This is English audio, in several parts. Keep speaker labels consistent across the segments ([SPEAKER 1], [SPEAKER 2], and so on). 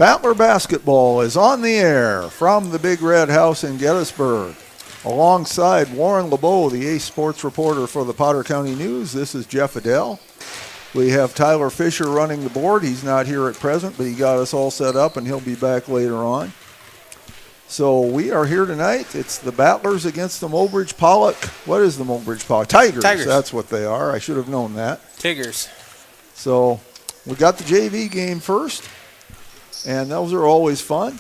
[SPEAKER 1] Battler basketball is on the air from the Big Red House in Gettysburg. Alongside Warren LeBeau, the ace sports reporter for the Potter County News, this is Jeff Adele. We have Tyler Fisher running the board. He's not here at present, but he got us all set up, and he'll be back later on. So we are here tonight. It's the Battlers against the Mobridge Pollock. What is the Mobridge Pollock? Tigers. That's what they are. I should have known that.
[SPEAKER 2] Tigers.
[SPEAKER 1] So we got the JV game first, and those are always fun.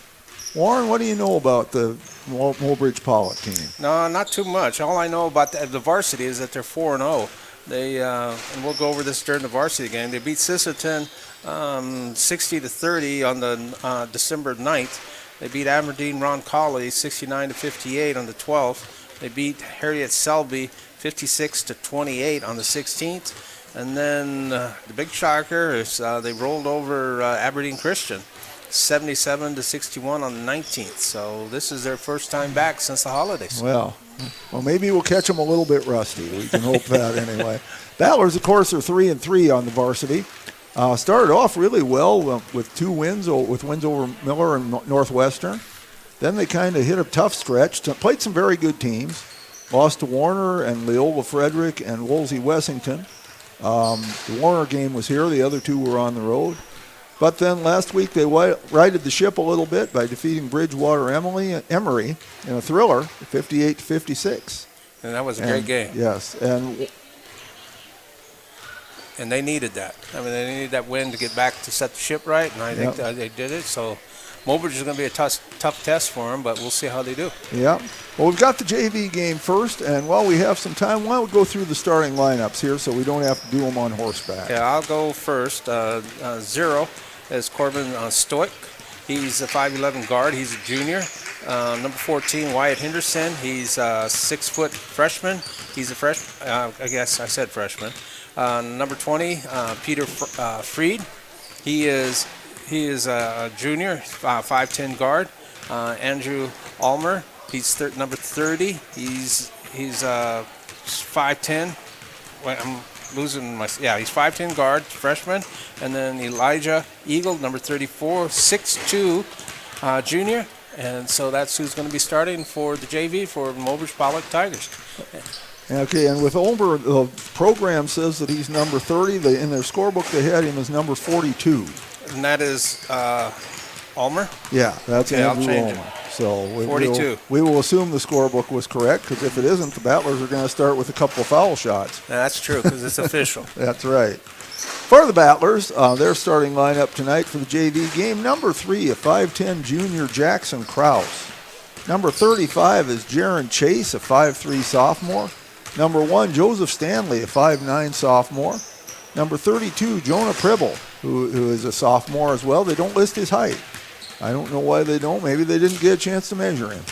[SPEAKER 1] Warren, what do you know about the Mobridge Pollock team?
[SPEAKER 2] No, not too much. All I know about the Varsity is that they're 4-0. They and we'll go over this during the Varsity game. They beat Sisseton 60-30 on the December 9th. They beat Aberdeen Roncalli 69-58 on the 12th. They beat Harriet Selby 56-28 on the 16th. And then the big shocker is they rolled over Aberdeen Christian 77-61 on the 19th. So this is their first time back since the holidays.
[SPEAKER 1] Well, maybe we'll catch them a little bit rusty. We can hope that anyway. Battlers, of course, are 3-3 on the Varsity. Started off really well with two wins, with wins over Miller and Northwestern. Then they kind of hit a tough stretch. Played some very good teams. Lost to Warner and Leola Frederick and Wolsey Wessington. The Warner game was here. The other two were on the road. But then last week they righted the ship a little bit by defeating Bridgewater Emory in a thriller, 58-56.
[SPEAKER 2] And that was a great game.
[SPEAKER 1] Yes, and
[SPEAKER 2] they needed that. I mean, they needed that win to get back to set the ship right, and I think they did it. So Mobridge is going to be a tough test for them, but we'll see how they do. Yeah.
[SPEAKER 1] Well, we've got the JV game first, and while we have some time, why don't we go through the starting lineups here so we don't have to do them on horseback.
[SPEAKER 2] Yeah, I'll go first. 0 is Corbin Stoic. He's a 5'11 guard. He's a junior. Number 14, Wyatt Henderson. He's a 6-foot freshman. He's a freshman. I guess I said freshman. Number 20, Peter Freed. He is a junior, 5'10 guard. Andrew Almer. He's number 30. He's 5'10. Wait, I'm losing my. Yeah, he's 5'10 guard, freshman. And then Elijah Eagle, number 34, 6'2 junior. And so that's who's going to be starting for the JV for Mobridge Pollock Tigers.
[SPEAKER 1] Okay, and with Olmer, the program says that he's number 30. In their scorebook, they had him as number 42.
[SPEAKER 2] And that is Ulmer?
[SPEAKER 1] Yeah, that's Andrew
[SPEAKER 2] I'll change
[SPEAKER 1] Ulmer.
[SPEAKER 2] it.
[SPEAKER 1] So
[SPEAKER 2] 42.
[SPEAKER 1] We will assume the scorebook was correct, because if it isn't, the Battlers are going to start with a couple of foul shots.
[SPEAKER 2] That's true, because it's official.
[SPEAKER 1] That's right. For the Battlers, their starting lineup tonight for the JV game, number 3, a 5'10 junior, Jackson Krause. Number 35 is Jaron Chase, a 5'3 sophomore. Number 1, Joseph Stanley, a 5'9 sophomore. Number 32, Jonah Pribble, who is a sophomore as well. They don't list his height. I don't know why they don't. Maybe they didn't get a chance to measure him.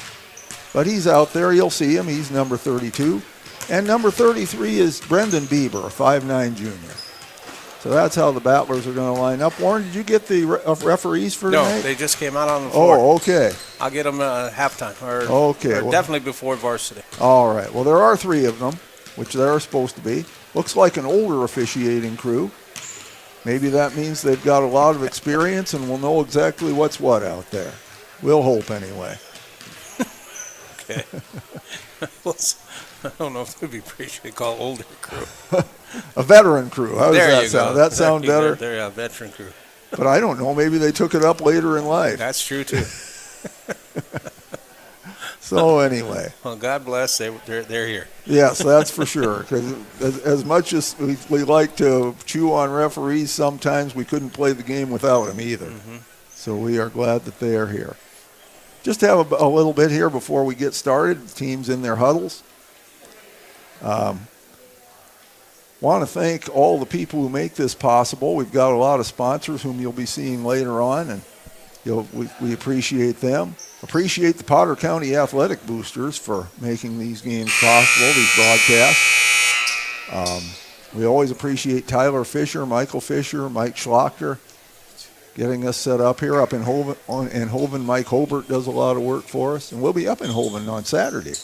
[SPEAKER 1] But he's out there. You'll see him. He's number 32. And number 33 is Brendan Bieber, a 5'9 junior. So that's how the Battlers are going to line up. Warren, did you get the referees for tonight?
[SPEAKER 2] No, they just came out on the floor.
[SPEAKER 1] Oh, okay.
[SPEAKER 2] I'll get them halftime, or
[SPEAKER 1] well,
[SPEAKER 2] definitely before Varsity.
[SPEAKER 1] All right. Well, there are 3 of them, which there are supposed to be. Looks like an older officiating crew. Maybe that means they've got a lot of experience and will know exactly what's what out there. We'll hope anyway.
[SPEAKER 2] Okay. I don't know if it would be appreciated to call older crew.
[SPEAKER 1] A veteran crew. How does that sound?
[SPEAKER 2] Go.
[SPEAKER 1] That sound better?
[SPEAKER 2] They're a veteran crew.
[SPEAKER 1] But I don't know. Maybe they took it up later in life.
[SPEAKER 2] That's true, too.
[SPEAKER 1] So anyway.
[SPEAKER 2] Well, God bless. They're here.
[SPEAKER 1] Yes, that's for sure. Because as much as we like to chew on referees, sometimes we couldn't play the game without them either. Mm-hmm. So we are glad that they are here. Just have a little bit here before we get started. Teams in their huddles. Want to thank all the people who make this possible. We've got a lot of sponsors whom you'll be seeing later on, and we appreciate them. Appreciate the Potter County Athletic Boosters for making these games possible, these broadcasts. We always appreciate Tyler Fisher, Michael Fisher, Mike Schlachter, getting us set up here up in Hoven. Mike Hobart does a lot of work for us, and we'll be up in Hoven on Saturday.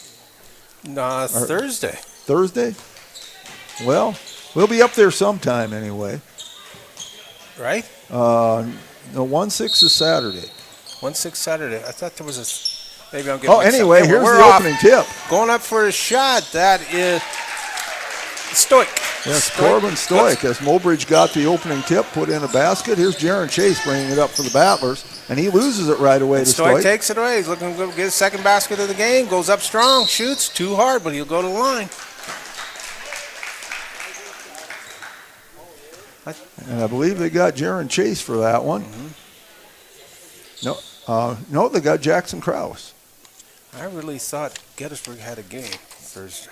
[SPEAKER 2] Thursday.
[SPEAKER 1] Thursday? Well, we'll be up there sometime anyway.
[SPEAKER 2] right?
[SPEAKER 1] No, 1-6 is Saturday.
[SPEAKER 2] 1-6 Saturday. I thought there was a. Maybe I'm getting.
[SPEAKER 1] Oh,
[SPEAKER 2] mixed up.
[SPEAKER 1] anyway,
[SPEAKER 2] Yeah,
[SPEAKER 1] here's
[SPEAKER 2] we're
[SPEAKER 1] the
[SPEAKER 2] off.
[SPEAKER 1] opening tip.
[SPEAKER 2] Going up for a shot. That is Stoic.
[SPEAKER 1] Yes,
[SPEAKER 2] Stoic.
[SPEAKER 1] Corbin Stoic, as Mobridge got the opening tip, put in a basket. Here's Jaron Chase bringing it up for the Battlers, and he loses it right away to
[SPEAKER 2] Stoic
[SPEAKER 1] Stoic.
[SPEAKER 2] takes it away. He's looking to get his second basket of the game. Goes up strong, shoots too hard, but he'll go to the line.
[SPEAKER 1] And I believe they got Jaron Chase for that one. No, they got Jackson Krause.
[SPEAKER 2] I really thought Gettysburg had a game Thursday.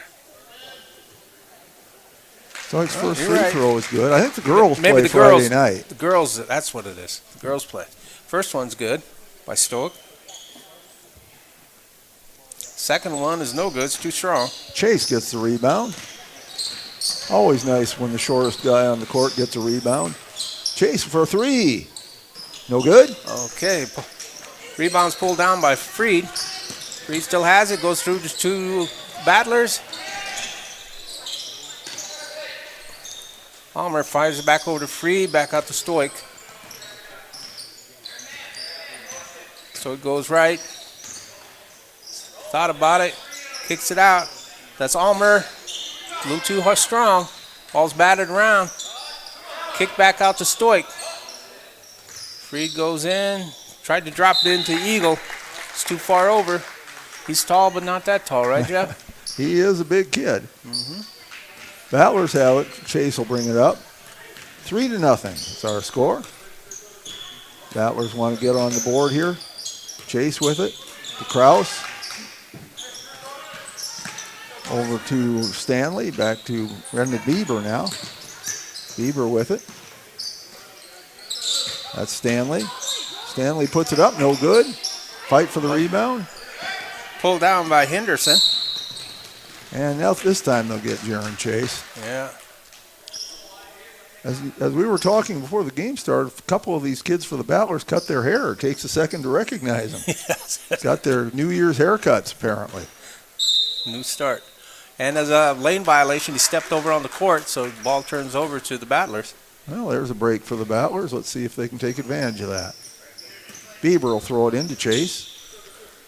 [SPEAKER 1] Stoic's first
[SPEAKER 2] you're
[SPEAKER 1] free
[SPEAKER 2] right.
[SPEAKER 1] throw is good. I think the girls
[SPEAKER 2] Maybe
[SPEAKER 1] play
[SPEAKER 2] the
[SPEAKER 1] Friday
[SPEAKER 2] girls,
[SPEAKER 1] night.
[SPEAKER 2] The girls, that's what it is. The girls play. First one's good by Stoic. Second one is no good. It's too strong.
[SPEAKER 1] Chase gets the rebound. Always nice when the shortest guy on the court gets a rebound. Chase for three. No good?
[SPEAKER 2] Okay. Rebounds pulled down by Freed. Freed still has it. Goes through to two Battlers. Almer fires it back over to Freed. Back out to Stoic. Stoic goes right. Thought about it. Kicks it out. That's Almer. A little too strong. Ball's batted around. Kick back out to Stoic. Freed goes in. Tried to drop it into Eagle. It's too far over. He's tall, but not that tall, right, Jeff?
[SPEAKER 1] He is a big kid. Battlers have it. Chase will bring it up. 3-0 is our score. Battlers want to get on the board here. Chase with it to Krause. Over to Stanley. Back to Brendan Bieber now. Bieber with it. That's Stanley. Stanley puts it up. No good. Fight for the rebound.
[SPEAKER 2] Pulled down by Henderson.
[SPEAKER 1] And now this time they'll get Jaron Chase.
[SPEAKER 2] Yeah.
[SPEAKER 1] As we were talking before the game started, a couple of these kids for the Battlers cut their hair. It takes a second to recognize them.
[SPEAKER 2] Yes.
[SPEAKER 1] Got their New Year's haircuts, apparently.
[SPEAKER 2] New start. And as a lane violation, he stepped over on the court, so the ball turns over to the Battlers.
[SPEAKER 1] Well, there's a break for the Battlers. Let's see if they can take advantage of that. Bieber will throw it into Chase.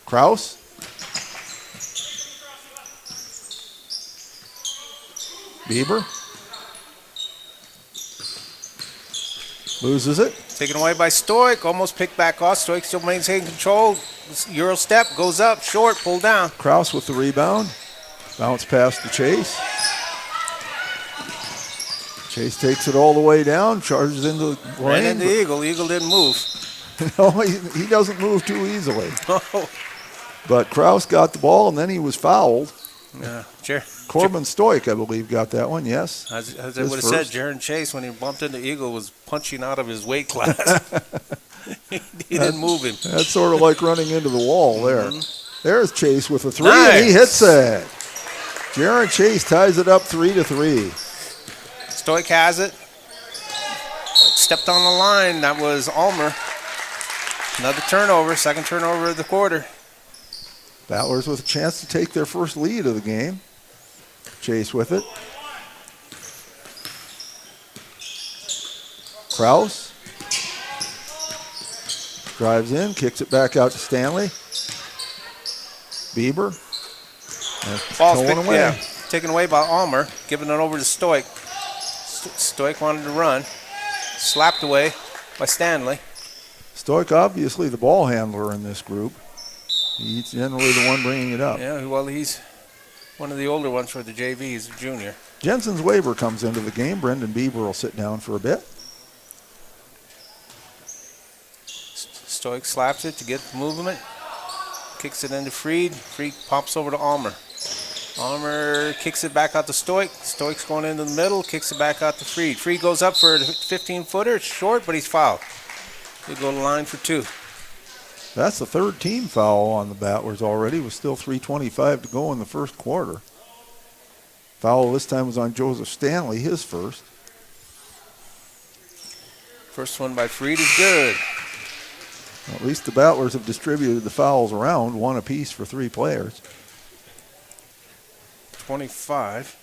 [SPEAKER 1] Krause. Bieber. Loses it.
[SPEAKER 2] Taken away by Stoic, almost picked back off. Stoic still maintaining control. Euro step, goes up, short, pulled down.
[SPEAKER 1] Krause with the rebound. Bounce pass to Chase. Chase takes it all the way down, charges into the lane.
[SPEAKER 2] Ran into Eagle. Eagle didn't move.
[SPEAKER 1] No, he doesn't move too easily.
[SPEAKER 2] Oh.
[SPEAKER 1] But Krause got the ball, and then he was fouled.
[SPEAKER 2] Yeah, sure.
[SPEAKER 1] Corbin Stoic, I believe, got that one, yes.
[SPEAKER 2] As I would have said, Jaron Chase, when he bumped into Eagle, was punching out of his weight class. he didn't move him.
[SPEAKER 1] That's sort of like running into the wall there. There's Chase with a three,
[SPEAKER 2] Nice.
[SPEAKER 1] and he hits it. Jaron Chase ties it up 3-3.
[SPEAKER 2] Stoic has it. Stepped on the line. That was Almer. Another turnover, second turnover of the quarter.
[SPEAKER 1] Battlers with a chance to take their first lead of the game. Chase with it. Krause drives in, kicks it back out to Stanley. Bieber.
[SPEAKER 2] Ball's
[SPEAKER 1] Going
[SPEAKER 2] picked,
[SPEAKER 1] away.
[SPEAKER 2] yeah, taken away by Almer, giving it over to Stoic. Stoic wanted to run. Slapped away by Stanley.
[SPEAKER 1] Stoic, obviously the ball handler in this group. He's generally the one bringing it up.
[SPEAKER 2] Yeah, well, he's one of the older ones for the JV. He's a junior.
[SPEAKER 1] Jensen's waiver comes into the game. Brendan Bieber will sit down for a bit.
[SPEAKER 2] Stoic slaps it to get the movement. Kicks it into Freed. Freed pops over to Almer. Almer kicks it back out to Stoic. Stoic's going into the middle, kicks it back out to Freed. Freed goes up for a 15-footer. It's short, but he's fouled. He'll go to the line for two.
[SPEAKER 1] That's the third team foul on the Battlers already, with still 3:25 to go in the first quarter. Foul this time was on Joseph Stanley, his first.
[SPEAKER 2] First one by Freed is good.
[SPEAKER 1] At least the Battlers have distributed the fouls around, one apiece for three players.
[SPEAKER 2] 25.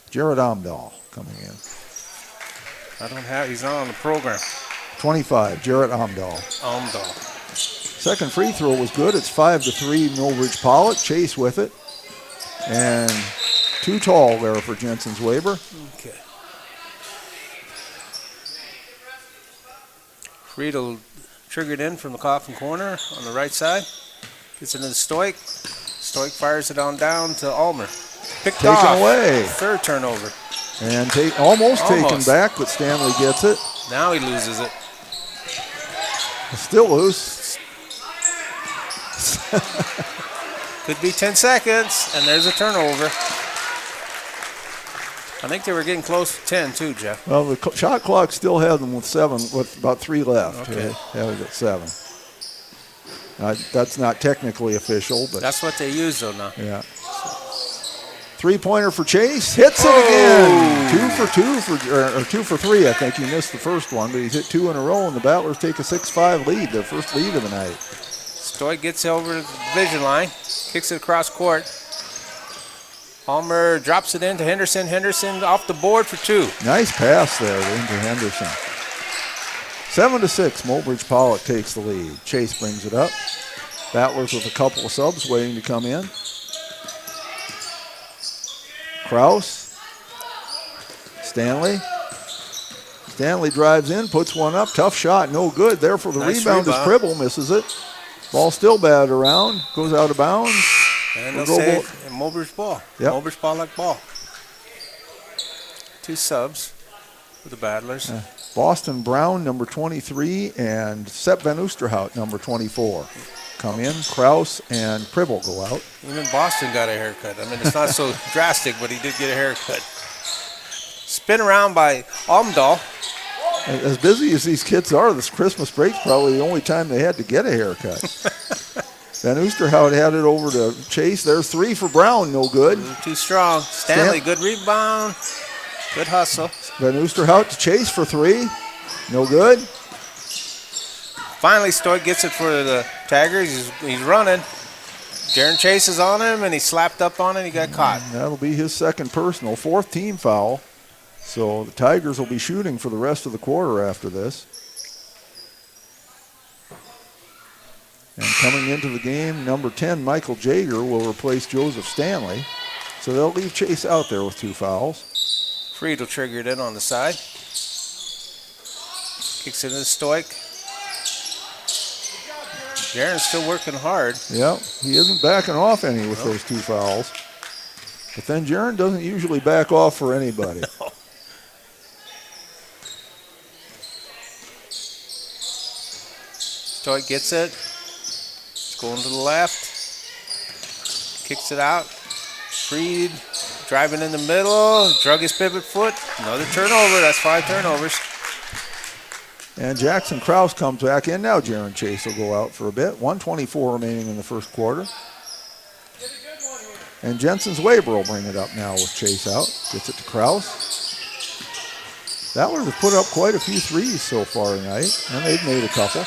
[SPEAKER 1] Jared Amdahl coming in.
[SPEAKER 2] He's not on the program.
[SPEAKER 1] 25, Jarrett Amdahl. Second free throw was good. It's 5-3, Mobridge Pollock. Chase with it. And too tall there for Jensen's Weber.
[SPEAKER 2] Okay. Friedel triggered in from the coffin corner on the right side. Gets into the Stoic. Stoic fires it on down to Ulmer. Picked
[SPEAKER 1] Taken
[SPEAKER 2] off.
[SPEAKER 1] away.
[SPEAKER 2] Third turnover.
[SPEAKER 1] And almost taken back, but Stanley gets it.
[SPEAKER 2] Now he loses it.
[SPEAKER 1] Still loose.
[SPEAKER 2] Could be 10 seconds, and there's a turnover. I think they were getting close to 10 too, Jeff.
[SPEAKER 1] Well, the shot clock still had them with about 3 left.
[SPEAKER 2] Okay.
[SPEAKER 1] Yeah, we got 7. That's not technically official, but
[SPEAKER 2] that's what they use though now.
[SPEAKER 1] Yeah. 3-pointer for Chase. Hits it again. 2 for 3, I think. He missed the first one, but he's hit 2 in a row, and the Battlers take a 6-5 lead, their first lead of the night.
[SPEAKER 2] Stoic gets over the division line, kicks it across court. Ulmer drops it into Henderson. Henderson off the board for 2.
[SPEAKER 1] Nice pass there into Henderson. 7-6, Mobridge Pollock takes the lead. Chase brings it up. Battlers with a couple of subs waiting to come in. Kraus. Stanley. Stanley drives in, puts one up. Tough shot, no good. There for the rebound as Pribble misses it. Ball still batted around, goes out of bounds.
[SPEAKER 2] And they'll say Mobridge ball.
[SPEAKER 1] Yep.
[SPEAKER 2] Mobridge Pollock ball. 2 subs for the Battlers.
[SPEAKER 1] Boston Brown, number 23, and Sepp Van Oosterhout, number 24. Come in. Kraus and Pribble go out.
[SPEAKER 2] Even Boston got a haircut. I mean, it's not so drastic, but he did get a haircut. Spin around by Amdahl.
[SPEAKER 1] As busy as these kids are, this Christmas break's probably the only time they had to get a haircut. Van Oosterhout had it over to Chase. There's 3 for Brown, no good.
[SPEAKER 2] Too strong. Stanley, good rebound. Good hustle.
[SPEAKER 1] Van Oosterhout to Chase for 3. No good.
[SPEAKER 2] Finally, Stoic gets it for the Tigers. He's running. Jaron Chase is on him, and he slapped up on it. He got caught.
[SPEAKER 1] That'll be his second personal. 4th team foul. So the Tigers will be shooting for the rest of the quarter after this. And coming into the game, number 10, Michael Jager, will replace Joseph Stanley. So they'll leave Chase out there with 2 fouls.
[SPEAKER 2] Friedel triggered in on the side. Kicks it into Stoic. Jaron's still working hard.
[SPEAKER 1] Yep, he isn't backing off any with those 2 fouls. But then Jaron doesn't usually back off for anybody.
[SPEAKER 2] No. Stoic gets it. It's going to the left. Kicks it out. Freed driving in the middle. Drug his pivot foot. Another turnover. That's 5 turnovers.
[SPEAKER 1] And Jackson Kraus comes back in. Now Jaron Chase will go out for a bit. 1:24 remaining in the first quarter. And Jensen's Weber will bring it up now with Chase out. Gets it to Kraus. Battlers have put up quite a few threes so far tonight, and they've made a couple.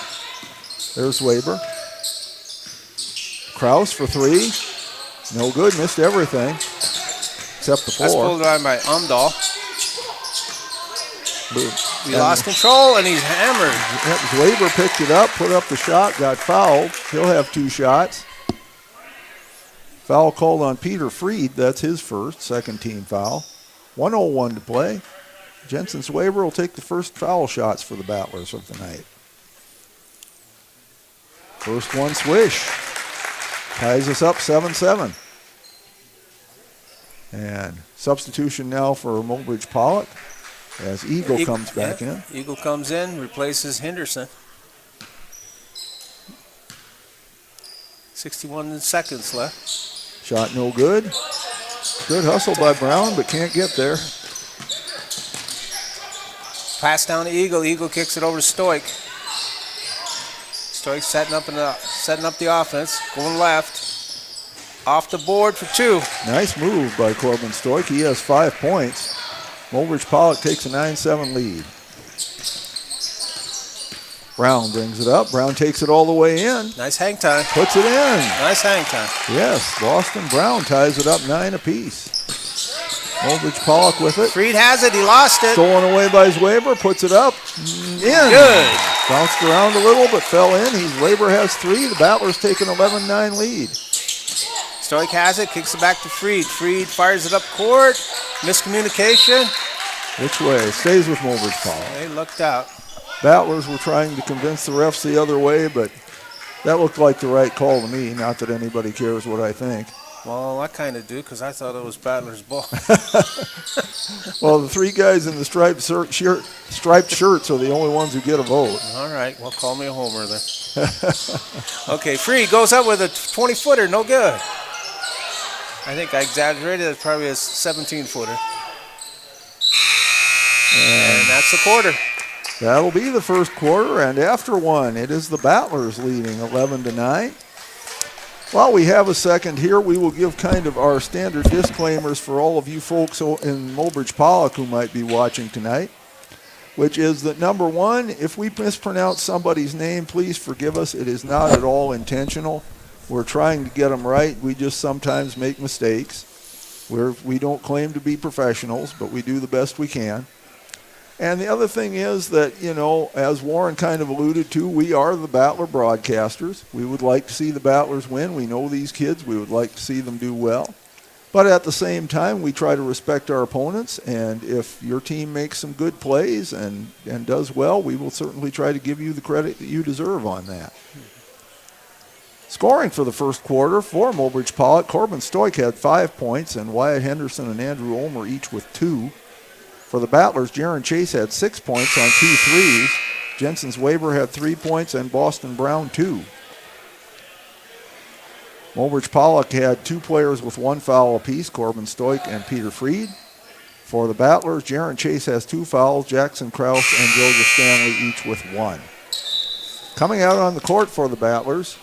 [SPEAKER 1] There's Weber. Kraus for 3. No good, missed everything except the floor.
[SPEAKER 2] That's pulled down by Amdahl. He lost control, and he's hammered.
[SPEAKER 1] Weber picked it up, put up the shot, got fouled. He'll have 2 shots. Foul called on Peter Freed. That's his first, second team foul. 1:01 to play. Jensen Weber will take the first foul shots for the Battlers of the night. First one, swish. Ties us up 7-7. And substitution now for Mobridge Pollock as Eagle comes back in.
[SPEAKER 2] Eagle comes in, replaces Henderson. 61 seconds left.
[SPEAKER 1] Shot no good. Good hustle by Brown, but can't get there.
[SPEAKER 2] Pass down to Eagle. Eagle kicks it over to Stoic. Stoic setting up the offense. Going left. Off the board for 2.
[SPEAKER 1] Nice move by Corbin Stoic. He has 5 points. Mobridge Pollock takes a 9-7 lead. Brown brings it up. Brown takes it all the way in.
[SPEAKER 2] Nice hang time.
[SPEAKER 1] Puts it in.
[SPEAKER 2] Nice hang time.
[SPEAKER 1] Yes, Boston Brown ties it up 9 apiece. Mobridge Pollock with it.
[SPEAKER 2] Freed has it. He lost it.
[SPEAKER 1] Stolen away by Zwaber. Puts it up. In.
[SPEAKER 2] Good.
[SPEAKER 1] Bounced around a little, but fell in. Zwaber has 3. The Battlers take an 11-9 lead.
[SPEAKER 2] Stoic has it. Kicks it back to Freed. Freed fires it up court. Miscommunication.
[SPEAKER 1] Which way? Stays with Mobridge Pollock.
[SPEAKER 2] They looked out.
[SPEAKER 1] Battlers were trying to convince the refs the other way, but that looked like the right call to me. Not that anybody cares what I think.
[SPEAKER 2] Well, I kind of do because I thought it was Battlers' ball.
[SPEAKER 1] Well, the 3 guys in the striped shirts are the only ones who get a vote.
[SPEAKER 2] All right. Well, call me a homer then. Okay, Freed goes up with a 20-footer. No good. I think I exaggerated. It's probably a 17-footer. And that's the quarter.
[SPEAKER 1] That'll be the first quarter, and after one, it is the Battlers leading 11-9. While we have a second here, we will give kind of our standard disclaimers for all of you folks in Mobridge Pollock who might be watching tonight, which is that number one, if we mispronounce somebody's name, please forgive us. It is not at all intentional. We're trying to get them right. We just sometimes make mistakes. We don't claim to be professionals, but we do the best we can. And the other thing is that, as Warren kind of alluded to, we are the Battler broadcasters. We would like to see the Battlers win. We know these kids. We would like to see them do well. But at the same time, we try to respect our opponents. And if your team makes some good plays and does well, we will certainly try to give you the credit that you deserve on that. Scoring for the first quarter for Mobridge Pollock, Corbin Stoic had 5 points, and Wyatt Henderson and Andrew Ulmer each with 2. For the Battlers, Jaron Chase had 6 points on 2 threes. Jensen Zwaber had 3 points, and Boston Brown 2. Mobridge Pollock had 2 players with 1 foul apiece, Corbin Stoic and Peter Freed. For the Battlers, Jaron Chase has 2 fouls, Jackson Krause and Joseph Stanley each with 1. Coming out on the court for the Battlers,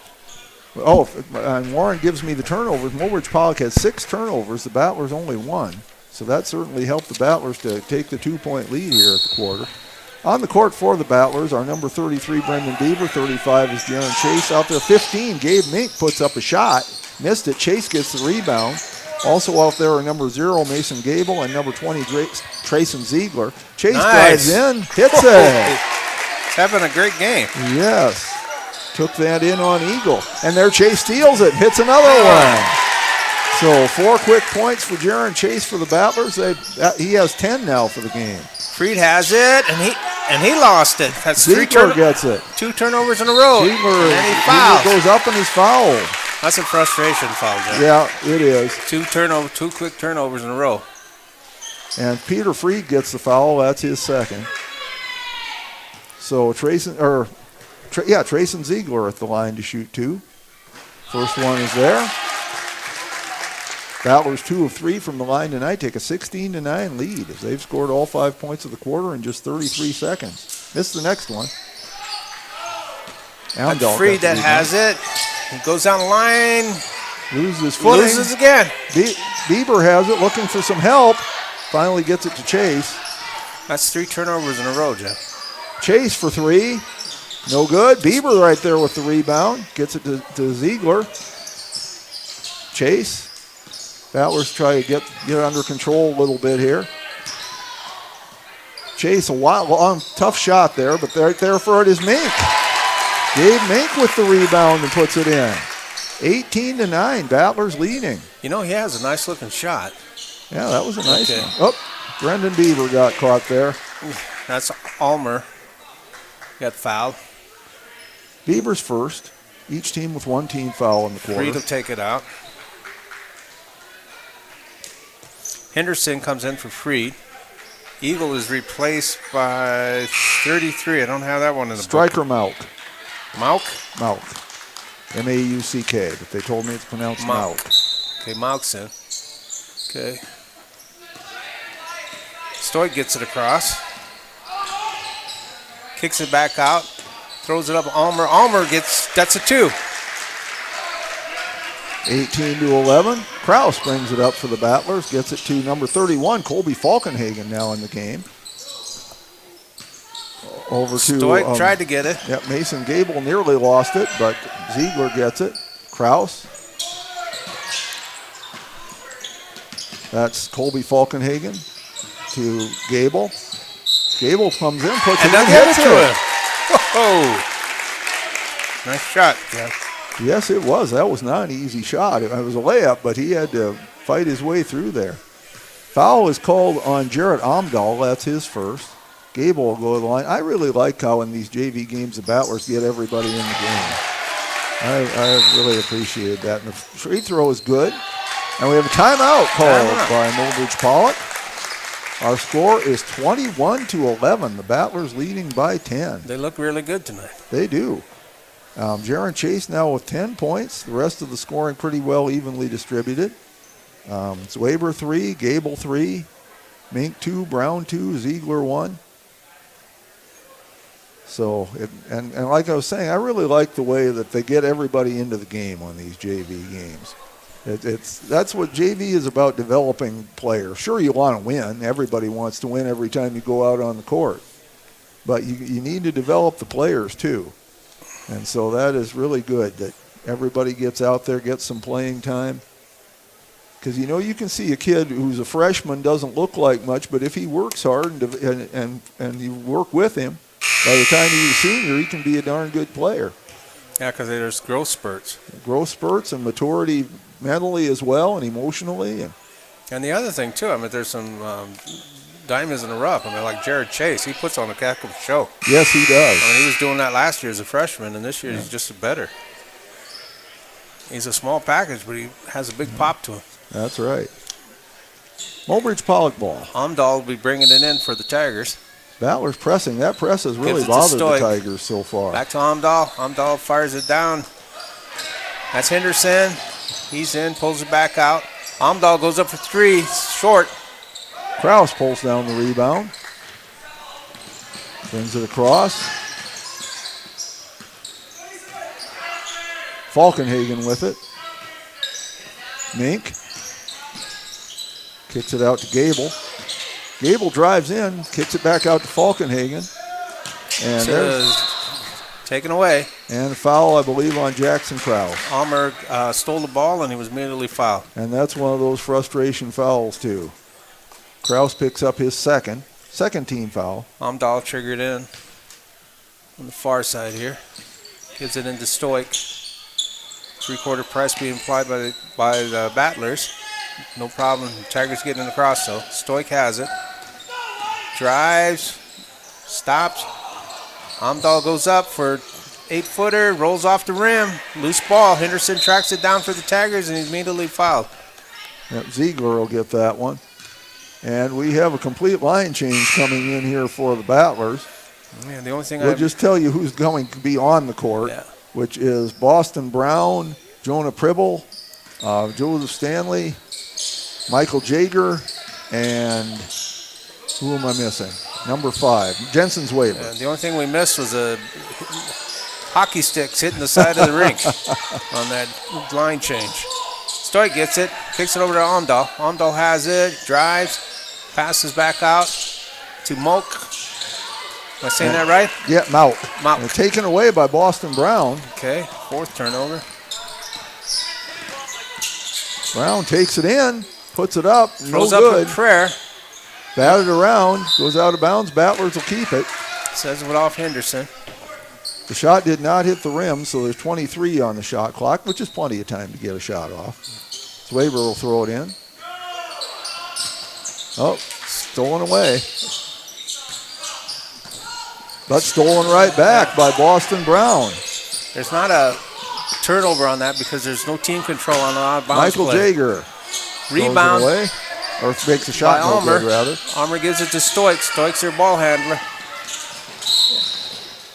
[SPEAKER 1] and Warren gives me the turnovers. Mobridge Pollock had 6 turnovers, the Battlers only 1. So that certainly helped the Battlers to take the 2-point lead here at the quarter. On the court for the Battlers, our number 33, Brendan Bieber. 35 is Jaron Chase. Out there, 15, Gabe Mink puts up a shot. Missed it. Chase gets the rebound. Also out there are number 0, Mason Gable, and number 20, Trayson Ziegler. Chase drives in, hits it.
[SPEAKER 2] He's having a great game.
[SPEAKER 1] Yes. Took that in on Eagle. And there Chase steals it, hits another one. So 4 quick points for Jaron Chase for the Battlers. He has 10 now for the game.
[SPEAKER 2] Freed has it, and he lost it. That's
[SPEAKER 1] Ziegler gets it.
[SPEAKER 2] 2 turnovers in a row.
[SPEAKER 1] Ziegler goes up and is fouled.
[SPEAKER 2] That's a frustration foul, Jeff.
[SPEAKER 1] Yeah, it is.
[SPEAKER 2] 2 quick turnovers in a row.
[SPEAKER 1] And Peter Freed gets the foul. That's his second. So Trayson Ziegler at the line to shoot 2. First one is there. Battlers 2 of 3 from the line tonight take a 16-9 lead as they've scored all 5 points of the quarter in just 33 seconds. Missed the next one.
[SPEAKER 2] Freed that has it. He goes down the line.
[SPEAKER 1] Loses footing.
[SPEAKER 2] Loses again.
[SPEAKER 1] Bieber has it, looking for some help. Finally gets it to Chase.
[SPEAKER 2] That's 3 turnovers in a row, Jeff.
[SPEAKER 1] Chase for 3. No good. Bieber right there with the rebound. Gets it to Ziegler. Chase. Battlers try to get under control a little bit here. Chase, a long, tough shot there, but right there for it is Mink. Gabe Mink with the rebound and puts it in. 18-9, Battlers leading.
[SPEAKER 2] He has a nice looking shot.
[SPEAKER 1] Yeah, that was a nice one. Oh, Brendan Bieber got caught there.
[SPEAKER 2] That's Ulmer. Got fouled.
[SPEAKER 1] Bieber's first. Each team with 1 team foul in the quarter.
[SPEAKER 2] Freed to take it out. Henderson comes in for Freed. Eagle is replaced by 33. I don't have that one in the
[SPEAKER 1] Striker
[SPEAKER 2] book.
[SPEAKER 1] Malk.
[SPEAKER 2] Malk?
[SPEAKER 1] M-A-U-C-K, but they told me it's pronounced Malk.
[SPEAKER 2] Okay, Malk's in. Okay. Stoic gets it across. Kicks it back out. Throws it up. Ulmer that's a 2.
[SPEAKER 1] 18-11. Krause brings it up for the Battlers. Gets it to number 31, Colby Falkenhagen now in the game. Over to
[SPEAKER 2] Stoic tried to get it.
[SPEAKER 1] Yep, Mason Gable nearly lost it, but Ziegler gets it. Krause. That's Colby Falkenhagen to Gable. Gable comes in, puts
[SPEAKER 2] And
[SPEAKER 1] it in,
[SPEAKER 2] then
[SPEAKER 1] hits
[SPEAKER 2] to
[SPEAKER 1] it.
[SPEAKER 2] him. Oh, nice shot, Jeff.
[SPEAKER 1] Yes, it was. That was not an easy shot. It was a layup, but he had to fight his way through there. Foul is called on Jarrett Omdahl. That's his first. Gable will go to the line. I really like how in these JV games the Battlers get everybody in the game. I really appreciate that. And the free throw is good. And we have a timeout called by Mobridge Pollock. Our score is 21-11. The Battlers leading by 10.
[SPEAKER 2] They look really good tonight.
[SPEAKER 1] They do. Jaron Chase now with 10 points. The rest of the scoring pretty well evenly distributed. It's Weber 3, Gable 3, Mink 2, Brown 2, Ziegler 1. So, and like I was saying, I really like the way that they get everybody into the game on these JV games. That's what JV is about, developing players. Sure, you want to win. Everybody wants to win every time you go out on the court. But you need to develop the players too. And so that is really good that everybody gets out there, gets some playing time. Because, you can see a kid who's a freshman doesn't look like much, but if he works hard and you work with him, by the time he's a senior, he can be a darn good player.
[SPEAKER 2] Yeah, because there's growth spurts.
[SPEAKER 1] Growth spurts and maturity mentally as well and emotionally.
[SPEAKER 2] And the other thing, too, there's some diamonds in the rough. Like Jared Chase, he puts on a heck of a show.
[SPEAKER 1] Yes, he does.
[SPEAKER 2] He was doing that last year as a freshman, and this year he's just better. He's a small package, but he has a big pop to him.
[SPEAKER 1] That's right. Mobridge Pollock ball.
[SPEAKER 2] Omdahl will be bringing it in for the Tigers.
[SPEAKER 1] Battlers pressing. That press has really bothered the Tigers so far.
[SPEAKER 2] Back to Omdahl. Omdahl fires it down. That's Henderson. He's in, pulls it back out. Omdahl goes up for three. Short.
[SPEAKER 1] Krause pulls down the rebound. Brings it across. Falkenhagen with it. Mink. Kicks it out to Gable. Gable drives in, kicks it back out to Falkenhagen. And there's
[SPEAKER 2] taken away.
[SPEAKER 1] And a foul, I believe, on Jackson Krause.
[SPEAKER 2] Almer stole the ball, and he was immediately fouled.
[SPEAKER 1] And that's one of those frustration fouls, too. Krause picks up his second team foul.
[SPEAKER 2] Omdahl triggered in on the far side here. Gives it into Stoik. Three-quarter press being applied by the Battlers. No problem. Tigers getting across, though. Stoik has it. Drives. Stops. Omdahl goes up for 8-footer. Rolls off the rim. Loose ball. Henderson tracks it down for the Tigers, and he's immediately fouled.
[SPEAKER 1] Yep, Ziegler will get that one. And we have a complete line change coming in here for the Battlers.
[SPEAKER 2] Man, the only thing
[SPEAKER 1] we'll just tell you who's going to be on the court, which is Boston Brown, Jonah Pribble, Joseph Stanley, Michael Jager, and who am I missing? Number 5, Jensen's Weber.
[SPEAKER 2] The only thing we missed was a hockey sticks hitting the side of the rink on that line change. Stoik gets it, kicks it over to Omdahl. Omdahl has it, drives, passes back out to Moak. Am I saying that right?
[SPEAKER 1] Yeah, Mouk. Taken away by Boston Brown.
[SPEAKER 2] Okay, 4th turnover.
[SPEAKER 1] Brown takes it in, puts it up,
[SPEAKER 2] Throws
[SPEAKER 1] no
[SPEAKER 2] up
[SPEAKER 1] good.
[SPEAKER 2] a prayer.
[SPEAKER 1] Batted around, goes out of bounds. Battlers will keep it.
[SPEAKER 2] Says it off Henderson.
[SPEAKER 1] The shot did not hit the rim, so there's 23 on the shot clock, which is plenty of time to get a shot off. Swaber will throw it in. Oh, stolen away. But stolen right back by Boston Brown.
[SPEAKER 2] There's not a turnover on that because there's no team control on the out-of-bounds
[SPEAKER 1] Michael Jager.
[SPEAKER 2] Rebound.
[SPEAKER 1] Away, or makes a shot no good, rather.
[SPEAKER 2] Almer gives it to Stoik. Stoik's their ball handler.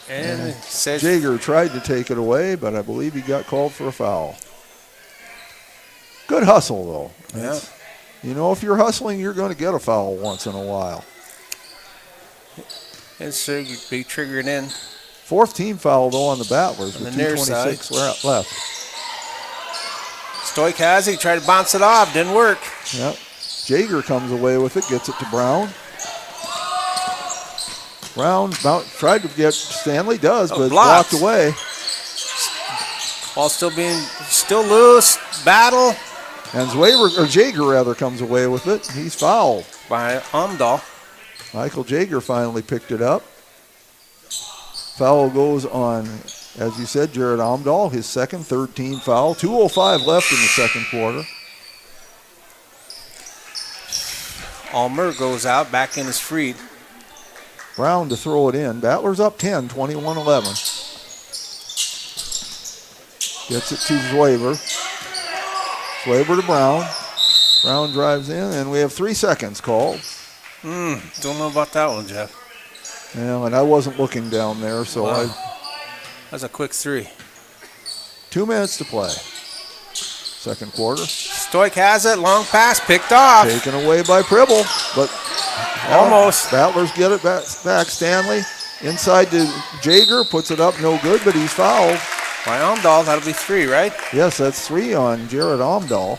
[SPEAKER 2] And says
[SPEAKER 1] Jager tried to take it away, but I believe he got called for a foul. Good hustle, though.
[SPEAKER 2] Yeah.
[SPEAKER 1] If you're hustling, you're going to get a foul once in a while.
[SPEAKER 2] And so you'd be triggered in.
[SPEAKER 1] 4th team foul, though, on the Battlers with
[SPEAKER 2] the near
[SPEAKER 1] 2:26 left.
[SPEAKER 2] Stoik has it. He tried to bounce it off. Didn't work.
[SPEAKER 1] Yep. Jager comes away with it, gets it to Brown. Brown tried to get Stanley, but blocked away.
[SPEAKER 2] Ball still loose. Battle.
[SPEAKER 1] And Jaeger rather comes away with it. He's fouled.
[SPEAKER 2] By Amdahl.
[SPEAKER 1] Michael Jaeger finally picked it up. Foul goes on, as you said, Jared Amdahl, his second, third team foul. 2:05 left in the second quarter.
[SPEAKER 2] Almer goes out, back in is freed.
[SPEAKER 1] Brown to throw it in. Battlers up 10, 21-11. Gets it to Zwaber. Zwaber to Brown. Brown drives in, and we have 3 seconds called.
[SPEAKER 2] Don't know about that one, Jeff.
[SPEAKER 1] Yeah, and I wasn't looking down there, so
[SPEAKER 2] Wow. That's a quick 3.
[SPEAKER 1] 2 minutes to play. Second quarter.
[SPEAKER 2] Stoik has it, long pass, picked off.
[SPEAKER 1] Taken away by Pribble, but
[SPEAKER 2] Almost.
[SPEAKER 1] Battlers get it back. Stanley inside to Jaeger, puts it up, no good, but he's fouled.
[SPEAKER 2] By Amdahl, that'll be 3, right?
[SPEAKER 1] Yes, that's 3 on Jared Amdahl.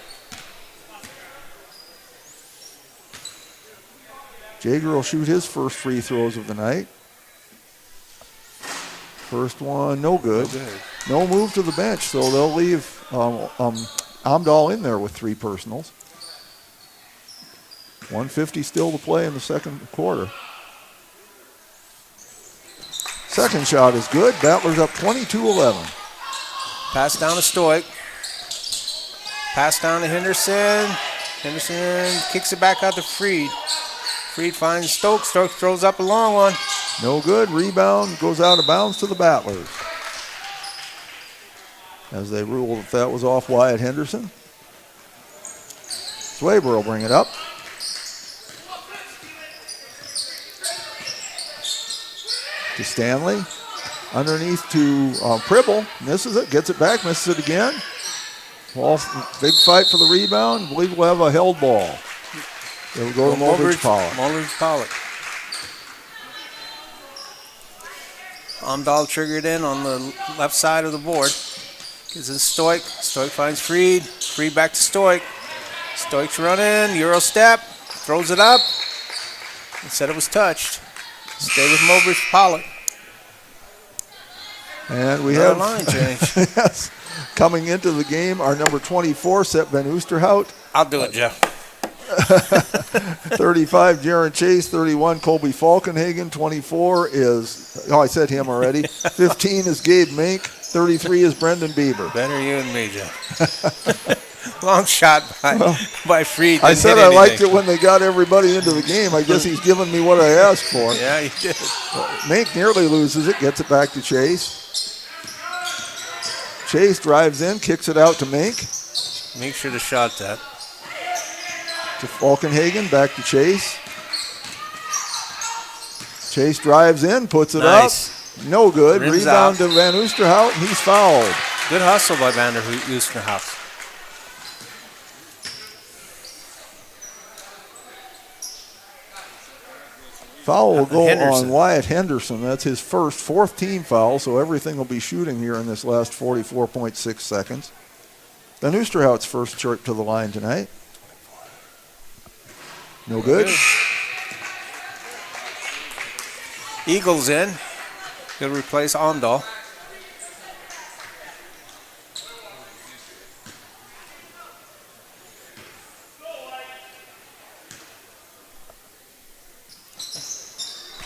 [SPEAKER 1] Jaeger will shoot his first free throws of the night. First one, no good. No move to the bench, so they'll leave Amdahl in there with 3 personals. 1:50 still to play in the second quarter. Second shot is good. Battlers up 22-11.
[SPEAKER 2] Pass down to Stoik. Pass down to Henderson. Henderson kicks it back out to Freed. Freed finds Stoke. Stoke throws up a long one.
[SPEAKER 1] No good. Rebound goes out of bounds to the Battlers. As they ruled if that was off Wyatt Henderson. Zwaber will bring it up. To Stanley. Underneath to Pribble. Misses it. Gets it back. Misses it again. Ball, big fight for the rebound. I believe we'll have a held ball. It'll go to Mobridge Pollock.
[SPEAKER 2] Mobridge Pollock. Amdahl triggered in on the left side of the board. Gives it Stoik. Stoik finds Freed. Freed back to Stoik. Stoik's running. Euro step. Throws it up. He said it was touched. Stay with Mobridge Pollock.
[SPEAKER 1] And we
[SPEAKER 2] Another
[SPEAKER 1] have
[SPEAKER 2] line change.
[SPEAKER 1] yes, coming into the game, our number 24, Sepp Van Oosterhout.
[SPEAKER 2] I'll do it, Jeff.
[SPEAKER 1] 35, Jaron Chase. 31, Colby Falkenhagen. 24 is, I said him already. 15 is Gabe Mink. 33 is Brendan Bieber.
[SPEAKER 2] Better you and me, Jeff. Long shot by Freed.
[SPEAKER 1] I said I liked it when they got everybody into the game. I guess he's giving me what I asked for.
[SPEAKER 2] Yeah, he did.
[SPEAKER 1] Mink nearly loses it, gets it back to Chase. Chase drives in, kicks it out to Mink.
[SPEAKER 2] Make sure to shot that.
[SPEAKER 1] To Falkenhagen, back to Chase. Chase drives in, puts it up. No good.
[SPEAKER 2] Rims
[SPEAKER 1] Rebound
[SPEAKER 2] out.
[SPEAKER 1] to Van Oosterhout, and he's fouled.
[SPEAKER 2] Good hustle by Van Oosterhout.
[SPEAKER 1] Foul will go
[SPEAKER 2] Henderson.
[SPEAKER 1] on Wyatt Henderson. That's his first, 4th team foul, so everything will be shooting here in this last 44.6 seconds. Van Oosterhout's first trip to the line tonight. No good.
[SPEAKER 2] Eagles in. He'll replace Amdahl.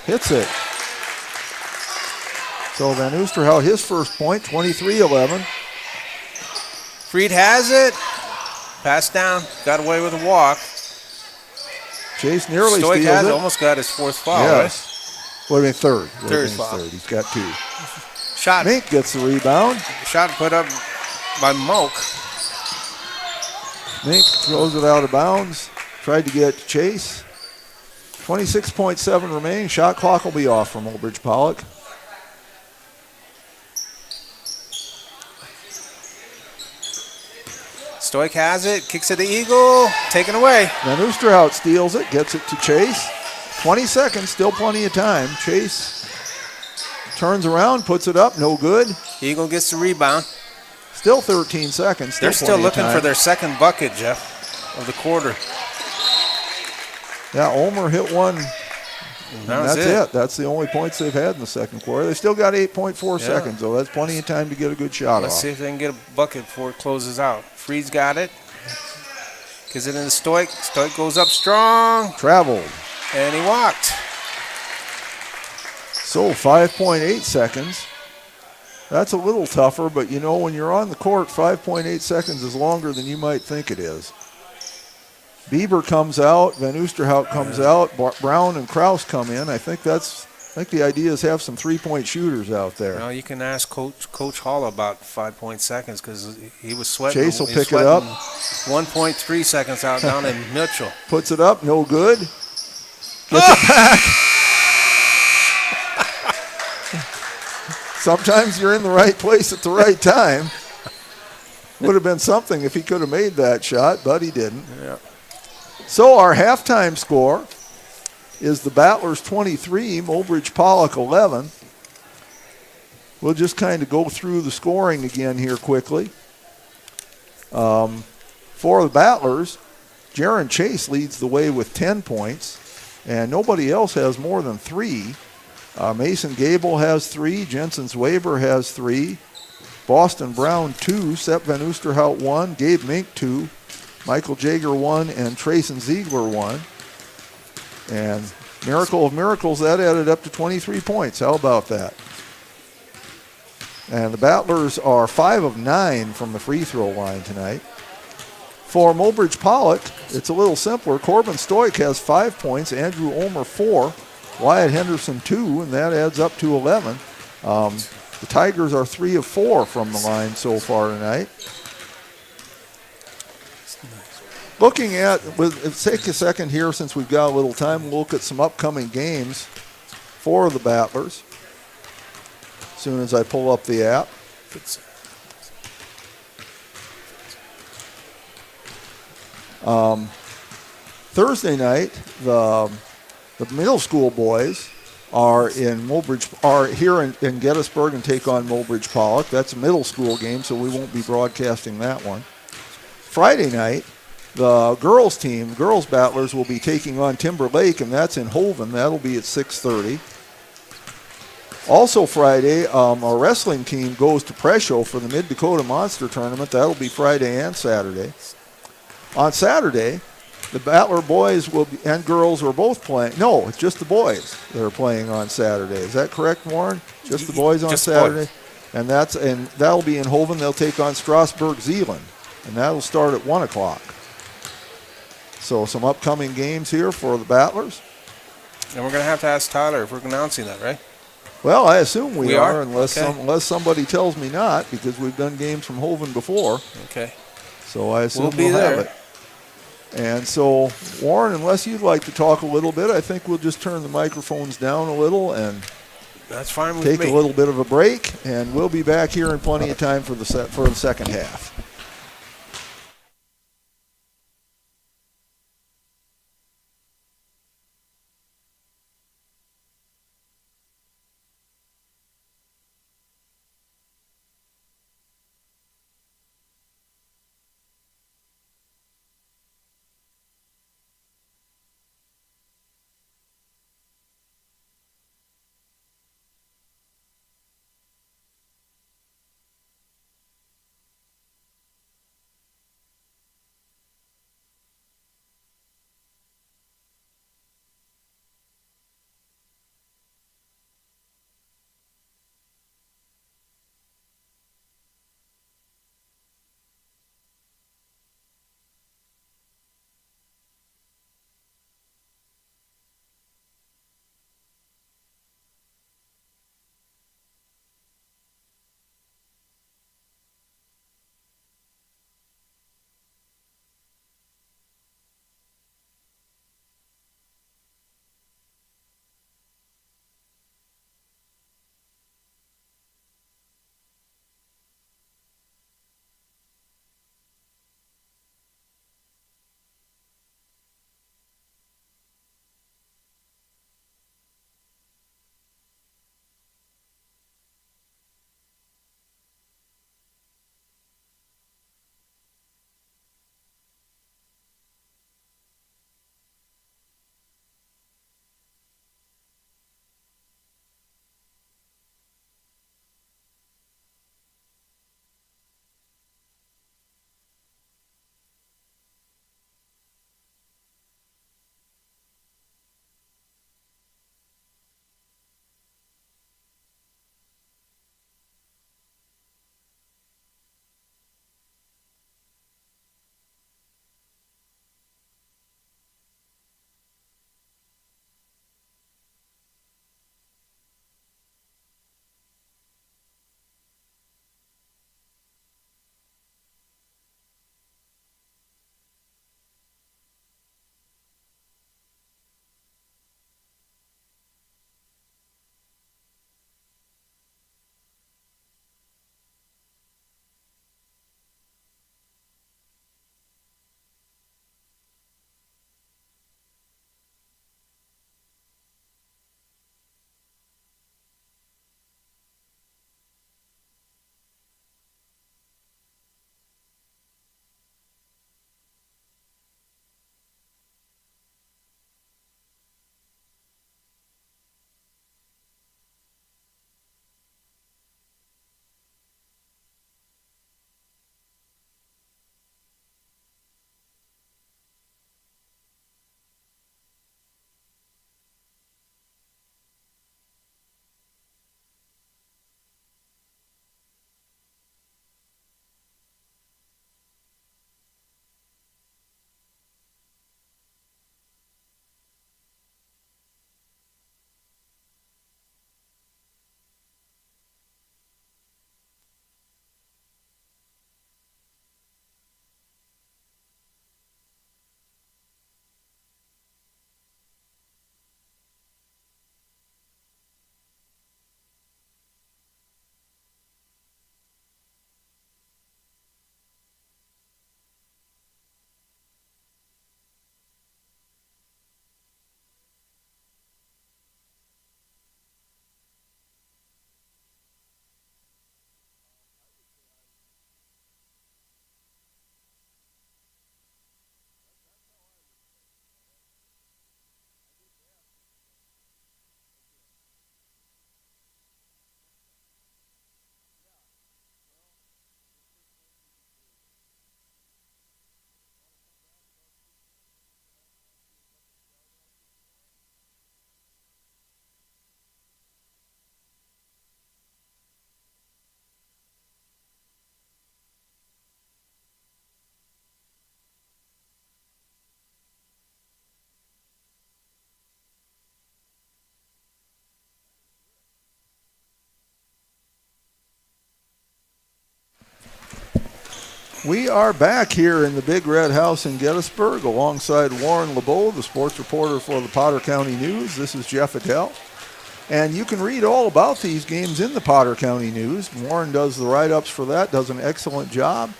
[SPEAKER 1] Hits it. So Van Oosterhout, his first point, 23-11.
[SPEAKER 2] Freed has it. Pass down. Got away with a walk.
[SPEAKER 1] Chase nearly
[SPEAKER 2] Stoik
[SPEAKER 1] steals
[SPEAKER 2] has
[SPEAKER 1] it.
[SPEAKER 2] almost got his 4th foul.
[SPEAKER 1] Yes. What do you mean, third?
[SPEAKER 2] Third foul.
[SPEAKER 1] Third. He's got 2.
[SPEAKER 2] Right? Shot.
[SPEAKER 1] Mink gets the rebound.
[SPEAKER 2] Shot put up by Moak.
[SPEAKER 1] Mink throws it out of bounds. Tried to get Chase. 26.7 remaining. Shot clock will be off from Mobridge Pollock.
[SPEAKER 2] Stoik has it. Kicks it to Eagle. Taken away.
[SPEAKER 1] Van Oosterhout steals it. Gets it to Chase. 20 seconds. Still plenty of time. Chase turns around. Puts it up. No good.
[SPEAKER 2] Eagle gets the rebound.
[SPEAKER 1] Still 13 seconds.
[SPEAKER 2] They're still looking for their second bucket, Jeff, of the quarter.
[SPEAKER 1] Yeah, Ulmer hit one.
[SPEAKER 2] That's
[SPEAKER 1] it. That's the only points they've had in the second quarter. They still got 8.4 seconds, though. That's plenty of time to get a good shot
[SPEAKER 2] Let's
[SPEAKER 1] off.
[SPEAKER 2] see if they can get a bucket before it closes out. Freed's got it. Gives it into Stoic. Stoic goes up strong,
[SPEAKER 1] Traveled.
[SPEAKER 2] and he walked.
[SPEAKER 1] So 5.8 seconds. That's a little tougher, but you know, when you're on the court, 5.8 seconds is longer than you might think it is. Bieber comes out, Van Oosterhout comes out, Brown and Kraus come in. I think the idea is have some three-point shooters out there.
[SPEAKER 2] Well, you can ask Coach Hall about 5 seconds because he was sweating.
[SPEAKER 1] Chase will pick it up.
[SPEAKER 2] 1.3 seconds out down in Mitchell.
[SPEAKER 1] Puts it up, no good. Gets it back. Sometimes you're in the right place at the right time. Would have been something if he could have made that shot, but he didn't.
[SPEAKER 2] Yeah.
[SPEAKER 1] So our halftime score is the Battlers 23, Mobridge Pollock 11. We'll just kind of go through the scoring again here quickly. For the Battlers, Jaron Chase leads the way with 10 points, and nobody else has more than 3. Mason Gable has 3, Jensen's Weber has 3, Boston Brown 2, Sepp Van Oosterhout 1, Gabe Mink 2, Michael Jager 1, and Trayson Ziegler 1. And miracle of miracles, that added up to 23 points. How about that? And the Battlers are 5 of 9 from the free throw line tonight. For Mobridge Pollock, it's a little simpler. Corbin Stoic has 5 points, Andrew Ulmer 4, Wyatt Henderson 2, and that adds up to 11. The Tigers are 3 of 4 from the line so far tonight. Looking at, let's take a second here since we've got a little time. We'll look at some upcoming games for the Battlers as soon as I pull up the app. Thursday night, the middle school boys are in Mobridge, are here in Gettysburg and take on Mobridge Pollock. That's a middle school game, so we won't be broadcasting that one. Friday night, the girls team, girls Battlers, will be taking on Timber Lake, and that's in Hoven. That'll be at 6:30. Also Friday, our wrestling team goes to Presho for the Mid-Dakota Monster Tournament. That'll be Friday and Saturday. On Saturday, the Battler boys and girls are both playing. No, it's just the boys that are playing on Saturday. Is that correct, Warren? Just the boys on Saturday? And that'll be in Hoven. They'll take on Strasbourg, Zeeland, and that'll start at 1 o'clock. So some upcoming games here for the Battlers.
[SPEAKER 2] And we're going to have to ask Tyler if we're announcing that, right?
[SPEAKER 1] Well, I assume we are, unless
[SPEAKER 2] okay.
[SPEAKER 1] unless somebody tells me not, because we've done games from Hoven before.
[SPEAKER 2] Okay.
[SPEAKER 1] So I assume
[SPEAKER 2] we'll be
[SPEAKER 1] have
[SPEAKER 2] there.
[SPEAKER 1] it. And so, Warren, unless you'd like to talk a little bit, I think we'll just turn the microphones down a little and
[SPEAKER 2] that's fine with
[SPEAKER 1] take
[SPEAKER 2] me.
[SPEAKER 1] a little bit of a break, and we'll be back here in plenty of time for the second half. We are back here in the Big Red House in Gettysburg alongside Warren LeBeau, the sports reporter for the Potter County News. This is Jeff Adele. And you can read all about these games in the Potter County News. Warren does the write-ups for that, does an excellent job.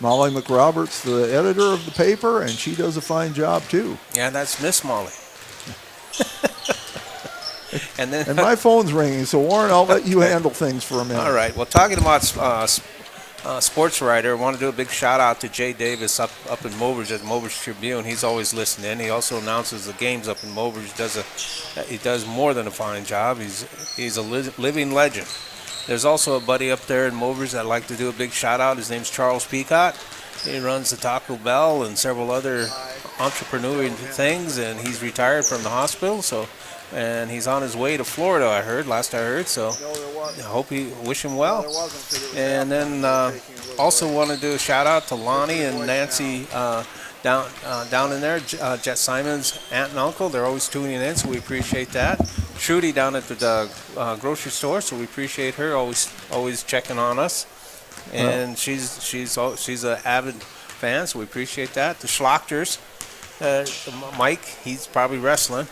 [SPEAKER 1] Molly McRoberts, the editor of the paper, and she does a fine job too.
[SPEAKER 2] Yeah, that's Miss Molly.
[SPEAKER 1] And my phone's ringing, so Warren, I'll let you handle things for a minute.
[SPEAKER 2] All right. Well, talking about sports writer, I want to do a big shout out to Jay Davis up in Mobridge at the Mobridge Tribune. He's always listening. He also announces the games up in Mobridge. He does more than a fine job. He's a living legend. There's also a buddy up there in Mobridge that I'd like to do a big shout out. His name's Charles Peacott. He runs the Taco Bell and several other entrepreneurial things, and he's retired from the hospital. And he's on his way to Florida, last I heard. So I wish him well. And then also want to do a shout out to Lonnie and Nancy down in there, Jet Simon's aunt and uncle. They're always tuning in, so we appreciate that. Trudy down at the grocery store, so we appreciate her always checking on us. And she's an avid fan, so we appreciate that. The Schlachters, Mike, he's probably wrestling.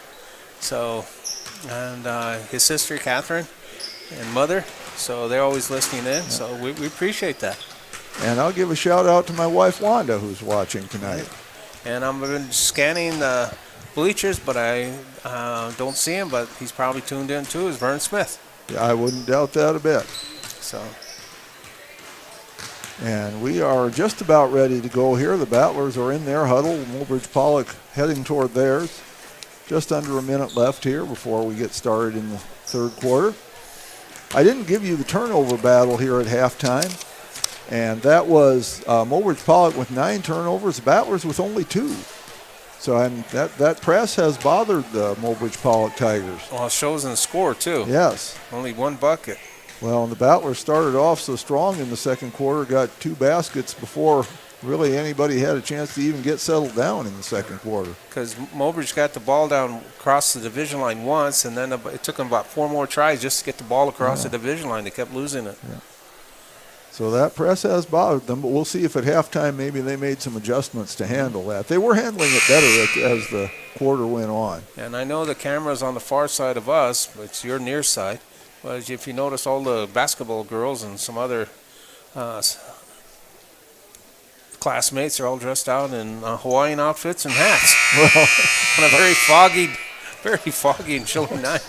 [SPEAKER 2] So, and his sister Catherine and mother, so they're always listening in. So we appreciate that.
[SPEAKER 1] And I'll give a shout out to my wife Wanda, who's watching tonight.
[SPEAKER 2] And I've been scanning the bleachers, but I don't see him. But he's probably tuned in too. Is Vern Smith?
[SPEAKER 1] Yeah, I wouldn't doubt that a bit.
[SPEAKER 2] So.
[SPEAKER 1] And we are just about ready to go here. The Battlers are in their huddle. Mobridge Pollock heading toward theirs. Just under a minute left here before we get started in the third quarter. I didn't give you the turnover battle here at halftime, and that was Mobridge Pollock with 9 turnovers, the Battlers with only 2. So that press has bothered the Mobridge Pollock Tigers.
[SPEAKER 2] Well, it shows in the score, too.
[SPEAKER 1] Yes.
[SPEAKER 2] Only 1 bucket.
[SPEAKER 1] Well, and the Battlers started off so strong in the second quarter, got 2 baskets before really anybody had a chance to even get settled down in the second quarter.
[SPEAKER 2] Because Mobridge got the ball down across the division line once, and then it took them about 4 more tries just to get the ball across the division line. They kept losing it.
[SPEAKER 1] Yeah. So that press has bothered them, but we'll see if at halftime maybe they made some adjustments to handle that. They were handling it better as the quarter went on.
[SPEAKER 2] And I know the camera's on the far side of us, but it's your near side. But if you notice, all the basketball girls and some other classmates are all dressed out in Hawaiian outfits and hats. Well, on a very foggy and chilly night.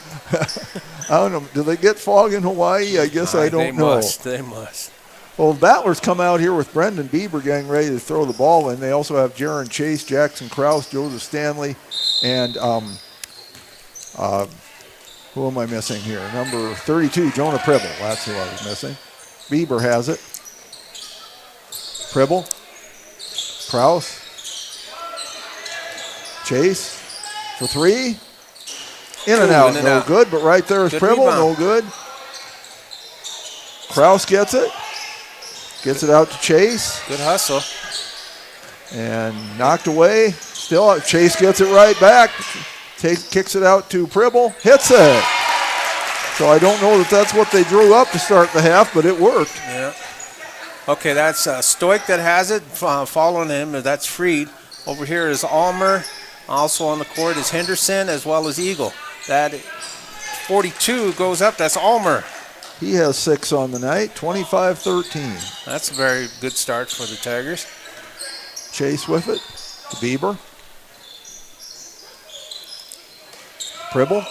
[SPEAKER 1] I don't know. Do they get fog in Hawaii? I guess I don't know.
[SPEAKER 2] They must.
[SPEAKER 1] Well, the Battlers come out here with Brendan Bieber getting ready to throw the ball in. They also have Jaron Chase, Jackson Krause, Joseph Stanley, and who am I missing here? Number 32, Jonah Pribble. That's who I was missing. Bieber has it. Pribble. Krause. Chase for 3. In and out. No good, but right there is Pribble. No good. Krause gets it. Gets it out to Chase.
[SPEAKER 2] Good hustle.
[SPEAKER 1] And knocked away. Still out. Chase gets it right back. Kicks it out to Pribble. Hits it. So I don't know that that's what they drew up to start the half, but it worked.
[SPEAKER 2] Yeah. Okay, that's Stoic that has it. Following him, that's Freed. Over here is Almer. Also on the court is Henderson as well as Eagle. That 42 goes up. That's Almer.
[SPEAKER 1] He has 6 on the night, 25-13.
[SPEAKER 2] That's a very good start for the Tigers.
[SPEAKER 1] Chase with it to Bieber. Pribble.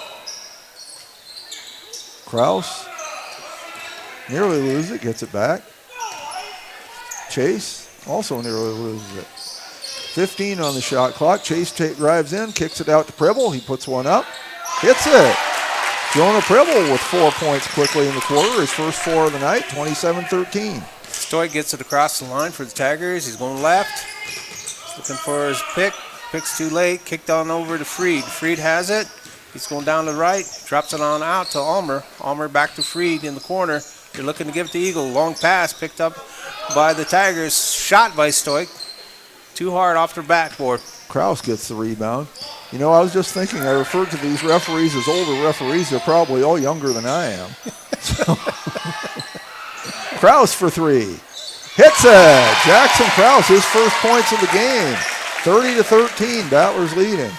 [SPEAKER 1] Krause. Nearly loses it, gets it back. Chase also nearly loses it. 15 on the shot clock. Chase drives in, kicks it out to Pribble. He puts one up, hits it. Jonah Pribble with 4 points quickly in the quarter. His first 4 of the night, 27-13.
[SPEAKER 2] Stoic gets it across the line for the Tigers. He's going left. He's looking for his pick. Pick's too late. Kicked on over to Freed. Freed has it. He's going down to the right. Drops it on out to Almer. Almer back to Freed in the corner. You're looking to give it to Eagle. Long pass picked up by the Tigers. Shot by Stoic. Too hard off their backboard.
[SPEAKER 1] Krause gets the rebound. You know, I was just thinking, I referred to these referees as older referees. They're probably all younger than I am. Krause for 3. Hits it. Jackson Krause, his first points of the game. 30-13, Battlers leading.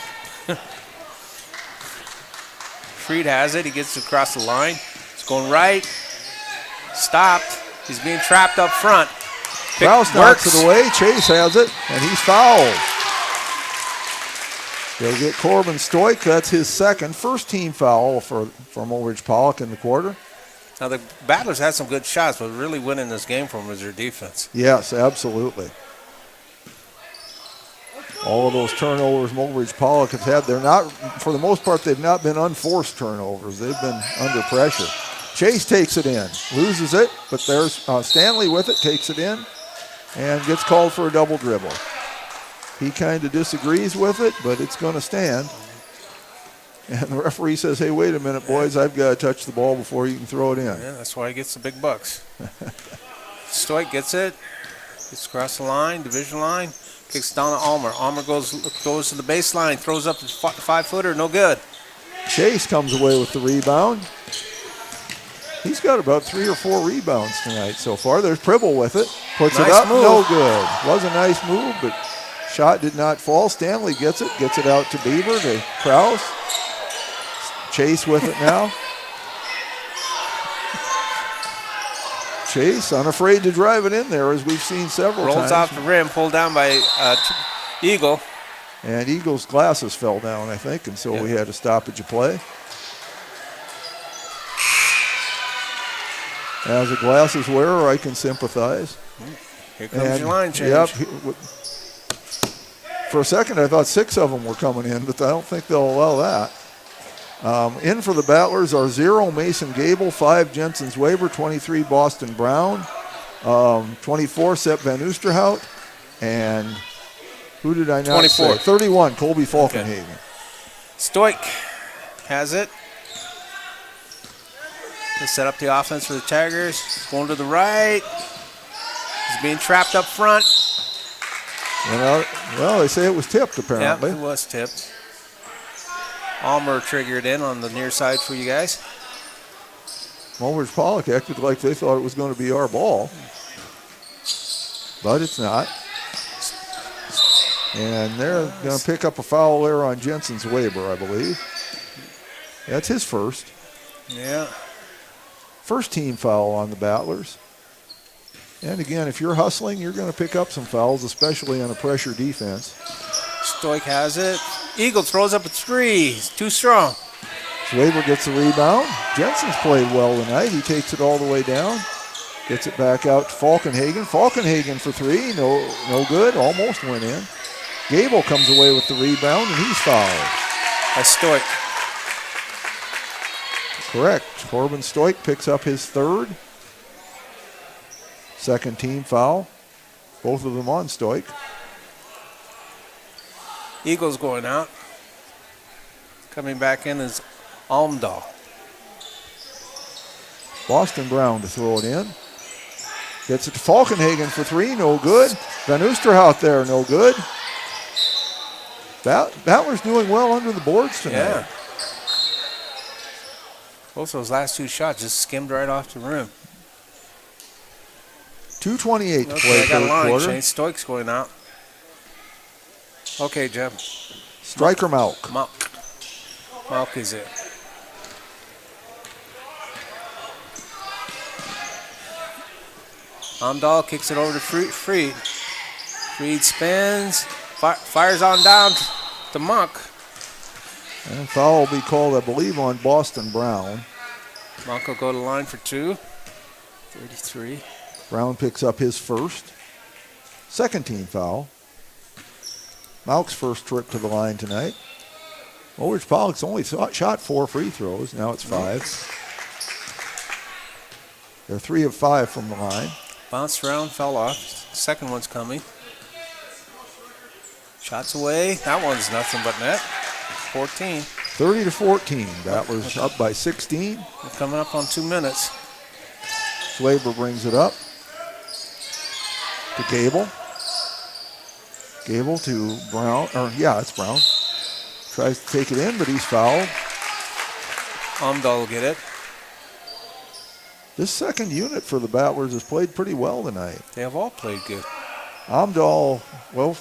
[SPEAKER 2] Freed has it. He gets across the line. He's going right. Stopped. He's being trapped up front.
[SPEAKER 1] Krause knocks it away. Chase has it, and he's fouled. They'll get Corbin Stoik. That's his second. First team foul for Mobridge Pollock in the quarter.
[SPEAKER 2] Now, the Battlers had some good shots, but really winning this game for them was their defense.
[SPEAKER 1] Yes, absolutely. All of those turnovers Mobridge Pollock has had, they're not, for the most part, they've not been unforced turnovers. They've been under pressure. Chase takes it in, loses it, but there's Stanley with it, takes it in, and gets called for a double dribble. He kind of disagrees with it, but it's going to stand. And the referee says, hey, wait a minute, boys, I've got to touch the ball before you can throw it in.
[SPEAKER 2] Yeah, that's why he gets the big bucks. Stoik gets it, gets across the line, division line, kicks down to Almer. Almer goes to the baseline, throws up the 5-footer, no good.
[SPEAKER 1] Chase comes away with the rebound. He's got about 3 or 4 rebounds tonight so far. There's Pribble with it. Puts it up, no good. Was a nice move, but shot did not fall. Stanley gets it out to Bieber, to Krause. Chase with it now. Chase, unafraid to drive it in there, as we've seen several times.
[SPEAKER 2] Rolls off the rim, pulled down by Eagle.
[SPEAKER 1] And Eagle's glasses fell down, I think, and so we had a stoppage of play. As a glasses wearer, I can sympathize.
[SPEAKER 2] Here comes your line change.
[SPEAKER 1] Yep. For a second, I thought 6 of them were coming in, but I don't think they'll allow that. In for the Battlers are 0 Mason Gable, 5 Jensen Zwaber, 23 Boston Brown, 24 Sepp Van Oosterhout, and who did I not
[SPEAKER 2] 24.
[SPEAKER 1] say? 31 Colby Falkenhagen.
[SPEAKER 2] Okay. Stoik has it. They set up the offense for the Tigers. Going to the right. He's being trapped up front.
[SPEAKER 1] Well, they say it was tipped, apparently.
[SPEAKER 2] Yeah, it was tipped. Almer triggered in on the near side for you guys.
[SPEAKER 1] Mobridge Pollock acted like they thought it was going to be our ball, but it's not. And they're going to pick up a foul there on Jensen Zwaber, I believe. That's his first.
[SPEAKER 2] Yeah.
[SPEAKER 1] First team foul on the Battlers. And again, if you're hustling, you're going to pick up some fouls, especially on a pressure defense.
[SPEAKER 2] Stoik has it. Eagle throws up a 3. He's too strong.
[SPEAKER 1] Zwaber gets the rebound. Jensen's played well tonight. He takes it all the way down. Gets it back out to Falkenhagen. Falkenhagen for 3. No good. Almost went in. Gable comes away with the rebound, and he's fouled.
[SPEAKER 2] By Stoik.
[SPEAKER 1] Correct. Corbin Stoik picks up his 3rd. Second team foul. Both of them on Stoik.
[SPEAKER 2] Eagles going out. Coming back in is Almdahl.
[SPEAKER 1] Boston Brown to throw it in. Gets it to Falkenhagen for 3. No good. Van Oosterhout there. No good. Battler's doing well under the boards tonight.
[SPEAKER 2] Yeah. Both those last 2 shots just skimmed right off the rim.
[SPEAKER 1] 2:28 to
[SPEAKER 2] Okay,
[SPEAKER 1] play
[SPEAKER 2] I got a
[SPEAKER 1] third
[SPEAKER 2] line
[SPEAKER 1] quarter.
[SPEAKER 2] change. Stoik's going out. Okay, Jeb.
[SPEAKER 1] Striker Malk.
[SPEAKER 2] Malk is it. Amdahl kicks it over to Freed. Freed spins, fires on down to Monk.
[SPEAKER 1] And foul will be called, I believe, on Boston Brown.
[SPEAKER 2] Monk will go to the line for 2. 33.
[SPEAKER 1] Brown picks up his first. Second team foul. Malk's first trip to the line tonight. Mobridge Pollock's only shot 4 free throws. Now it's 5. They're 3 of 5 from the line.
[SPEAKER 2] Bounced around, fell off. Second one's coming. Shots away. That one's nothing but net. 14.
[SPEAKER 1] 30-14. Battlers up by 16.
[SPEAKER 2] We're coming up on 2 minutes.
[SPEAKER 1] Zwaber brings it up to Gable. Gable to Brown. It's Brown. Tries to take it in, but he's fouled.
[SPEAKER 2] Amdahl will get it.
[SPEAKER 1] This second unit for the Battlers has played pretty well tonight.
[SPEAKER 2] They have all played good.
[SPEAKER 1] Amdahl, well,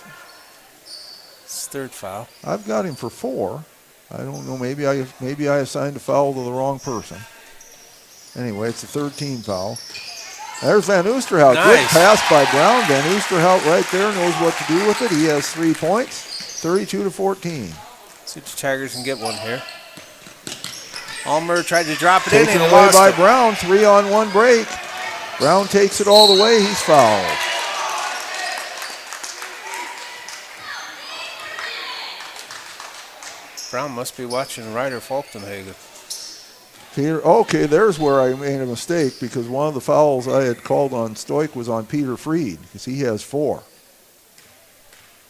[SPEAKER 2] It's third foul.
[SPEAKER 1] I've got him for 4. I don't know. Maybe I assigned a foul to the wrong person. Anyway, it's a 13 foul. There's Van Oosterhout.
[SPEAKER 2] Nice.
[SPEAKER 1] Good pass by Brown. Van Oosterhout right there knows what to do with it. He has 3 points, 32-14.
[SPEAKER 2] See if the Tigers can get one here. Ulmer tried to drop it
[SPEAKER 1] Taken
[SPEAKER 2] in and
[SPEAKER 1] away
[SPEAKER 2] lost
[SPEAKER 1] by
[SPEAKER 2] it.
[SPEAKER 1] Brown. 3-on-1 break. Brown takes it all the way. He's fouled.
[SPEAKER 2] Brown must be watching Ryder Falkenhagen.
[SPEAKER 1] Peter, okay, there's where I made a mistake because one of the fouls I had called on Stoik was on Peter Freed because he has 4.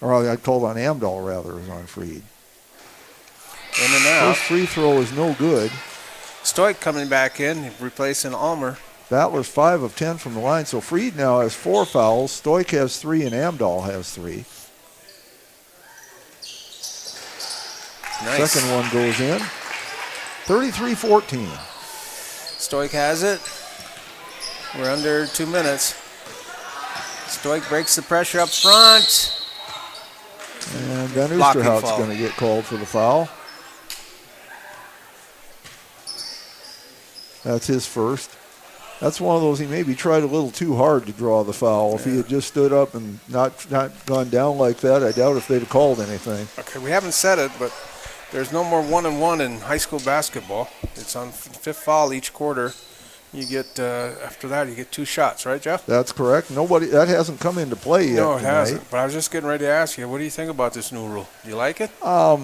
[SPEAKER 1] Or I called on Amdahl rather, was on Freed.
[SPEAKER 2] In and out.
[SPEAKER 1] First free throw is no good.
[SPEAKER 2] Stoik coming back in, replacing Ulmer.
[SPEAKER 1] Battler's 5 of 10 from the line, so Freed now has 4 fouls. Stoik has 3 and Amdahl has 3.
[SPEAKER 2] Nice.
[SPEAKER 1] Second one goes in. 33-14.
[SPEAKER 2] Stoik has it. We're under 2 minutes. Stoik breaks the pressure up front.
[SPEAKER 1] And Van
[SPEAKER 2] Blocking
[SPEAKER 1] Oosterhout's
[SPEAKER 2] foul.
[SPEAKER 1] going to get called for the foul. That's his first. That's one of those, he maybe tried a little too hard to draw the foul. If he had just stood up and not gone down like that, I doubt if they'd have called anything.
[SPEAKER 2] Okay, we haven't said it, but there's no more 1-and-1 in high school basketball. It's on 5th foul each quarter. You get, after that, you get 2 shots, right, Jeff?
[SPEAKER 1] That's correct. That hasn't come into play yet.
[SPEAKER 2] No, it
[SPEAKER 1] tonight.
[SPEAKER 2] hasn't. But I was just getting ready to ask you, what do you think about this new rule? Do you like it?
[SPEAKER 1] I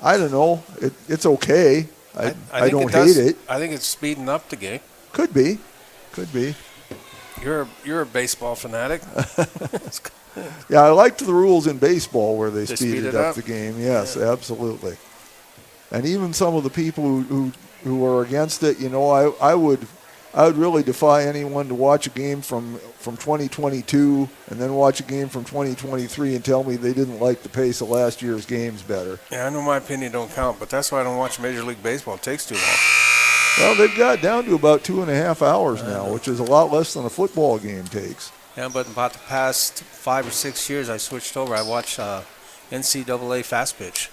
[SPEAKER 1] don't know. It's okay. I
[SPEAKER 2] think
[SPEAKER 1] don't
[SPEAKER 2] does.
[SPEAKER 1] hate it.
[SPEAKER 2] I think it's speeding up the game.
[SPEAKER 1] Could be.
[SPEAKER 2] You're a baseball fanatic.
[SPEAKER 1] Yeah, I liked the rules in baseball where they
[SPEAKER 2] Speed
[SPEAKER 1] speeded
[SPEAKER 2] it
[SPEAKER 1] up
[SPEAKER 2] up.
[SPEAKER 1] the game. Yes, absolutely. And even some of the people who are against it, I would really defy anyone to watch a game from 2022 and then watch a game from 2023 and tell me they didn't like the pace of last year's games better.
[SPEAKER 2] Yeah, I know my opinion don't count, but that's why I don't watch Major League Baseball. It takes too long.
[SPEAKER 1] Well, they've got down to about 2.5 hours now, which is a lot less than a football game takes.
[SPEAKER 2] Yeah, but about the past 5 or 6 years, I switched over. I watched NCAA Fast Pitch.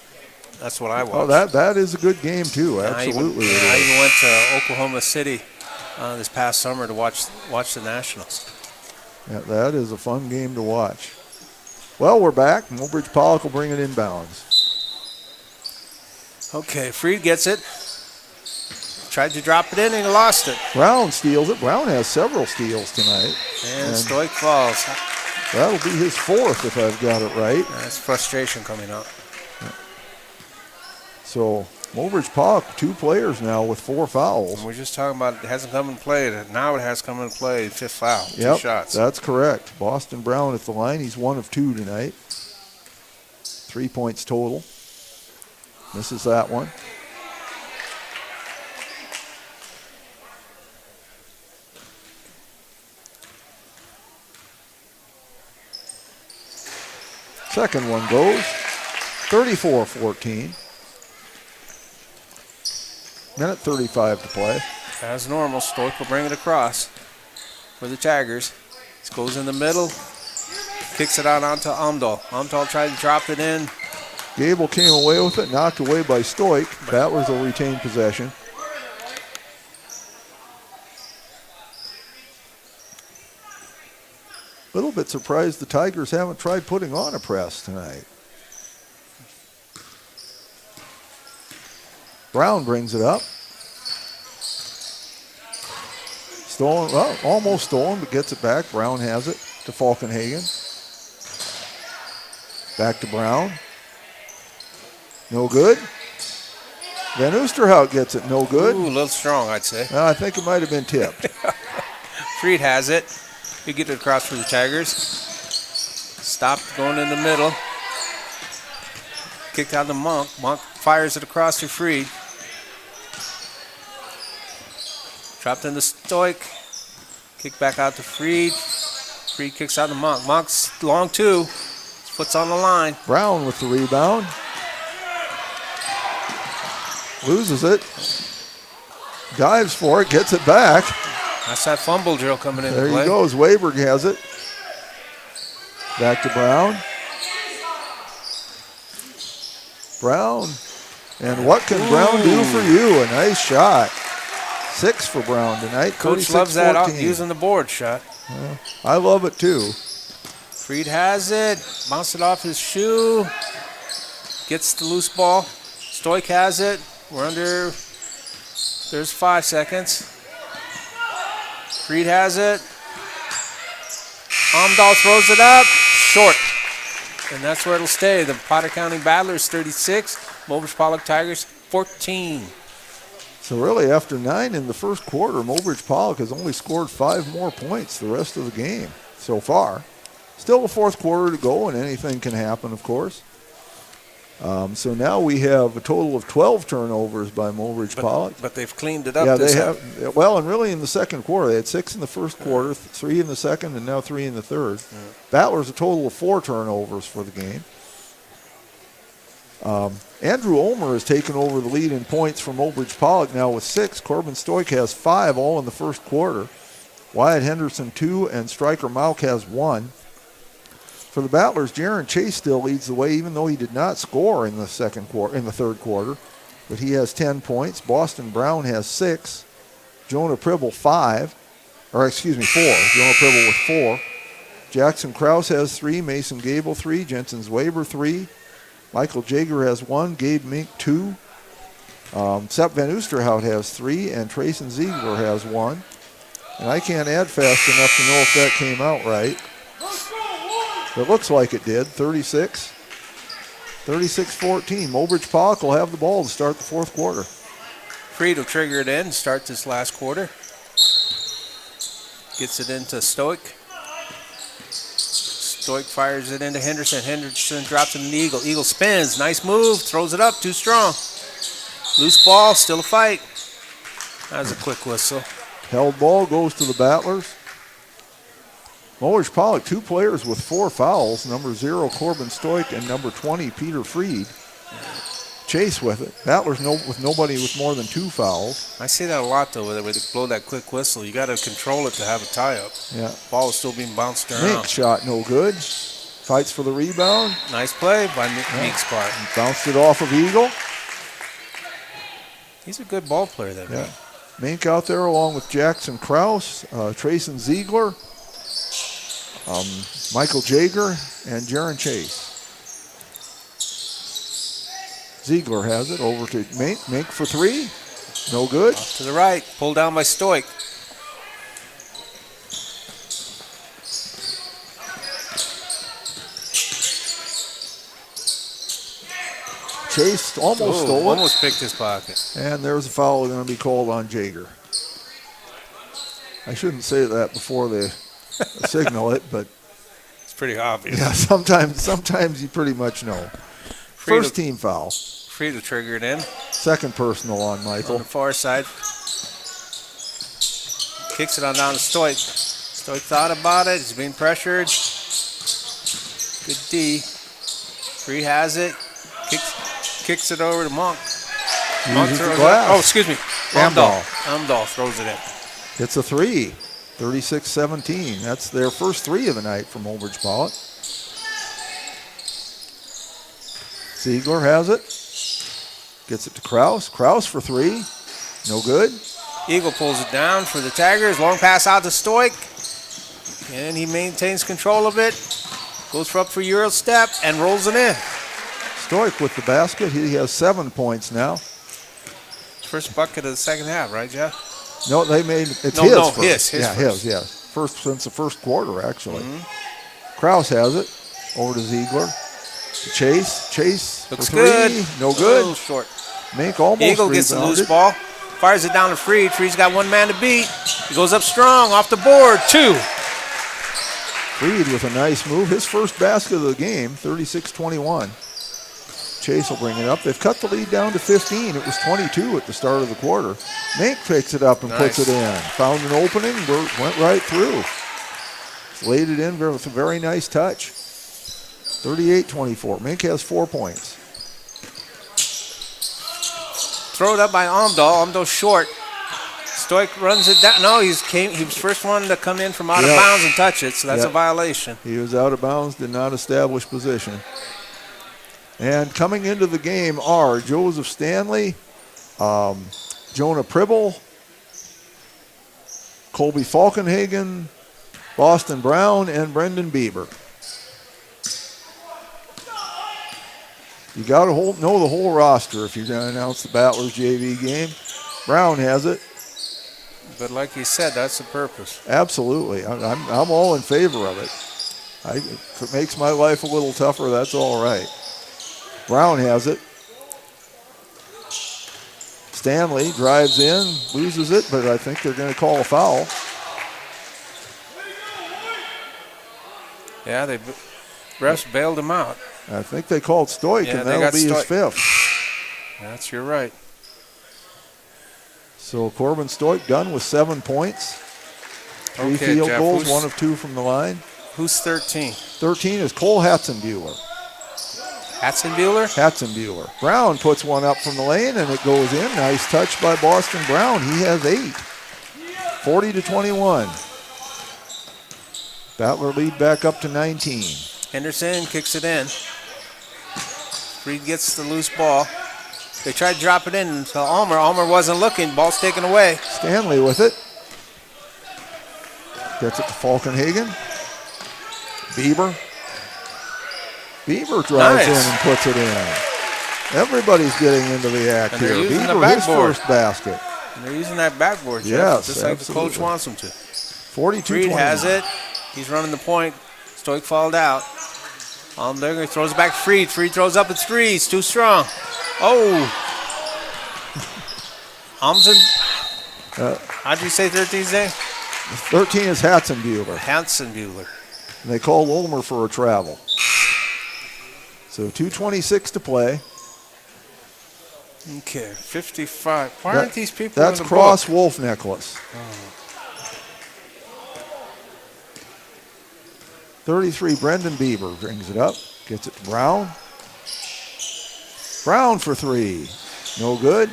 [SPEAKER 2] That's what I watch.
[SPEAKER 1] Oh, that is a good game too. Absolutely,
[SPEAKER 2] I even went to Oklahoma City this past summer to watch the Nationals.
[SPEAKER 1] Yeah, that is a fun game to watch. Well, we're back. Mobridge Pollock will bring it inbounds.
[SPEAKER 2] Okay, Freed gets it. Tried to drop it in and he lost it.
[SPEAKER 1] Brown steals it. Brown has several steals tonight.
[SPEAKER 2] And Stoik falls.
[SPEAKER 1] That'll be his 4th if I've got it right.
[SPEAKER 2] That's frustration coming out.
[SPEAKER 1] So Mobridge Pollock, 2 players now with 4 fouls.
[SPEAKER 2] And we're just talking about it hasn't come and played. Now it has come and played. 5th foul. 2 shots.
[SPEAKER 1] That's correct. Boston Brown at the line. He's 1 of 2 tonight. 3 points total. Misses that one. Second one goes. 34-14. Minute 35 to play.
[SPEAKER 2] As normal, Stoik will bring it across for the Tigers. This goes in the middle. Kicks it out onto Amdahl. Amdahl tried to drop it in.
[SPEAKER 1] Gable came away with it, knocked away by Stoik. Battlers will retain possession. A little bit surprised the Tigers haven't tried putting on a press tonight. Brown brings it up. Stolen, well, almost stolen, but gets it back. Brown has it to Falkenhagen. Back to Brown. No good. Van Oosterhout gets it, no good.
[SPEAKER 2] Ooh, a little strong, I'd say.
[SPEAKER 1] I think it might have been tipped.
[SPEAKER 2] Freed has it. You get it across for the Tigers. Stopped going in the middle. Kicked out to Monk. Monk fires it across to Freed. Dropped into Stoik. Kick back out to Freed. Freed kicks out to Monk. Monk's long 2. His foot's on the line.
[SPEAKER 1] Brown with the rebound. Loses it. Dives for it, gets it back.
[SPEAKER 2] That's that fumble drill coming into
[SPEAKER 1] There
[SPEAKER 2] play.
[SPEAKER 1] he goes. Wayberg has it. Back to Brown. Brown. And what can Brown do for you? A nice shot. 6 for Brown tonight.
[SPEAKER 2] Coach loves that using the board shot.
[SPEAKER 1] I love it too.
[SPEAKER 2] Freed has it. Bounced it off his shoe. Gets the loose ball. Stoik has it. We're under. There's 5 seconds. Freed has it. Amdahl throws it up. Short. And that's where it'll stay. The Potter County Battlers 36. Mobridge Pollock Tigers 14.
[SPEAKER 1] So really, after 9 in the first quarter, Mobridge Pollock has only scored 5 more points the rest of the game so far. Still the fourth quarter to go, and anything can happen, of course. So now we have a total of 12 turnovers by Mobridge Pollock.
[SPEAKER 2] But they've cleaned it up.
[SPEAKER 1] Yeah, they have. Well, and really in the second quarter, they had 6 in the first quarter, 3 in the second, and now 3 in the third. Battlers a total of 4 turnovers for the game. Andrew Ulmer has taken over the lead in points from Mobridge Pollock now with 6. Corbin Stoik has 5, all in the first quarter. Wyatt Henderson 2, and Stryker Mauk has 1. For the Battlers, Jaron Chase still leads the way, even though he did not score in the third quarter. But he has 10 points. Boston Brown has 6. Jonah Pribble 4. Jonah Pribble with 4. Jackson Krause has 3. Mason Gable 3. Jensen Zwaber 3. Michael Jager has 1. Gabe Mink 2. Sepp Van Oosterhout has 3. And Trayson Ziegler has 1. And I can't add fast enough to know if that came out right. It looks like it did. 36-14. Mobridge Pollock will have the ball to start the fourth quarter.
[SPEAKER 2] Freed will trigger it in, start this last quarter. Gets it into Stoik. Stoik fires it into Henderson. Henderson drops it in the Eagle. Eagle spins. Nice move. Throws it up. Too strong. Loose ball. Still a fight. That was a quick whistle.
[SPEAKER 1] Held ball goes to the Battlers. Mobridge Pollock, 2 players with 4 fouls. Number 0, Corbin Stoik, and number 20, Peter Freed. Chase with it. Battlers with nobody with more than 2 fouls.
[SPEAKER 2] I see that a lot, though, where they blow that quick whistle. You got to control it to have a tie-up.
[SPEAKER 1] Yeah.
[SPEAKER 2] Ball is still being bounced around.
[SPEAKER 1] Mink shot no good. Fights for the rebound.
[SPEAKER 2] Nice play by Mink's part.
[SPEAKER 1] Bounced it off of Eagle.
[SPEAKER 2] He's a good ball player, that Mink.
[SPEAKER 1] Mink out there along with Jackson Krause, Trayson Ziegler, Michael Jager, and Jaron Chase. Ziegler has it over to Mink. Mink for 3. No good.
[SPEAKER 2] Off to the right. Pulled down by Stoik.
[SPEAKER 1] Chase almost stole it.
[SPEAKER 2] Almost picked his pocket.
[SPEAKER 1] And there's a foul going to be called on Jager. I shouldn't say that before they signal it, but
[SPEAKER 2] it's pretty obvious.
[SPEAKER 1] Yeah, sometimes you pretty much know. First team foul.
[SPEAKER 2] Free to trigger it in.
[SPEAKER 1] Second personal on Michael.
[SPEAKER 2] On the far side. Kicks it on down to Stoik. Stoik thought about it. He's being pressured. Good D. Free has it. Kicks it over to Monk. Monk throws it up. Oh, excuse me. Amdahl throws it in.
[SPEAKER 1] It's a 3. 36-17. That's their first 3 of the night from Mobridge Pollock. Ziegler has it. Gets it to Krause. Krause for 3. No good.
[SPEAKER 2] Eagle pulls it down for the Tigers. Long pass out to Stoik. And he maintains control of it. Goes for up for Euro step and rolls it in.
[SPEAKER 1] Stoik with the basket. He has 7 points now.
[SPEAKER 2] First bucket of the second half, right, Jeff?
[SPEAKER 1] No, they made it's his first.
[SPEAKER 2] His
[SPEAKER 1] first. His. First since the first quarter, actually. Krause has it. Over to Ziegler. To Chase. Chase
[SPEAKER 2] looks
[SPEAKER 1] for 3.
[SPEAKER 2] Good.
[SPEAKER 1] No good.
[SPEAKER 2] A little short.
[SPEAKER 1] Mink almost
[SPEAKER 2] Eagle gets the loose ball. Fires it down to Freed. Freed's got 1 man to beat. He goes up strong off the board. 2.
[SPEAKER 1] Freed with a nice move. His first basket of the game. 36-21. Chase will bring it up. They've cut the lead down to 15. It was 22 at the start of the quarter. Mink picks it up and puts it in. Found an opening, went right through. Laid it in with a very nice touch. 38-24. Mink has 4 points.
[SPEAKER 2] Throw it up by Amdahl. Amdahl short. Stoic runs it down. No, he was first one to come in from out of bounds and touch it, so that's a violation.
[SPEAKER 1] He was out of bounds, did not establish position. And coming into the game are Joseph Stanley, Jonah Pribble, Colby Falkenhagen, Boston Brown, and Brendan Bieber. You got to know the whole roster if you're going to announce the Battlers JV game. Brown has it.
[SPEAKER 2] But like you said, that's the purpose.
[SPEAKER 1] Absolutely. I'm all in favor of it. If it makes my life a little tougher, that's all right. Brown has it. Stanley drives in, loses it, but I think they're going to call a foul.
[SPEAKER 2] Yeah, the refs bailed him out.
[SPEAKER 1] I think they called Stoic, and that'll be his fifth.
[SPEAKER 2] You're right.
[SPEAKER 1] So Corbin Stoic done with 7 points. 3 field goals, 1 of 2 from the line.
[SPEAKER 2] Who's 13?
[SPEAKER 1] 13 is Cole Hatzenbuehler.
[SPEAKER 2] Hatzenbuehler?
[SPEAKER 1] Brown puts one up from the lane, and it goes in. Nice touch by Boston Brown. He has 8. 40-21. Battler lead back up to 19.
[SPEAKER 2] Henderson kicks it in. Reed gets the loose ball. They tried to drop it in to Ulmer. Ulmer wasn't looking. Ball's taken away.
[SPEAKER 1] Stanley with it. Gets it to Falkenhagen. Bieber drives in and puts it in. Everybody's getting into the act here. Bieber, his first basket.
[SPEAKER 2] And they're using that backboard, Jeff,
[SPEAKER 1] yes,
[SPEAKER 2] just like the coach wants them to.
[SPEAKER 1] 42-20.
[SPEAKER 2] Reed has it. He's running the point. Stoic fouled out. There throws it back to Freed. Freed throws up at 3. He's too strong. Oh. Amsen. How'd you say 13's name?
[SPEAKER 1] 13 is Hatzenbuehler. And they called Ulmer for a travel. So 2:26 to play.
[SPEAKER 2] Okay, 55. Why aren't these people
[SPEAKER 1] That's
[SPEAKER 2] in the
[SPEAKER 1] Cross
[SPEAKER 2] book?
[SPEAKER 1] Wolf Necklace. 33, Brendan Bieber brings it up. Gets it to Brown. Brown for 3. No good.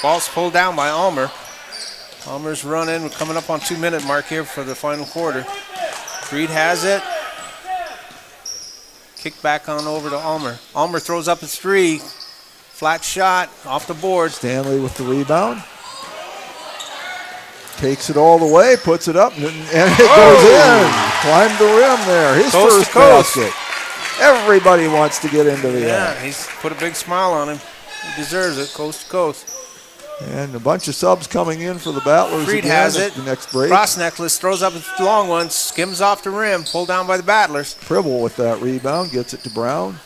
[SPEAKER 2] Ball's pulled down by Ulmer. Ulmer's running. We're coming up on 2-minute mark here for the final quarter. Reed has it. Kick back on over to Ulmer. Ulmer throws up at 3. Flat shot off the board.
[SPEAKER 1] Stanley with the rebound. Takes it all the way, puts it up, and it goes in. Climbed the rim there. His first basket. Everybody wants to get into the act.
[SPEAKER 2] He's put a big smile on him. He deserves it, coast to coast.
[SPEAKER 1] And a bunch of subs coming in for the Battlers.
[SPEAKER 2] Freed
[SPEAKER 1] again
[SPEAKER 2] has
[SPEAKER 1] at
[SPEAKER 2] it.
[SPEAKER 1] The next break.
[SPEAKER 2] Cross necklace throws up a long one, skims off the rim, pulled down by the Battlers.
[SPEAKER 1] Pribble with that rebound, gets it to Brown.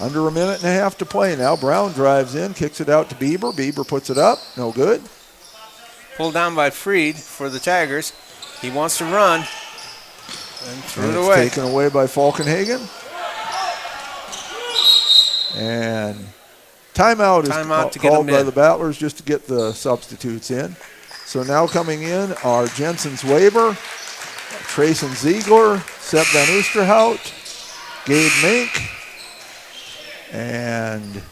[SPEAKER 1] Under a minute and a half to play now. Brown drives in, kicks it out to Bieber. Bieber puts it up, no good.
[SPEAKER 2] Pulled down by Freed for the Taggers. He wants to run and threw it away.
[SPEAKER 1] Taken away by Falkenhagen. And timeout is called by the Battlers just to get the substitutes in. So now coming in are Jensen Zwaber, Trayson Ziegler, Sepp Van Oosterhout, Gabe Mink, and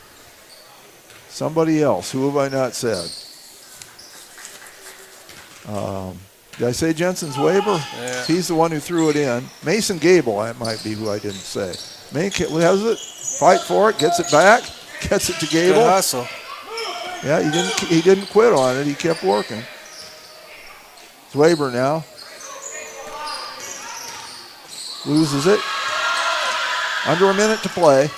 [SPEAKER 1] somebody else. Who have I not said? Did I say Jensen Zwaber?
[SPEAKER 2] Yeah.
[SPEAKER 1] He's the one who threw it in. Mason Gable, that might be who I didn't say. Mink has it, fight for it, gets it back, gets it to Gable.
[SPEAKER 2] Good hustle.
[SPEAKER 1] Yeah, he didn't quit on it. He kept working. Zwaber now. Loses it. Under a minute to play.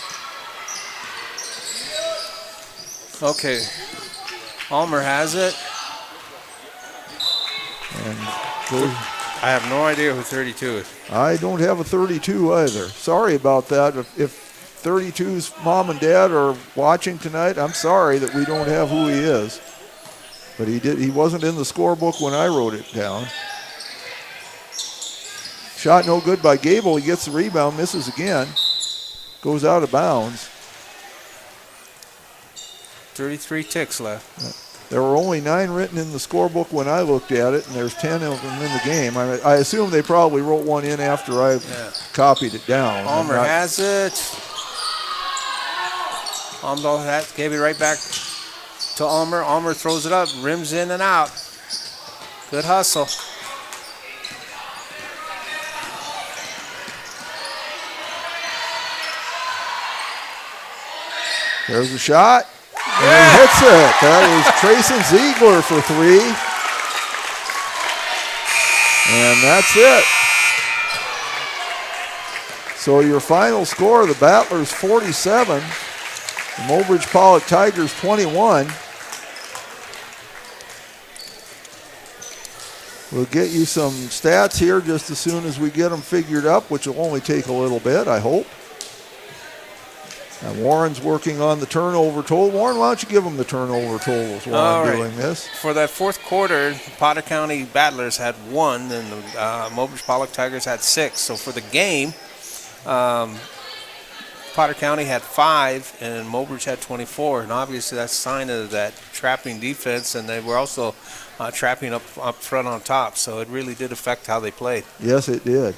[SPEAKER 2] Okay. Ulmer has it.
[SPEAKER 1] And
[SPEAKER 2] I have no idea who 32 is.
[SPEAKER 1] I don't have a 32 either. Sorry about that. If 32's mom and dad are watching tonight, I'm sorry that we don't have who he is. But he wasn't in the scorebook when I wrote it down. Shot no good by Gable. He gets the rebound, misses again. Goes out of bounds.
[SPEAKER 2] 33 ticks left.
[SPEAKER 1] There were only 9 written in the scorebook when I looked at it, and there's 10 of them in the game. I assume they probably wrote one in after I copied it down.
[SPEAKER 2] Ulmer has it. Amdahl gave it right back to Ulmer. Ulmer throws it up, rims in and out. Good hustle.
[SPEAKER 1] There's a shot. And he hits it. That is Trayson Ziegler for 3. And that's it. So your final score, the Battlers 47, the Mobridge Pollock Tigers 21. We'll get you some stats here just as soon as we get them figured up, which will only take a little bit, I hope. And Warren's working on the turnover total. Warren, why don't you give them the turnover totals while I'm doing this?
[SPEAKER 2] For that fourth quarter, Potter County Battlers had 1, and the Mobridge Pollock Tigers had 6. So for the game, Potter County had 5, and Mobridge had 24. And obviously that's a sign of that trapping defense, and they were also trapping up front on top. So it really did affect how they played.
[SPEAKER 1] Yes, it did.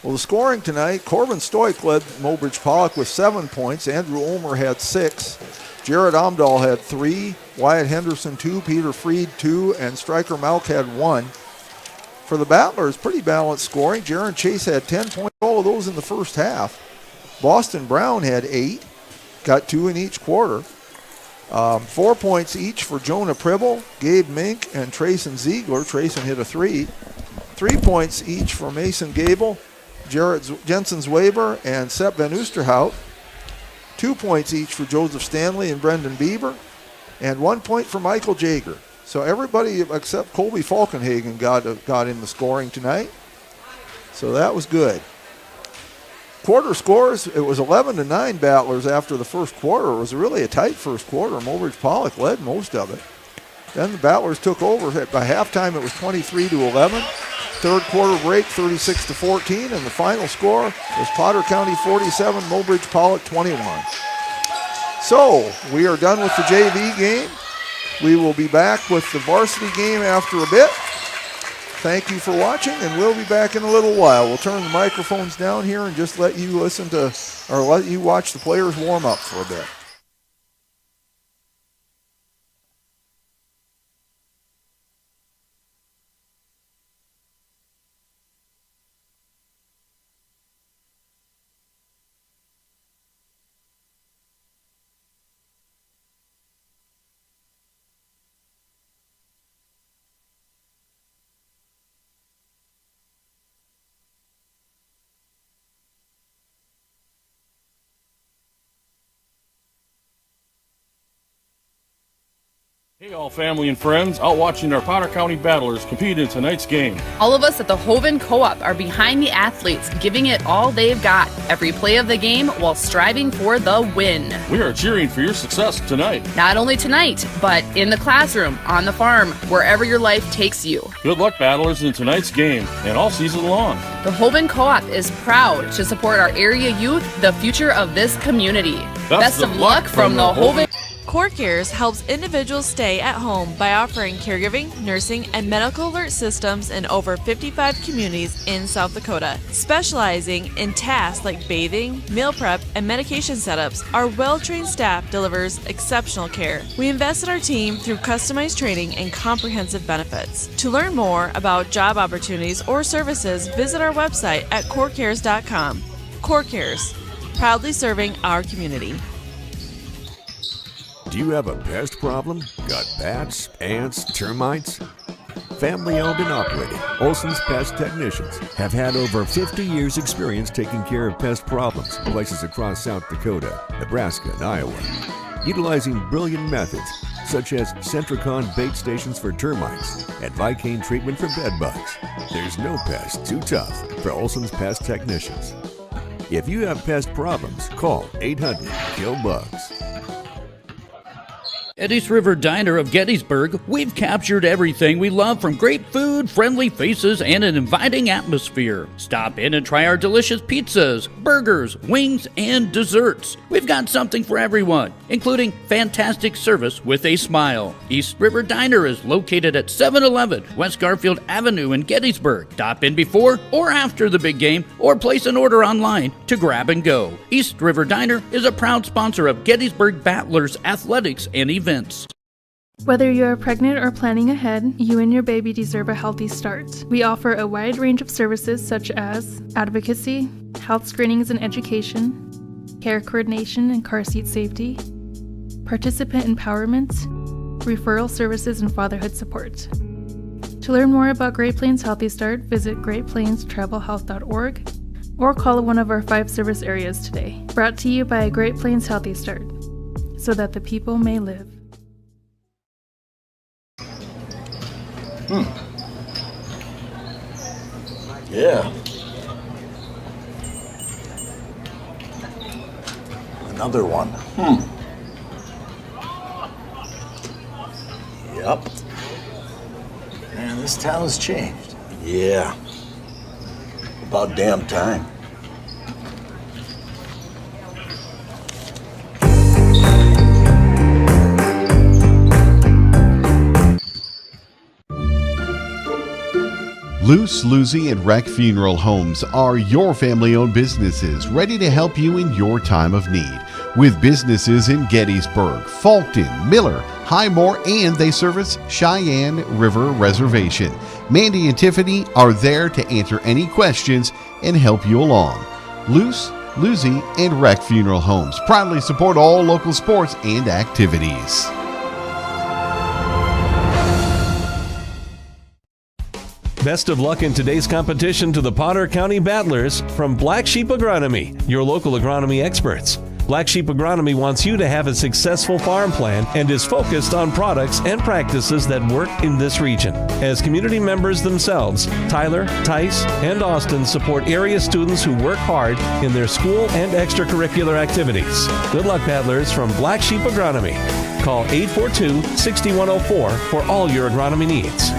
[SPEAKER 1] Well, the scoring tonight, Corbin Stoik led Mobridge Pollock with 7 points. Andrew Ulmer had 6. Jared Amdahl had 3. Wyatt Henderson 2. Peter Freed 2. And Stryker Malk had 1. For the Battlers, pretty balanced scoring. Jaron Chase had 10 points, all of those in the first half. Boston Brown had 8. Got 2 in each quarter. 4 points each for Jonah Pribble, Gabe Mink, and Trayson Ziegler. Trayson hit a 3. 3 points each for Mason Gable, Jared Jensen Zwaber, and Sepp Van Oosterhout. 2 points each for Joseph Stanley and Brendan Bieber, and 1 point for Michael Jager. So everybody except Colby Falkenhagen got in the scoring tonight. So that was good. Quarter scores, it was 11-9 Battlers after the first quarter. It was really a tight first quarter. Mobridge Pollock led most of it. Then the Battlers took over. By halftime, it was 23-11. Third quarter break, 36-14, and the final score was Potter County 47, Mobridge Pollock 21. So we are done with the JV game. We will be back with the varsity game after a bit. Thank you for watching, and we'll be back in a little while. We'll turn the microphones down here and just let you let you watch the players warm up for a bit.
[SPEAKER 3] Hey all family and friends, out watching our Potter County Battlers compete in tonight's game.
[SPEAKER 4] All of us at the Hoven Co-op are behind the athletes, giving it all they've got, every play of the game while striving for the win.
[SPEAKER 3] We are cheering for your success tonight.
[SPEAKER 4] Not only tonight, but in the classroom, on the farm, wherever your life takes you.
[SPEAKER 3] Good luck, Battlers, in tonight's game and all season long.
[SPEAKER 4] The Hoven Co-op is proud to support our area youth, the future of this community. Best of luck from the Hoven.
[SPEAKER 5] Core Cares helps individuals stay at home by offering caregiving, nursing, and medical alert systems in over 55 communities in South Dakota. Specializing in tasks like bathing, meal prep, and medication setups, our well-trained staff delivers exceptional care. We invest in our team through customized training and comprehensive benefits. To learn more about job opportunities or services, visit our website at corecares.com. Core Cares, proudly serving our community.
[SPEAKER 6] Do you have a pest problem? Got bats, ants, termites? Family owned and operated, Olson's Pest Technicians have had over 50 years experience taking care of pest problems in places across South Dakota, Nebraska, and Iowa. Utilizing brilliant methods such as Centricon bait stations for termites and Vicane treatment for bed bugs. There's no pest too tough for Olson's Pest Technicians. If you have pest problems, call 800-KILL-BUGS.
[SPEAKER 7] At East River Diner of Gettysburg, we've captured everything we love from great food, friendly faces, and an inviting atmosphere. Stop in and try our delicious pizzas, burgers, wings, and desserts. We've got something for everyone, including fantastic service with a smile. East River Diner is located at 711 West Garfield Avenue in Gettysburg. Stop in before or after the big game, or place an order online to grab and go. East River Diner is a proud sponsor of Gettysburg Battlers athletics and events.
[SPEAKER 8] Whether you are pregnant or planning ahead, you and your baby deserve a healthy start. We offer a wide range of services such as advocacy, health screenings and education, care coordination and car seat safety, participant empowerment, referral services, and fatherhood support. To learn more about Great Plains Healthy Start, visit greatplainstravelhealth.org or call one of our 5 service areas today. Brought to you by Great Plains Healthy Start, so that the people may live.
[SPEAKER 9] Yeah. Another one. Yep. Man, this town's changed. Yeah. About damn time.
[SPEAKER 10] Luce, Lucy, and Wreck Funeral Homes are your family-owned businesses ready to help you in your time of need. With businesses in Gettysburg, Fulton, Miller, Highmore, and they service Cheyenne River Reservation. Mandy and Tiffany are there to answer any questions and help you along. Luce, Lucy, and Wreck Funeral Homes proudly support all local sports and activities.
[SPEAKER 11] Best of luck in today's competition to the Potter County Battlers from Black Sheep Agronomy, your local agronomy experts. Black Sheep Agronomy wants you to have a successful farm plan and is focused on products and practices that work in this region. As community members themselves, Tyler, Tice, and Austin support area students who work hard in their school and extracurricular activities. Good luck, Battlers, from Black Sheep Agronomy. Call 842-6104 for all your agronomy needs.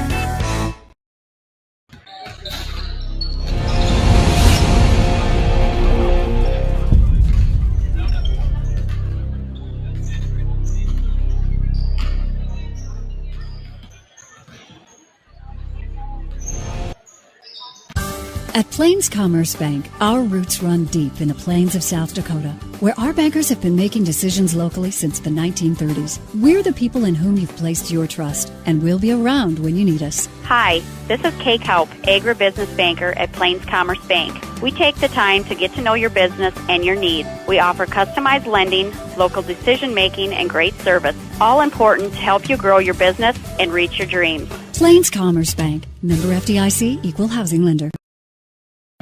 [SPEAKER 12] At Plains Commerce Bank, our roots run deep in the plains of South Dakota, where our bankers have been making decisions locally since the 1930s. We're the people in whom you've placed your trust, and we'll be around when you need us.
[SPEAKER 13] Hi, this is Kay Kaup, Agribusiness Banker at Plains Commerce Bank. We take the time to get to know your business and your needs. We offer customized lending, local decision-making, and great service, all important to help you grow your business and reach your dreams.
[SPEAKER 12] Plains Commerce Bank, member FDIC, equal housing lender.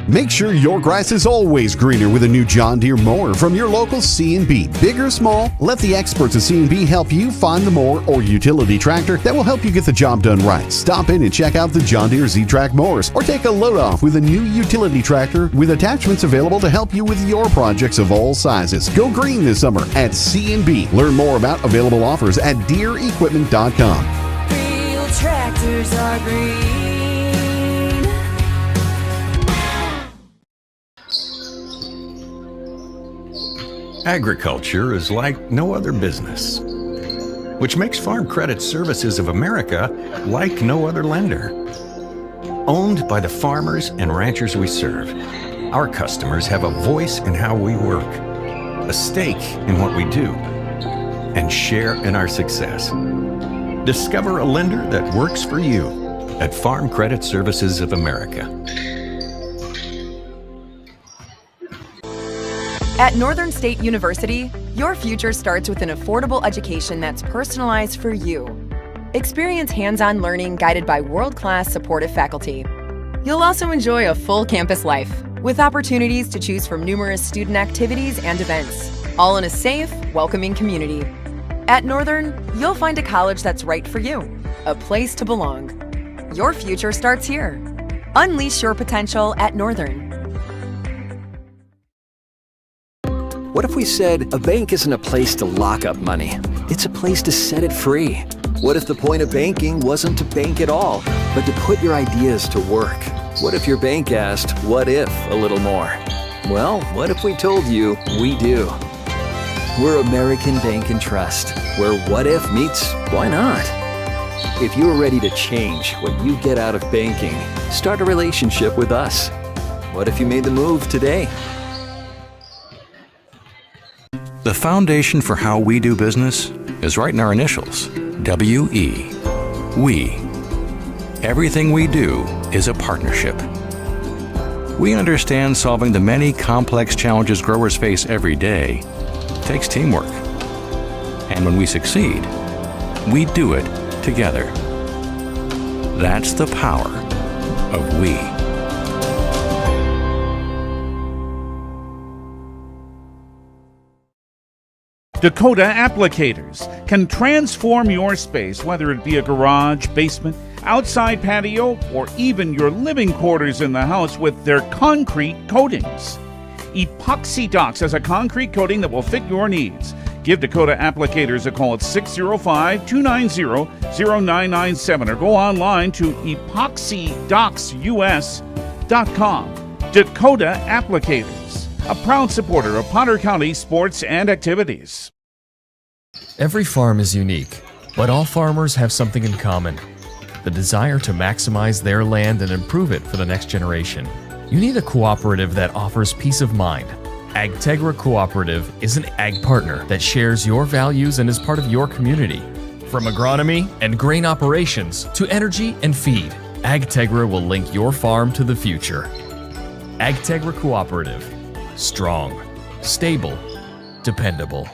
[SPEAKER 10] Make sure your grass is always greener with a new John Deere mower from your local C&B. Big or small, let the experts at C&B help you find the mower or utility tractor that will help you get the job done right. Stop in and check out the John Deere Z-Track mowers or take a load off with a new utility tractor with attachments available to help you with your projects of all sizes. Go green this summer at C&B. Learn more about available offers at DeereEquipment.com.
[SPEAKER 14] Real tractors are green.
[SPEAKER 15] Agriculture is like no other business, which makes Farm Credit Services of America like no other lender. Owned by the farmers and ranchers we serve, our customers have a voice in how we work, a stake in what we do, and share in our success. Discover a lender that works for you at Farm Credit Services of America.
[SPEAKER 16] At Northern State University, your future starts with an affordable education that's personalized for you. Experience hands-on learning guided by world-class supportive faculty. You'll also enjoy a full campus life with opportunities to choose from numerous student activities and events, all in a safe, welcoming community. At Northern, you'll find a college that's right for you, a place to belong. Your future starts here. Unleash your potential at Northern.
[SPEAKER 17] What if we said a bank isn't a place to lock up money? It's a place to set it free. What if the point of banking wasn't to bank at all, but to put your ideas to work? What if your bank asked, what if, a little more? Well, what if we told you we do? We're American Bank and Trust, where what if meets why not? If you're ready to change what you get out of banking, start a relationship with us. What if you made the move today?
[SPEAKER 15] The foundation for how we do business is right in our initials, W-E, we. Everything we do is a partnership. We understand solving the many complex challenges growers face every day takes teamwork. And when we succeed, we do it together. That's the power of we.
[SPEAKER 18] Dakota Applicators can transform your space, whether it be a garage, basement, outside patio, or even your living quarters in the house with their concrete coatings. Epoxy Docs has a concrete coating that will fit your needs. Give Dakota Applicators a call at 605-290-0997 or go online to epoxydocsus.com. Dakota Applicators, a proud supporter of Potter County sports and activities.
[SPEAKER 19] Every farm is unique, but all farmers have something in common: the desire to maximize their land and improve it for the next generation. You need a cooperative that offers peace of mind. AgTegra Cooperative is an ag partner that shares your values and is part of your community. From agronomy and grain operations to energy and feed, AgTegra will link your farm to the future. AgTegra Cooperative. Strong, stable, dependable.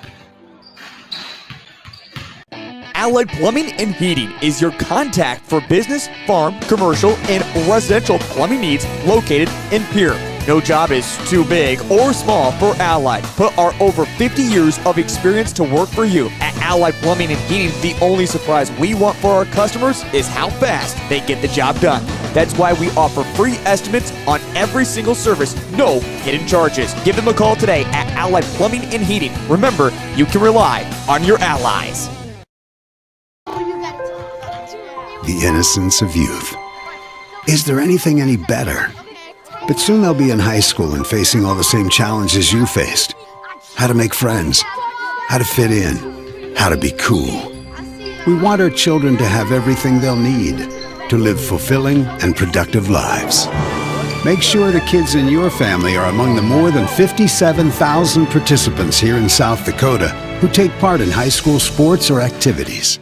[SPEAKER 20] Allied Plumbing and Heating is your contact for business, farm, commercial, and residential plumbing needs located in Pierre. No job is too big or small for Allied. Put our over 50 years of experience to work for you. At Allied Plumbing and Heating, the only surprise we want for our customers is how fast they get the job done. That's why we offer free estimates on every single service, no hidden charges. Give them a call today at Allied Plumbing and Heating. Remember, you can rely on your allies.
[SPEAKER 21] The innocence of youth. Is there anything any better? But soon they'll be in high school and facing all the same challenges you faced. How to make friends, how to fit in, how to be cool. We want our children to have everything they'll need to live fulfilling and productive lives. Make sure the kids in your family are among the more than 57,000 participants here in South Dakota who take part in high school sports or activities.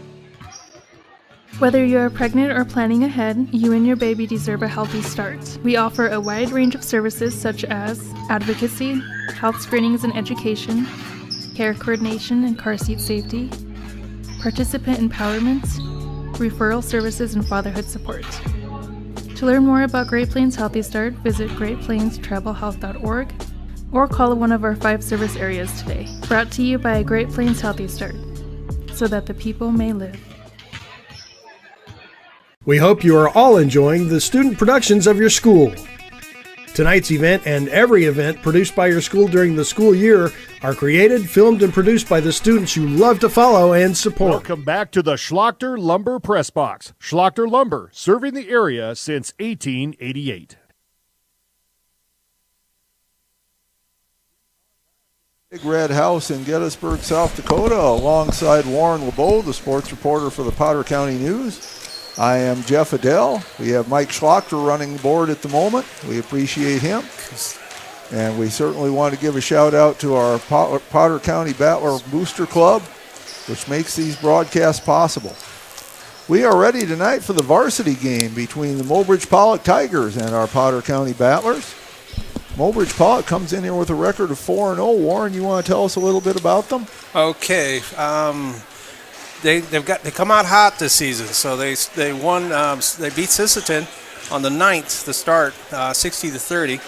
[SPEAKER 8] Whether you're pregnant or planning ahead, you and your baby deserve a healthy start. We offer a wide range of services such as advocacy, health screenings and education, care coordination and car seat safety, participant empowerment, referral services, and fatherhood support. To learn more about Great Plains Healthy Start, visit greatplainstravelhealth.org or call one of our 5 service areas today. Brought to you by Great Plains Healthy Start, so that the people may live.
[SPEAKER 22] We hope you are all enjoying the student productions of your school. Tonight's event and every event produced by your school during the school year are created, filmed, and produced by the students you love to follow and support.
[SPEAKER 3] Welcome back to the Schlachter Lumber Press Box. Schlachter Lumber, serving the area since 1888.
[SPEAKER 1] Big Red House in Gettysburg, South Dakota, alongside Warren LeBeau, the sports reporter for the Potter County News. I am Jeff Adele. We have Mike Schlachter running the board at the moment. We appreciate him. And we certainly want to give a shout out to our Potter County Battler Booster Club, which makes these broadcasts possible. We are ready tonight for the varsity game between the Mobridge Pollock Tigers and our Potter County Battlers. Mobridge Pollock comes in here with a record of 4-0. Warren, you want to tell us a little bit about them?
[SPEAKER 2] Okay. They come out hot this season, so they won. They beat Sisseton on the 9th to start, 60-30,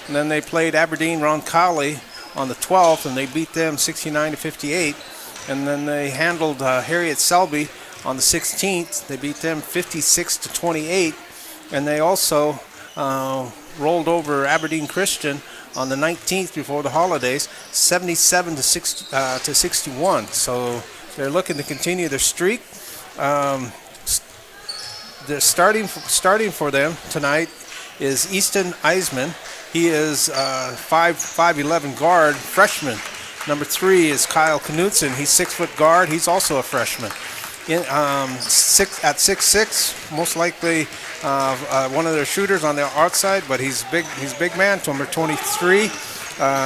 [SPEAKER 2] and then they played Aberdeen Roncalli on the 12th, and they beat them 69-58, and then they handled Harriet Selby on the 16th. They beat them 56-28, and they also rolled over Aberdeen Christian on the 19th before the holidays, 77 to 61. So they're looking to continue their streak. The starting for them tonight is Easton Eisman. He is 5'11" guard, freshman. Number 3 is Kyle Knutson. He's 6-foot guard. He's also a freshman. At 6'6", most likely one of their shooters on the outside, but he's big. He's a big man. Number 23,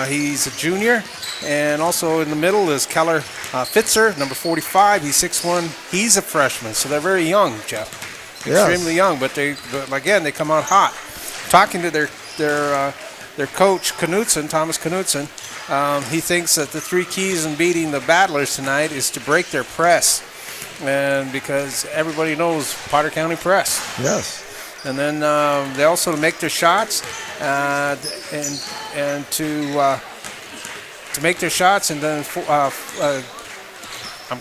[SPEAKER 2] he's a junior. And also in the middle is Keller Fitzer, number 45. He's 6'1". He's a freshman. So they're very young, Jeff.
[SPEAKER 1] Yes.
[SPEAKER 2] Extremely young, but again, they come out hot. Talking to their coach, Thomas Knutson, he thinks that the 3 keys in beating the Battlers tonight is to break their press, and because everybody knows Potter County press.
[SPEAKER 1] Yes.
[SPEAKER 2] And then they also make their shots, and to make their shots, and then I'm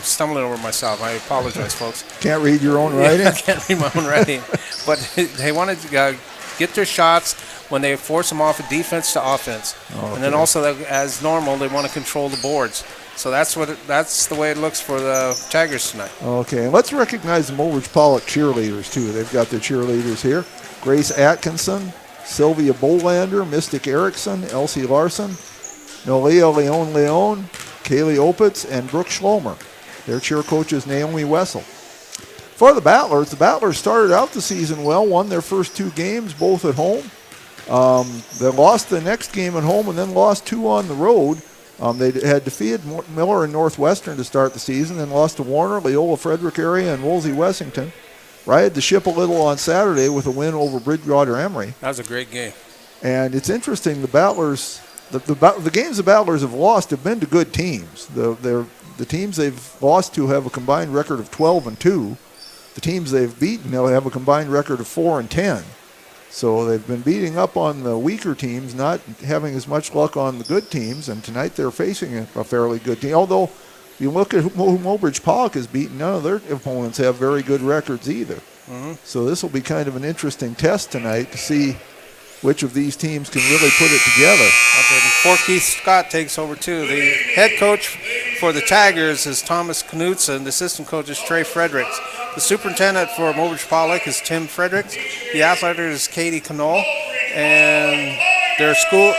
[SPEAKER 2] stumbling over myself. I apologize, folks.
[SPEAKER 1] Can't read your own writing?
[SPEAKER 2] Yeah, I can't read my own writing. But they wanted to get their shots when they force them off of defense to offense.
[SPEAKER 1] Okay.
[SPEAKER 2] And then also, as normal, they want to control the boards. So that's the way it looks for the Tigers tonight.
[SPEAKER 1] Okay, and let's recognize the Mobridge Pollock cheerleaders, too. They've got their cheerleaders here. Grace Atkinson, Sylvia Bolander, Mystic Erickson, Elsie Larson, Nolia Leon, Kaylee Opitz, and Brooke Schlomer. Their cheer coach is Naomi Wessel. For the Battlers started out the season well, won their first 2 games, both at home. They lost the next game at home and then lost 2 on the road. They had defeated Miller and Northwestern to start the season, then lost to Warner, Leola Frederick area, and Woolsey Wessington. Righted the ship a little on Saturday with a win over Bridgewater Emery.
[SPEAKER 2] That was a great game.
[SPEAKER 1] And it's interesting, the Battlers, the games the Battlers have lost have been to good teams. The teams they've lost to have a combined record of 12-2. The teams they've beaten, they'll have a combined record of 4-10. So they've been beating up on the weaker teams, not having as much luck on the good teams, and tonight they're facing a fairly good team. Although, if you look at who Mobridge Pollock has beaten, none of their opponents have very good records either.
[SPEAKER 2] Mm-hmm.
[SPEAKER 1] So this will be kind of an interesting test tonight to see which of these teams can really put it together.
[SPEAKER 2] Okay, before Keith Scott takes over, too, the head coach for the Tigers is Thomas Knutson. The assistant coach is Trey Fredericks. The superintendent for Mobridge Pollock is Tim Fredericks. The athlete is Katie Knoll. And their school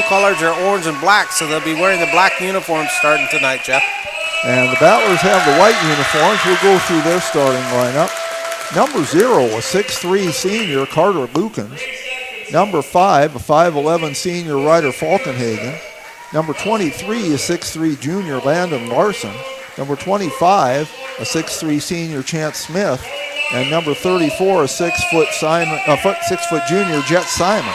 [SPEAKER 2] colors are orange and black, so they'll be wearing the black uniforms starting tonight, Jeff.
[SPEAKER 1] And the Battlers have the white uniforms. We'll go through their starting lineup. Number 0, a 6'3" senior, Carter Lukens. Number 5, a 5'11" senior, Ryder Falkenhagen. Number 23, a 6'3" junior, Landon Larson. Number 25, a 6'3" senior, Chance Smith. And number 34, a 6-foot junior, Jet Simon.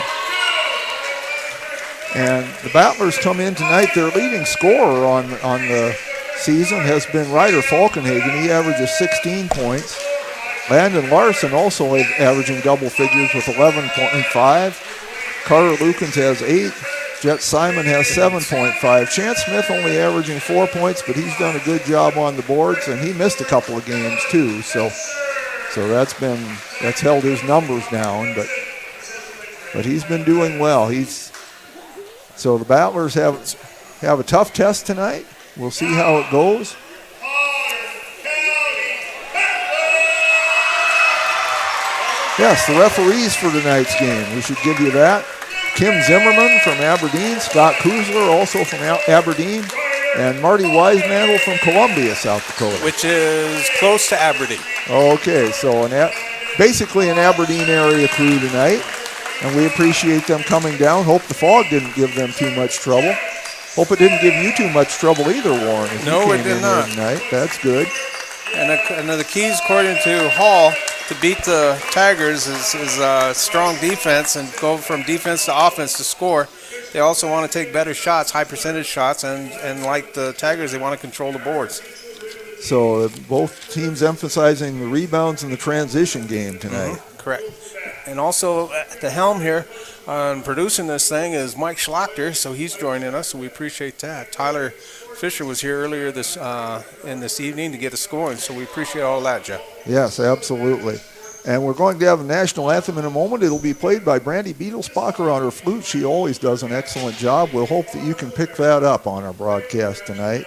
[SPEAKER 1] And the Battlers come in tonight. Their leading scorer on the season has been Ryder Falkenhagen. He averages 16 points. Landon Larson also averaging double figures with 11.5. Carter Lukens has 8. Jet Simon has 7.5. Chance Smith only averaging 4 points, but he's done a good job on the boards, and he missed a couple of games too. So that's held his numbers down, but he's been doing well. So the Battlers have a tough test tonight. We'll see how it goes. Yes, the referees for tonight's game. We should give you that. Kim Zimmerman from Aberdeen, Scott Kuzler also from Aberdeen, and Marty Wisemantle from Columbia, South Dakota.
[SPEAKER 2] Which is close to Aberdeen.
[SPEAKER 1] Okay, so basically an Aberdeen area crew tonight, and we appreciate them coming down. Hope the fog didn't give them too much trouble. Hope it didn't give you too much trouble either, Warren.
[SPEAKER 2] No, it did not.
[SPEAKER 1] Tonight. That's good.
[SPEAKER 2] And the keys, according to Hall, to beat the Tigers is strong defense and go from defense to offense to score. They also want to take better shots, high percentage shots, and like the Tigers, they want to control the boards.
[SPEAKER 1] So both teams emphasizing the rebounds and the transition game tonight.
[SPEAKER 2] Mm-hmm. Correct. And also at the helm here on producing this thing is Mike Schlachter, so he's joining us, so we appreciate that. Tyler Fisher was here earlier this evening to get us scoring, so we appreciate all that, Jeff.
[SPEAKER 1] Yes, absolutely. And we're going to have a national anthem in a moment. It'll be played by Brandy Beetlespacher on her flute. She always does an excellent job. We'll hope that you can pick that up on our broadcast tonight.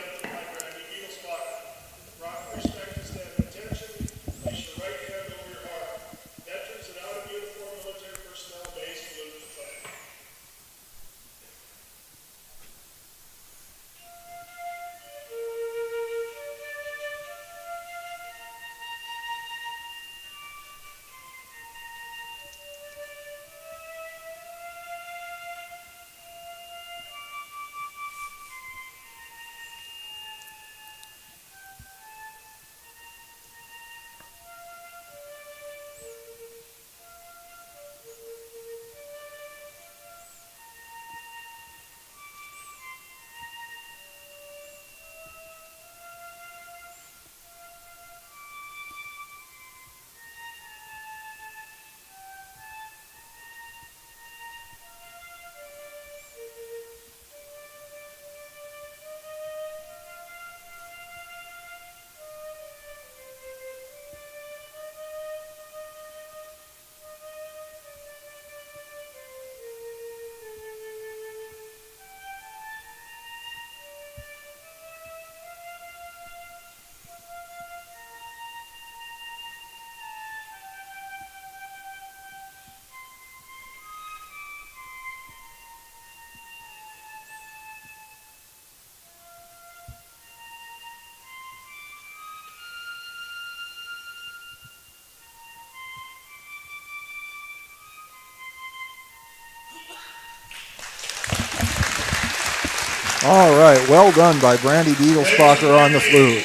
[SPEAKER 1] All right, well done by Brandy Beetlespacher on the flute.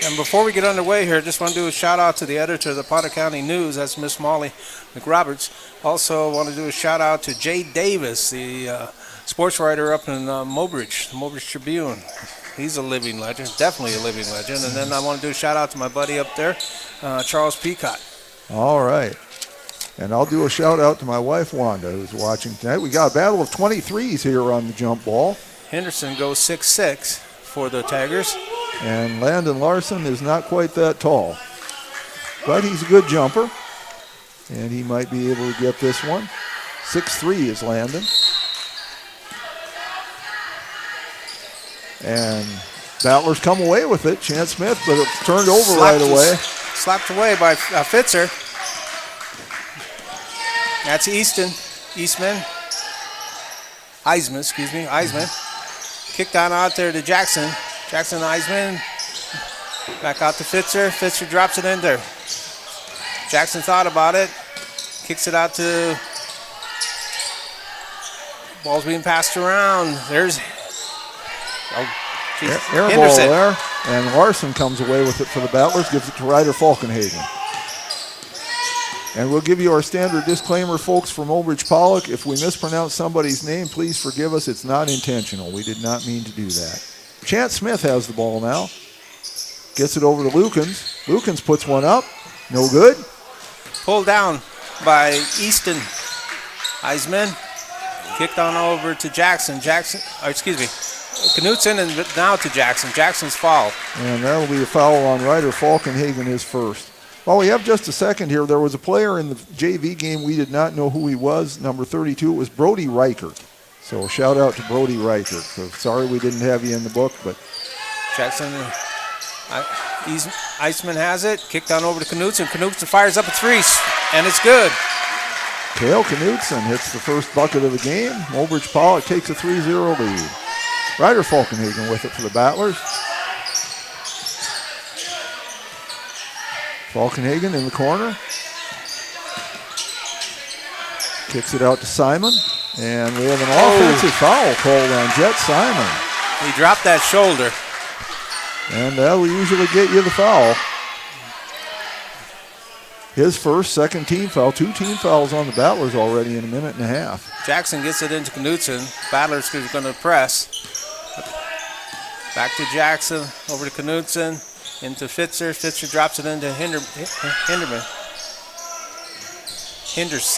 [SPEAKER 2] And before we get underway here, just want to do a shout out to the editor of the Potter County News, that's Miss Molly McRoberts. Also want to do a shout out to Jay Davis, the sports writer up in Mobridge, the Mobridge Tribune. He's a living legend, definitely a living legend. And then I want to do a shout out to my buddy up there, Charles Peacock.
[SPEAKER 1] All right. And I'll do a shout out to my wife, Wanda, who's watching tonight. We got a battle of 23s here on the jump ball.
[SPEAKER 2] Henderson goes 6'6" for the Tigers.
[SPEAKER 1] And Landon Larson is not quite that tall. But he's a good jumper. And he might be able to get this one. 6'3" is Landon. And Battlers come away with it. Chance Smith, but it's turned over right away.
[SPEAKER 2] Slapped away by Fitzer. That's Easton. Eastman. Eisman. Kicked on out there to Jackson. Jackson Eisman. Back out to Fitzer. Fitzer drops it in there. Jackson thought about it. Kicks it out to... Ball's being passed around. There's...
[SPEAKER 1] Air ball there. And Larson comes away with it for the Battlers. Gives it to Ryder Falkenhagen. And we'll give you our standard disclaimer, folks, from Mobridge Pollock. If we mispronounce somebody's name, please forgive us. It's not intentional. We did not mean to do that. Chance Smith has the ball now. Gets it over to Lukens. Lukens puts one up. No good.
[SPEAKER 2] Pulled down by Easton. Eisman. Kicked on over to Jackson. Knutson, and now to Jackson. Jackson's foul.
[SPEAKER 1] And that'll be a foul on Ryder Falkenhagen, his first. Well, we have just a second here. There was a player in the JV game. We did not know who he was. Number 32, it was Brody Reichert. So shout out to Brody Reichert. So sorry we didn't have you in the book, but
[SPEAKER 2] Jackson, Eastman has it. Kicked on over to Knutson. Knutson fires up a three, and it's good.
[SPEAKER 1] Cale Knutson hits the first bucket of the game. Mobridge Pollock takes a 3-0 lead. Ryder Falkenhagen with it for the Battlers. Falkenhagen in the corner. Kicks it out to Simon. And we have an offensive foul called on Jet Simon.
[SPEAKER 2] He dropped that shoulder.
[SPEAKER 1] And that will usually get you the foul. His first, second team foul. 2 team fouls on the Battlers already in a minute and a half.
[SPEAKER 2] Jackson gets it into Knutson. Battlers is going to press. Back to Jackson, over to Knutson. Into Fitzer. Fitzer drops it into Henderson.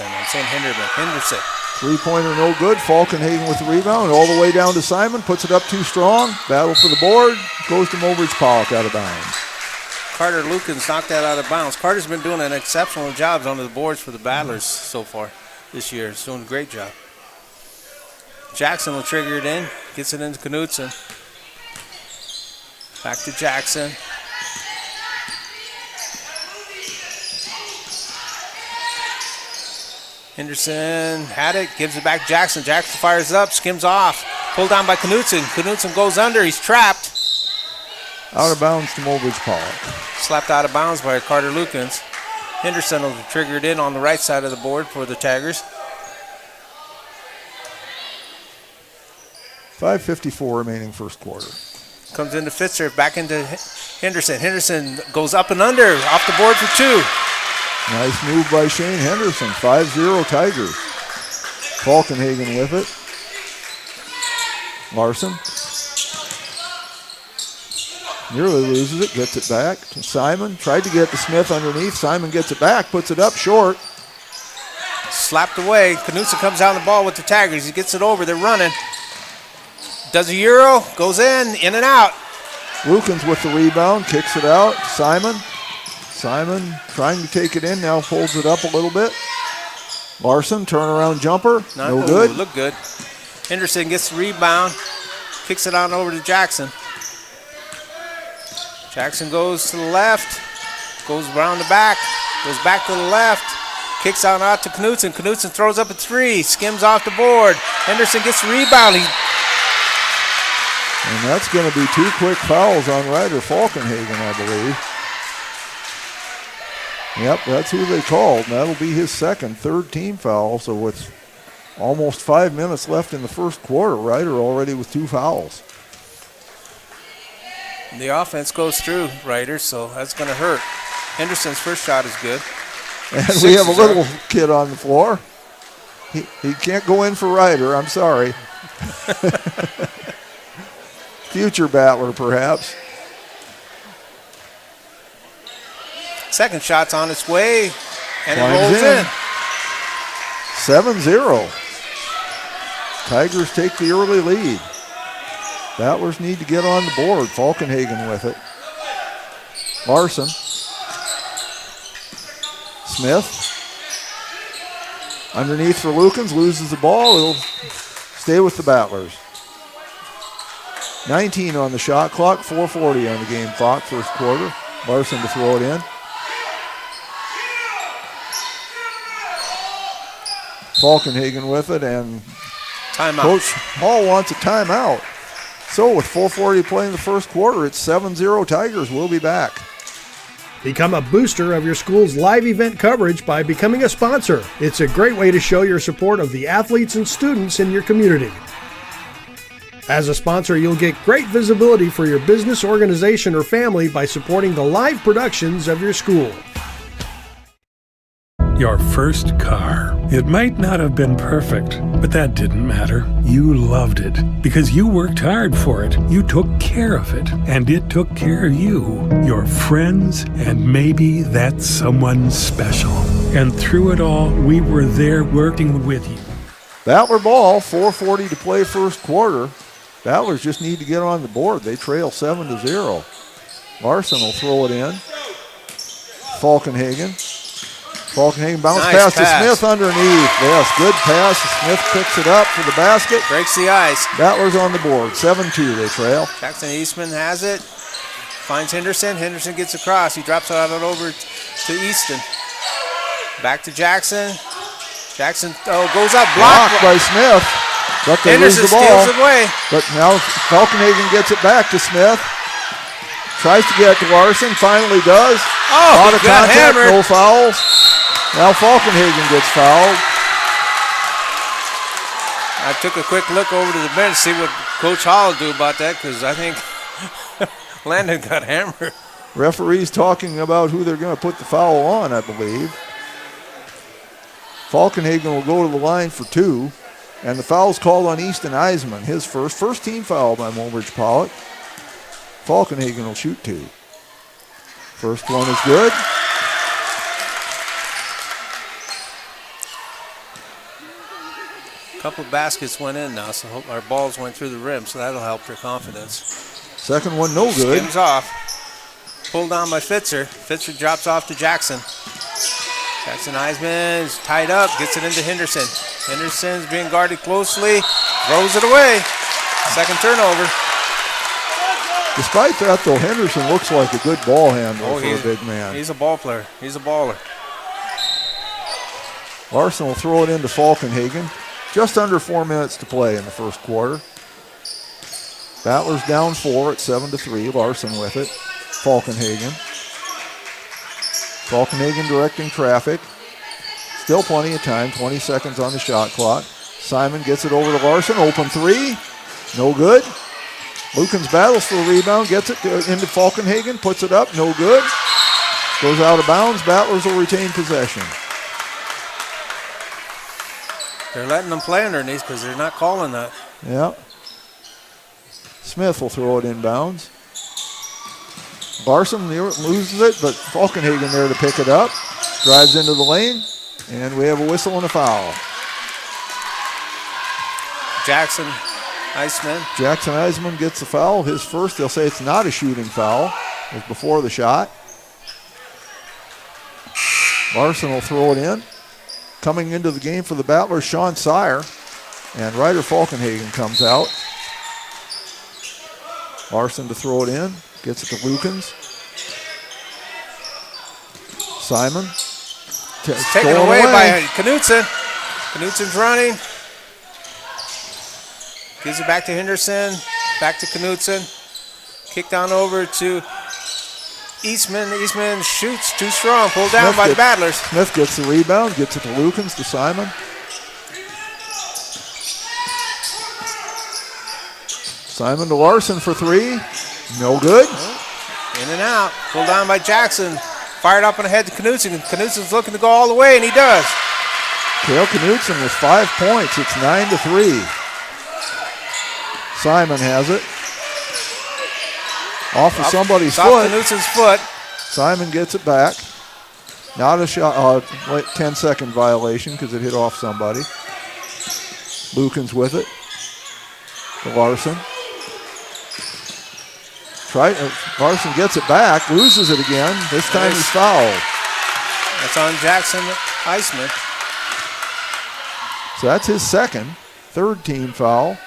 [SPEAKER 2] I'm saying Henderson.
[SPEAKER 1] 3-pointer no good. Falkenhagen with the rebound. All the way down to Simon. Puts it up too strong. Battle for the board. Goes to Mobridge Pollock out of bounds.
[SPEAKER 2] Carter Lukens knocked that out of bounds. Carter's been doing an exceptional job on the boards for the Battlers so far this year. He's doing a great job. Jackson will trigger it in, gets it into Knutson. Back to Jackson. Henderson had it, gives it back to Jackson. Jackson fires up, skims off. Pulled down by Knutson. Knutson goes under, he's trapped.
[SPEAKER 1] Out of bounds to Mobridge Pollock.
[SPEAKER 2] Slapped out of bounds by Carter Lukens. Henderson will trigger it in on the right side of the board for the Tigers.
[SPEAKER 1] 5:54 remaining first quarter.
[SPEAKER 2] Comes into Fitzer, back into Henderson. Henderson goes up and under, off the board for two.
[SPEAKER 1] Nice move by Shane Henderson. 5-0 Tigers. Falkenhagen with it. Larson. Nearly loses it, gets it back to Simon. Tried to get to Smith underneath. Simon gets it back, puts it up short.
[SPEAKER 2] Slapped away. Knutson comes down the ball with the Tigers. He gets it over, they're running. Does a Euro, goes in and out.
[SPEAKER 1] Lukens with the rebound, kicks it out. Simon trying to take it in, now pulls it up a little bit. Larson, turnaround jumper, no good.
[SPEAKER 2] Look good. Henderson gets the rebound, kicks it on over to Jackson. Jackson goes to the left, goes around the back, goes back to the left, kicks out to Knutson. Knutson throws up a three, skims off the board. Henderson gets the rebound.
[SPEAKER 1] And that's going to be two quick fouls on Ryder Falkenhagen, I believe. Yep, that's who they called. And that'll be his third team foul. So with almost 5 minutes left in the first quarter, Ryder already with two fouls.
[SPEAKER 2] The offense goes through Ryder, so that's going to hurt. Henderson's first shot is good.
[SPEAKER 1] And we have a little kid on the floor. He can't go in for Ryder, I'm sorry. Future battler, perhaps.
[SPEAKER 2] Second shot's on its way, and
[SPEAKER 1] Climbs
[SPEAKER 2] it rolls in.
[SPEAKER 1] 7-0. Tigers take the early lead. Battlers need to get on the board. Falkenhagen with it. Larson. Smith. Underneath for Lukens, loses the ball. It'll stay with the Battlers. 19 on the shot clock, 4:40 on the game clock, first quarter. Larson to throw it in. Falkenhagen with it, and
[SPEAKER 2] timeout.
[SPEAKER 1] Coach Hall wants a timeout. So with 4:40 to play in the first quarter, it's 7-0 Tigers. We'll be back.
[SPEAKER 22] Become a booster of your school's live event coverage by becoming a sponsor. It's a great way to show your support of the athletes and students in your community. As a sponsor, you'll get great visibility for your business, organization, or family by supporting the live productions of your school.
[SPEAKER 4] Your first car. It might not have been perfect, but that didn't matter. You loved it because you worked hard for it. You took care of it, and it took care of you, your friends, and maybe that someone special. And through it all, we were there working with you.
[SPEAKER 1] Battler ball, 4:40 to play first quarter. Battlers just need to get on the board. They trail 7-0. Larson will throw it in. Falkenhagen bounce pass to Smith underneath. Yes, good pass. Smith picks it up for the basket.
[SPEAKER 2] Breaks the ice.
[SPEAKER 1] Battlers on the board. 7-2 they trail.
[SPEAKER 2] Jackson Eastman has it. Finds Henderson. Henderson gets across. He drops it out over to Easton. Back to Jackson. Jackson goes up.
[SPEAKER 1] Blocked by Smith. But they lose the ball.
[SPEAKER 2] Steals it away.
[SPEAKER 1] But now Falkenhagen gets it back to Smith. Tries to get to Larson. Finally does.
[SPEAKER 2] Oh,
[SPEAKER 1] out of contact.
[SPEAKER 2] hammered.
[SPEAKER 1] No fouls. Now Falkenhagen gets fouled.
[SPEAKER 2] I took a quick look over to the bench to see what Coach Hall will do about that, because I think Landon got hammered.
[SPEAKER 1] Referees talking about who they're going to put the foul on, I believe. Falkenhagen will go to the line for two. And the foul's called on Easton Eisman, his first team foul by Mobridge Pollock. Falkenhagen will shoot two. First one is good.
[SPEAKER 2] A couple of baskets went in now, so our balls went through the rim, so that'll help their confidence.
[SPEAKER 1] Second one no good.
[SPEAKER 2] Skims off. pulled down by Fitzer. Fitzer drops off to Jackson. Jackson Eisman is tied up, gets it into Henderson. Henderson's being guarded closely, throws it away. Second turnover.
[SPEAKER 1] Despite that, though, Henderson looks like a good ball handler for a big man.
[SPEAKER 2] He's a ball player. He's a baller.
[SPEAKER 1] Larson will throw it into Falkenhagen. Just under 4 minutes to play in the first quarter. Battlers down 4 at 7-3. Larson with it. Falkenhagen. Falkenhagen directing traffic. Still plenty of time. 20 seconds on the shot clock. Simon gets it over to Larson. Open three. No good. Lukens battles for the rebound. Gets it into Falkenhagen. Puts it up. No good. Goes out of bounds. Battlers will retain possession.
[SPEAKER 2] They're letting them play underneath because they're not calling that.
[SPEAKER 1] Yeah. Smith will throw it inbounds. Larson loses it, but Falkenhagen there to pick it up. Drives into the lane, and we have a whistle and a foul.
[SPEAKER 2] Jackson Eisman
[SPEAKER 1] gets the foul. His first, they'll say it's not a shooting foul. It was before the shot. Larson will throw it in. Coming into the game for the Battlers, Sean Sire. And Ryder Falkenhagen comes out. Larson to throw it in. Gets it to Lukens. Simon.
[SPEAKER 2] Taken away by Knutson. Knutsen's running. Gives it back to Henderson. Back to Knutson. Kicked on over to Eastman. Eastman shoots too strong. Pulled down by the Battlers.
[SPEAKER 1] Smith gets the rebound. Gets it to Lukens, to Simon. Simon to Larson for three. No good.
[SPEAKER 2] In and out. Pulled down by Jackson. Fired up and ahead to Knutson. Knutsen's looking to go all the way, and he does.
[SPEAKER 1] Cale Knutson with 5 points. It's 9-3. Simon has it. Off of somebody's foot.
[SPEAKER 2] Off Knutsen's foot.
[SPEAKER 1] Simon gets it back. Not a shot. 10-second violation because it hit off somebody. Lukens with it. To Larson. Larson gets it back, loses it again. This time he's fouled.
[SPEAKER 2] That's on Jackson Eisman.
[SPEAKER 1] So that's his third team foul.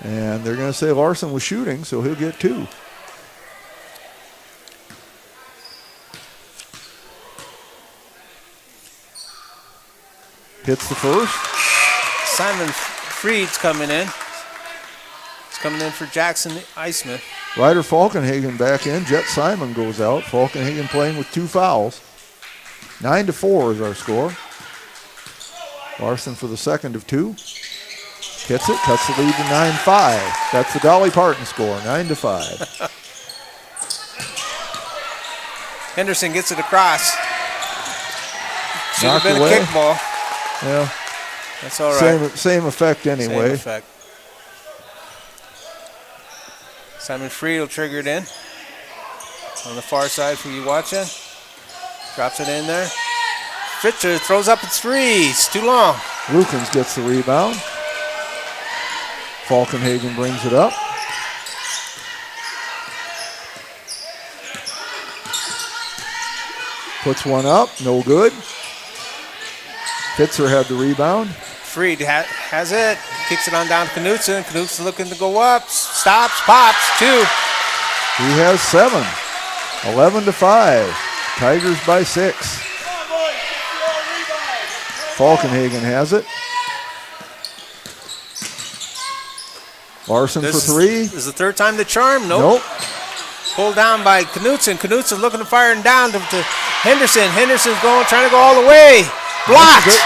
[SPEAKER 1] And they're going to say Larson was shooting, so he'll get 2. Hits the first.
[SPEAKER 2] Simon Freed's coming in. Coming in for Jackson Eisman.
[SPEAKER 1] Ryder Falkenhagen back in. Jet Simon goes out. Falkenhagen playing with 2 fouls. 9-4 is our score. Larson for the second of 2. Hits it, cuts the lead to 9-5. That's the Dolly Parton score, 9-5.
[SPEAKER 2] Henderson gets it across. Should have
[SPEAKER 1] Knocked
[SPEAKER 2] been
[SPEAKER 1] away.
[SPEAKER 2] a kickball.
[SPEAKER 1] Yeah.
[SPEAKER 2] That's all right.
[SPEAKER 1] Same effect anyway.
[SPEAKER 2] Same effect. Simon Freed will trigger it in. On the far side for you watching. Drops it in there. Fitzer throws up its 3. It's too long.
[SPEAKER 1] Lukens gets the rebound. Falkenhagen brings it up. Puts one up, no good. Fitzer had the rebound.
[SPEAKER 2] Freed has it. Kicks it on down to Knutson. Knutson looking to go up. Stops, pops, 2.
[SPEAKER 1] He has 7. 11-5. Tigers by 6. Falkenhagen has it. Larson for 3.
[SPEAKER 2] Is the third time the charm? Nope. Pulled down by Knutson. Knutson looking to fire him down to Henderson. Henderson's trying to go all the way. Blocked.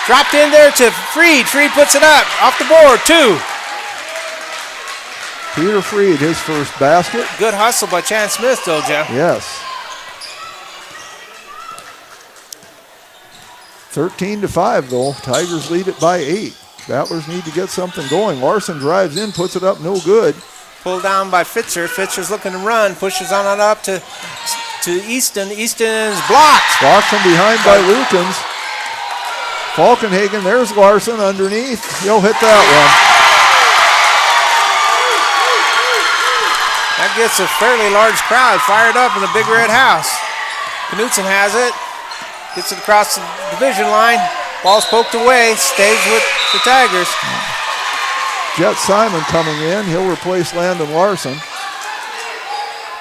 [SPEAKER 2] Dropped in there to Freed. Freed puts it up. Off the board, 2.
[SPEAKER 1] Peter Freed, his first basket.
[SPEAKER 2] Good hustle by Chance Smith, though, Jeff.
[SPEAKER 1] Yes. 13-5, though. Tigers lead it by 8. Battlers need to get something going. Larson drives in, puts it up, no good.
[SPEAKER 2] Pulled down by Fitzer. Fitzer's looking to run. Pushes on it up to Easton. Easton's blocked.
[SPEAKER 1] Blocked from behind by Lukens. Falkenhagen, there's Larson underneath. He'll hit that
[SPEAKER 2] That gets a fairly large crowd fired up in the Big Red House. Knutson has it. Gets it across the division line. Ball's poked away. Stays with the Tigers.
[SPEAKER 1] Jet Simon coming in. He'll replace Landon Larson.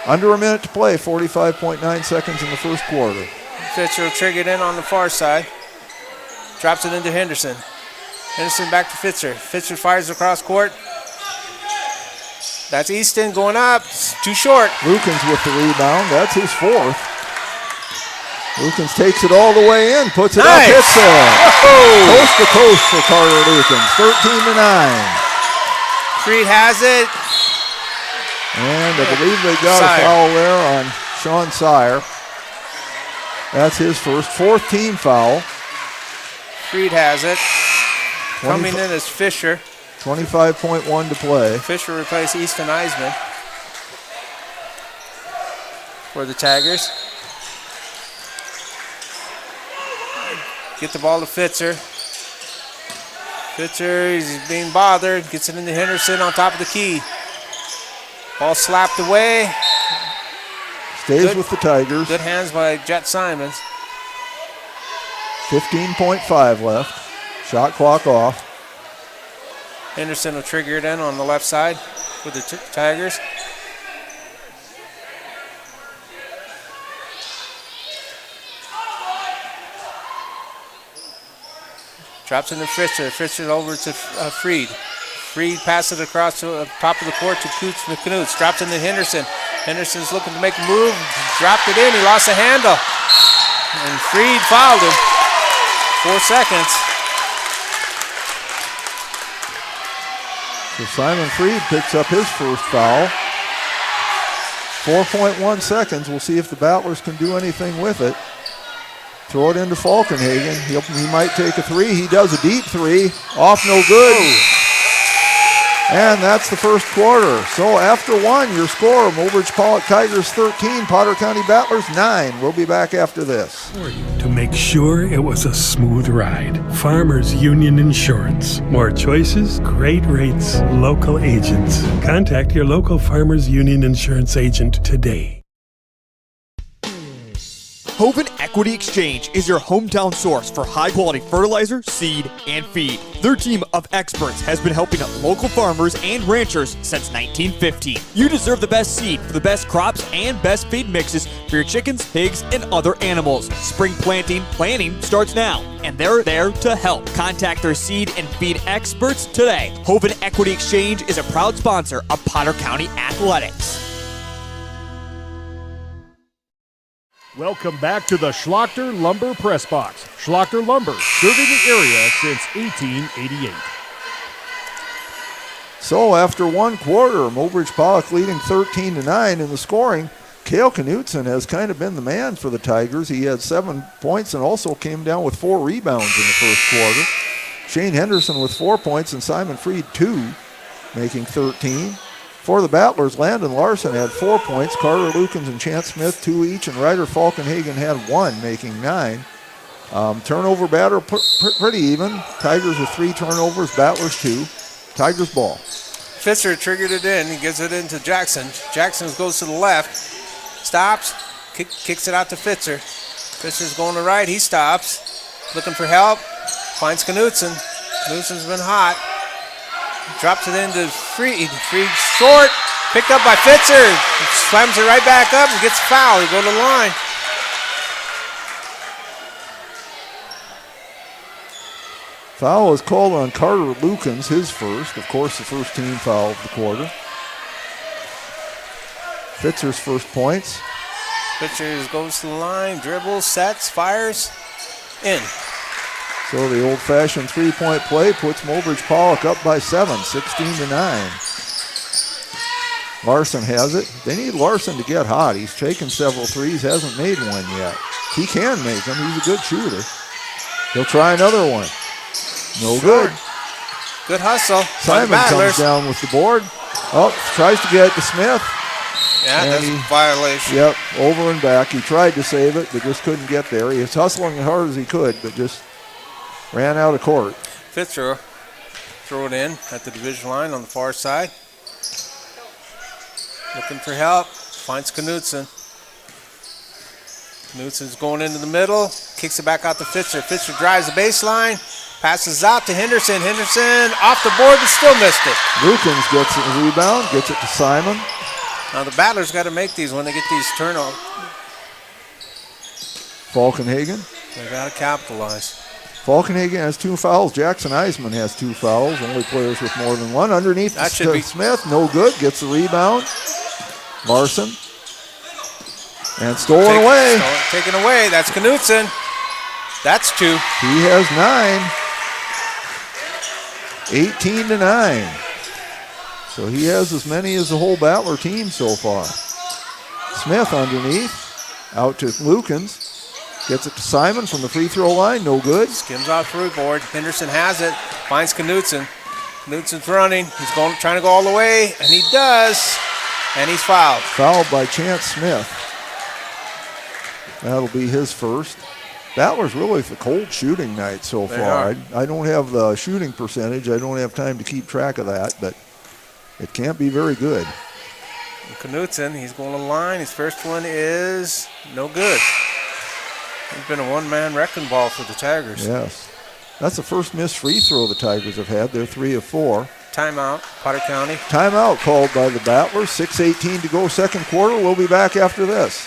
[SPEAKER 1] Under a minute to play, 45.9 seconds in the first quarter.
[SPEAKER 2] Fisher triggered in on the far side. Drops it into Henderson. Henderson back to Fitzer. Fitzer fires across court. That's Easton going up. Too short.
[SPEAKER 1] Lukens with the rebound. That's his fourth. Lukens takes it all the way in. Puts it up. Hits it. Coast to coast for Carter Lukens. 13-9.
[SPEAKER 2] Freed has it.
[SPEAKER 1] And I believe they got a foul there on Sean Sire. That's his first. Fourth team foul.
[SPEAKER 2] Freed has it. Coming in is Fisher.
[SPEAKER 1] 25.1 to play.
[SPEAKER 2] Fisher replaced Easton Eisman for the Tigers. Get the ball to Fitzer. Fitzer, he's being bothered. Gets it into Henderson on top of the key. Ball slapped away.
[SPEAKER 1] Stays with the Tigers.
[SPEAKER 2] Good hands by Jet Simons.
[SPEAKER 1] 15.5 left. Shot clock off.
[SPEAKER 2] Henderson will trigger it in on the left side with the Tigers. Drops into Fisher. Fisher over to Freed. Freed passes it across to the top of the court to Knutz. Drops into Henderson. Henderson's looking to make a move. Dropped it in. He lost the handle. And Freed fouled him. 4 seconds.
[SPEAKER 1] So Simon Freed picks up his first foul. 4.1 seconds. We'll see if the Battlers can do anything with it. Throw it into Falkenhagen. He might take a three. He does a deep three. Off no good. And that's the first quarter. So after one, your score, Mobridge Pollock Tigers 13, Potter County Battlers 9. We'll be back after this.
[SPEAKER 4] To make sure it was a smooth ride, Farmers Union Insurance. More choices, great rates, local agents. Contact your local Farmers Union Insurance agent today.
[SPEAKER 20] Hoven Equity Exchange is your hometown source for high-quality fertilizer, seed, and feed. Their team of experts has been helping local farmers and ranchers since 1915. You deserve the best seed for the best crops and best feed mixes for your chickens, pigs, and other animals. Spring planning starts now, and they're there to help. Contact their seed and feed experts today. Hoven Equity Exchange is a proud sponsor of Potter County Athletics.
[SPEAKER 3] Welcome back to the Schlachter Lumber Press Box. Schlachter Lumber, serving the area since 1888.
[SPEAKER 1] So after one quarter, Mobridge Pollock leading 13-9 in the scoring. Cale Knutson has kind of been the man for the Tigers. He had 7 points and also came down with 4 rebounds in the first quarter. Shane Henderson with 4 points and Simon Freed 2, making 13. For the Battlers, Landon Larson had 4 points, Carter Lukens and Chance Smith 2 each, and Ryder Falkenhagen had 1, making 9. Turnover battle pretty even. Tigers with 3 turnovers, Battlers 2. Tigers ball.
[SPEAKER 2] Fisher triggered it in. He gives it into Jackson. Jackson goes to the left, stops, kicks it out to Fitzer. Fitzer's going to right. He stops, looking for help. Finds Knutson. Knutson's been hot. Drops it into Freed. Freed short. Picked up by Fitzer. Slams it right back up and gets fouled. He go to the line.
[SPEAKER 1] Foul is called on Carter Lukens, his first. Of course, the first team foul of the quarter. Fitzer's first points.
[SPEAKER 2] Fitzer goes to the line, dribbles, sets, fires, in.
[SPEAKER 1] So the old-fashioned three-point play puts Mobridge Pollock up by 7, 16-9. Larson has it. They need Larson to get hot. He's taken several threes, hasn't made one yet. He can make them. He's a good shooter. He'll try another one. No good.
[SPEAKER 2] Good hustle.
[SPEAKER 1] Simon comes down with the board. Oh, tries to get it to Smith.
[SPEAKER 2] Yeah, that's a violation.
[SPEAKER 1] Yep, over and back. He tried to save it, but just couldn't get there. He was hustling as hard as he could, but just ran out of court.
[SPEAKER 2] Fitzer throw it in at the division line on the far side. Looking for help. Finds Knudsen. Knudsen's going into the middle. Kicks it back out to Fitzer. Fitzer drives the baseline. Passes out to Henderson. Henderson off the board, but still missed it.
[SPEAKER 1] Lukens gets a rebound. Gets it to Simon.
[SPEAKER 2] Now the Battlers got to make these when they get these turnovers.
[SPEAKER 1] Falkenhagen.
[SPEAKER 2] They got to capitalize.
[SPEAKER 1] Falkenhagen has 2 fouls. Jackson Eisman has 2 fouls. Only players with more than one. Underneath
[SPEAKER 2] That should be
[SPEAKER 1] Smith. No good. Gets the rebound. Larson. And stolen away.
[SPEAKER 2] Taken away. That's Knudsen. That's 2.
[SPEAKER 1] He has 9. 18-9. So he has as many as the whole Battler team so far. Smith underneath. Out to Lukens. Gets it to Simon from the free throw line. No good.
[SPEAKER 2] Skims off the board. Henderson has it. Finds Knudsen. Knudsen's running. He's trying to go all the way, and he does. And he's fouled.
[SPEAKER 1] Fouled by Chance Smith. That'll be his first. Battler's really a cold shooting night so far. I don't have the shooting percentage. I don't have time to keep track of that, but it can't be very good.
[SPEAKER 2] Knudsen, he's going to the line. His first one is no good. He's been a one-man wrecking ball for the Tigers.
[SPEAKER 1] Yes. That's the first missed free throw the Tigers have had. They're 3 of 4.
[SPEAKER 2] Timeout, Potter County.
[SPEAKER 1] Timeout called by the Battlers. 6:18 to go, second quarter. We'll be back after this.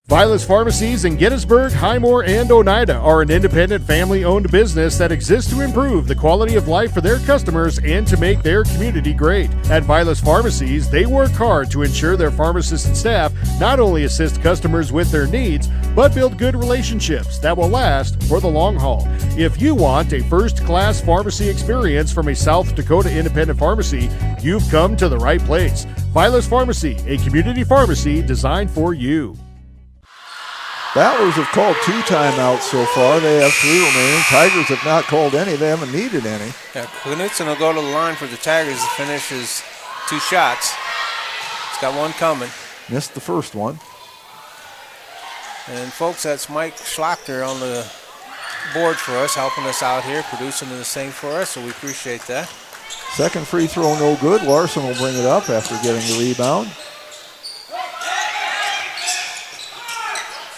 [SPEAKER 3] Vilas Pharmacies in Gettysburg, Highmore, and Oneida are an independent family-owned business that exists to improve the quality of life for their customers and to make their community great. At Vilas Pharmacies, they work hard to ensure their pharmacists and staff not only assist customers with their needs, but build good relationships that will last for the long haul. If you want a first-class pharmacy experience from a South Dakota independent pharmacy, you've come to the right place. Vilas Pharmacy, a community pharmacy designed for you.
[SPEAKER 1] Battlers have called 2 timeouts so far. They have 3 remaining. Tigers have not called any. They haven't needed any.
[SPEAKER 2] Yeah, Knudsen will go to the line for the Tigers to finish his 2 shots. He's got one coming.
[SPEAKER 1] Missed the first one.
[SPEAKER 2] And folks, that's Mike Schlachter on the board for us, helping us out here, producing the same for us, so we appreciate that.
[SPEAKER 1] Second free throw no good. Larson will bring it up after getting the rebound.